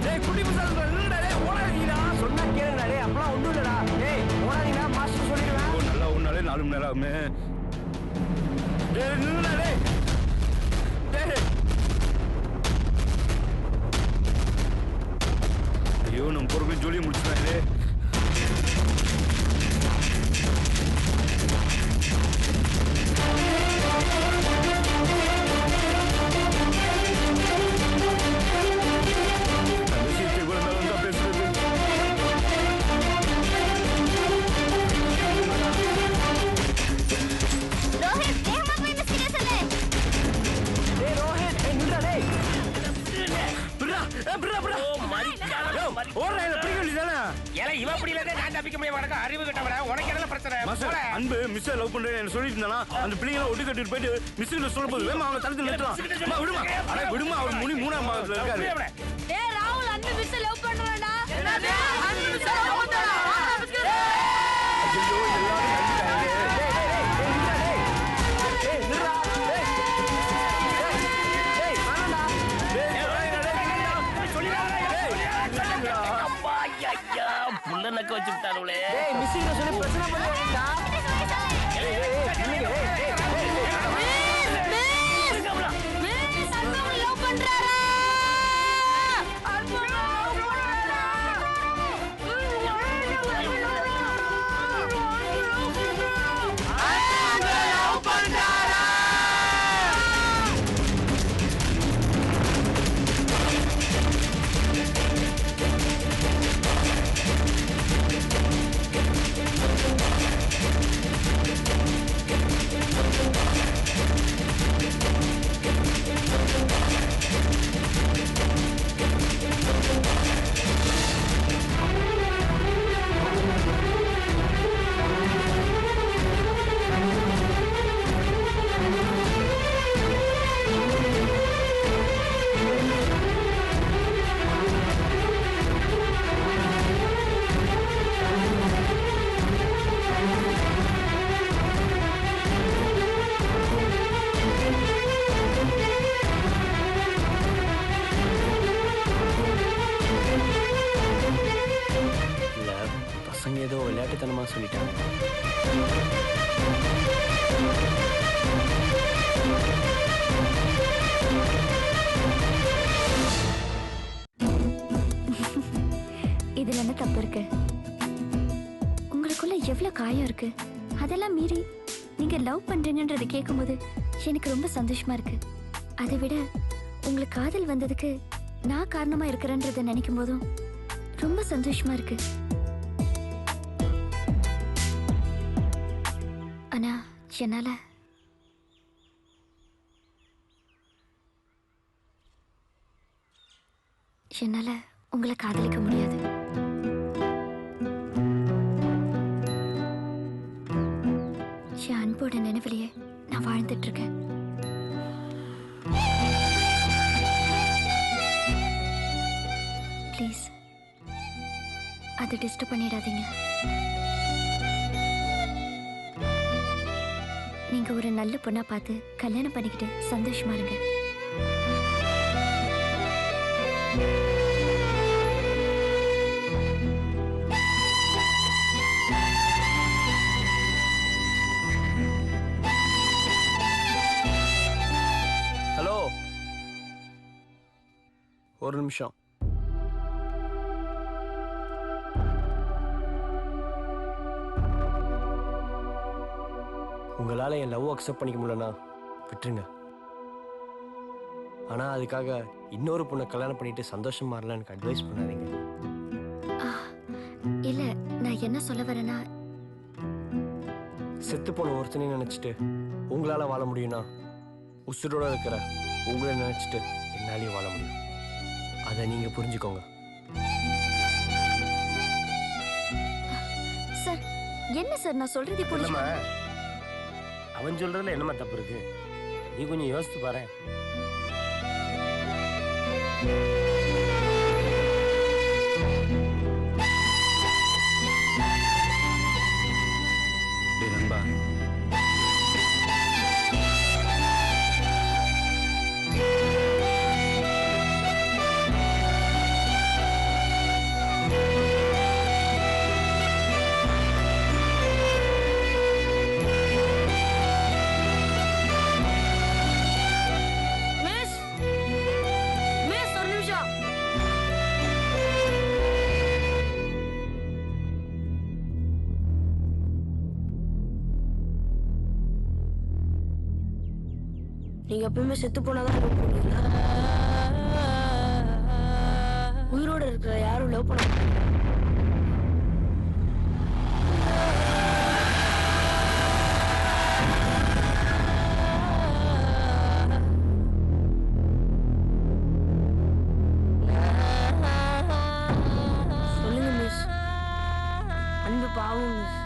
டேய் குட்டி பசங்க இல்லடா டேய் ஓடாதீங்கடா. சொன்னா கேளுடா டேய் அப்பலாம் ஒண்ணும் இல்லடா. டேய் ஓடாதீங்கடா மாஸ்டர் சொல்லிடுவேன். ஓ நல்லா உன்னாலே 4 மணி நேரம் ஆகுமே. டேய் நில்லுடா டேய். டேய் ஐயோ நம்ம பொறுமை ஜோலியை முடிச்சுட்டாங்களே. அன்பு மிஸ் லவ் பண்றேன்னு சொல்லிட்டு இருந்தானா அந்த பிள்ளைங்க ஒட்டு கட்டிட்டு போயிட்டு மிஸ் சொல்ல போது வேமா அவனை தடுத்து நிறுத்தலாம். விடுமா விடுமா அவர் முனி 3ஆம் மாதத்துல இருக்காரு. டேய் ராகுல் அன்பு மிஸ் லவ் பண்றான்டா. என்னது அன்பு மிஸ் லவ் பண்றானா? ஐயோ எல்லாரும் புள்ள நக்க வச்சு விட்டானுங்களே. டேய் மிஸ்ஸிங்க சொல்லி பிரச்சனை பண்ணுவாங்கடா. ஏதோ விளையாட்டுத்தனமா சொல்லிட்டாங்க. இதுல என்ன தப்பு இருக்கு? உங்களுக்குள்ள எவ்வளவு காயம் இருக்கு. அதெல்லாம் மீறி நீங்க லவ் பண்றீங்கன்றதை கேட்கும்போது எனக்கு ரொம்ப சந்தோஷமா இருக்கு. அதை விட உங்களுக்கு காதல் வந்ததுக்கு நான் காரணமா இருக்கிறேன்றதை நினைக்கும் போதும் ரொம்ப சந்தோஷமா இருக்கு. ஆனா என்னால உங்களை காதலிக்க முடியாது. என் அன்போட நினைவிலேயே நான் வாழ்ந்துட்டு இருக்கேன். ப்ளீஸ் அதை டிஸ்டர்ப் பண்ணிடாதீங்க. நீங்க ஒரு நல்ல பொண்ணா பார்த்து கல்யாணம் பண்ணிக்கிட்டு சந்தோஷமா இருங்க. ஹலோ ஒரு நிமிஷம். உங்களால் என் லவ் அக்செப்ட் பண்ணிக்க முடியலன்னா விட்டுருங்க. ஆனால் அதுக்காக இன்னொரு பொண்ணை கல்யாணம் பண்ணிட்டு சந்தோஷமா இருக்கலாம் எனக்கு அட்வைஸ் பண்ணாதீங்க. இல்ல நான் என்ன சொல்ல வரேன்னா, செத்து போன ஒருத்தனையும் நினச்சிட்டு உங்களால் வாழ முடியும்னா உசுரோட இருக்கிற உங்களை நினச்சிட்டு என்னாலையும் வாழ முடியும். அதை நீங்கள் புரிஞ்சுக்கோங்க. சார் என்ன சார் நான் சொல்றது புரியுமா? அவன் சொல்றதுல என்னமா தப்பு இருக்கு? நீ கொஞ்சம் யோசித்து பாரு. நண்பா நீங்க எப்பவுமே செத்து போனாதான் லவ் பண்ணுவீங்களா? உயிரோட இருக்கிற யாரும் லவ் பண்ண மாட்டாங்க. சொல்லுங்க மிஸ். அன்பு பாவம் மிஸ்.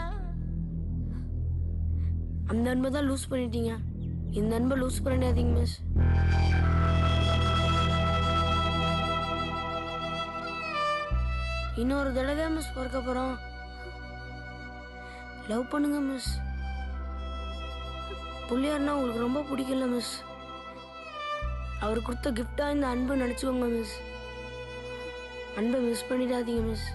அந்த அன்பை தான் லூஸ் பண்ணிட்டீங்க. இந்த அன்பை லூஸ் பண்ணாதீங்க மிஸ். இன்னொரு தடவை மிஸ் பிறக்க போறோம். லவ் பண்ணுங்க மிஸ். புள்ளியார்னா உங்களுக்கு ரொம்ப பிடிக்கல மிஸ். அவர் கொடுத்த கிஃப்டா இந்த அன்பை நினைச்சுக்கோங்க மிஸ். அன்பை மிஸ் பண்ணிடாதீங்க மிஸ்.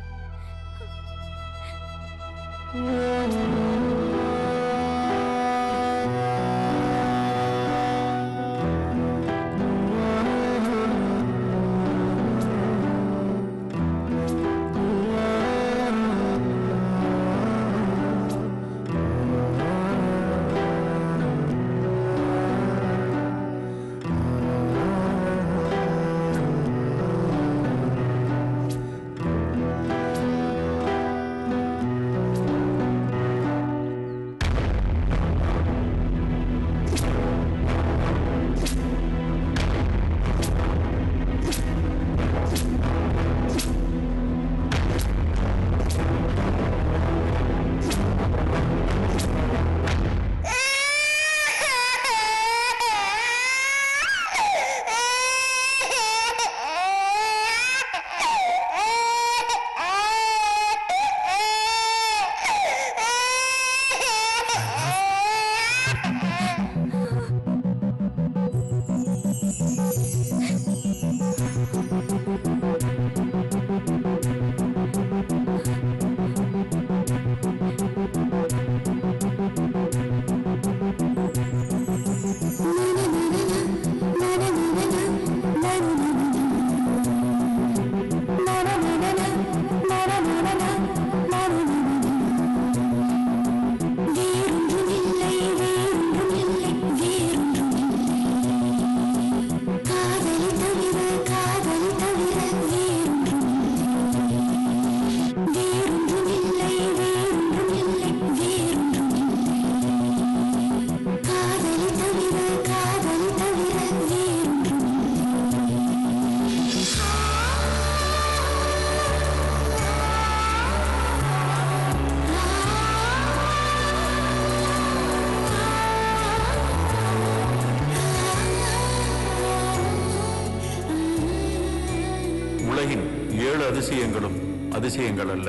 உலகின் 7 அதிசயங்களும் அதிசயங்கள் அல்ல.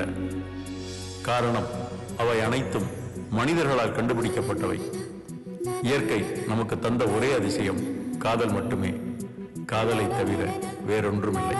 காரணம் அவை அனைத்தும் மனிதர்களால் கண்டுபிடிக்கப்பட்டவை. இயற்கை நமக்கு தந்த ஒரே அதிசயம் காதல் மட்டுமே. காதலை தவிர வேறொன்றுமில்லை.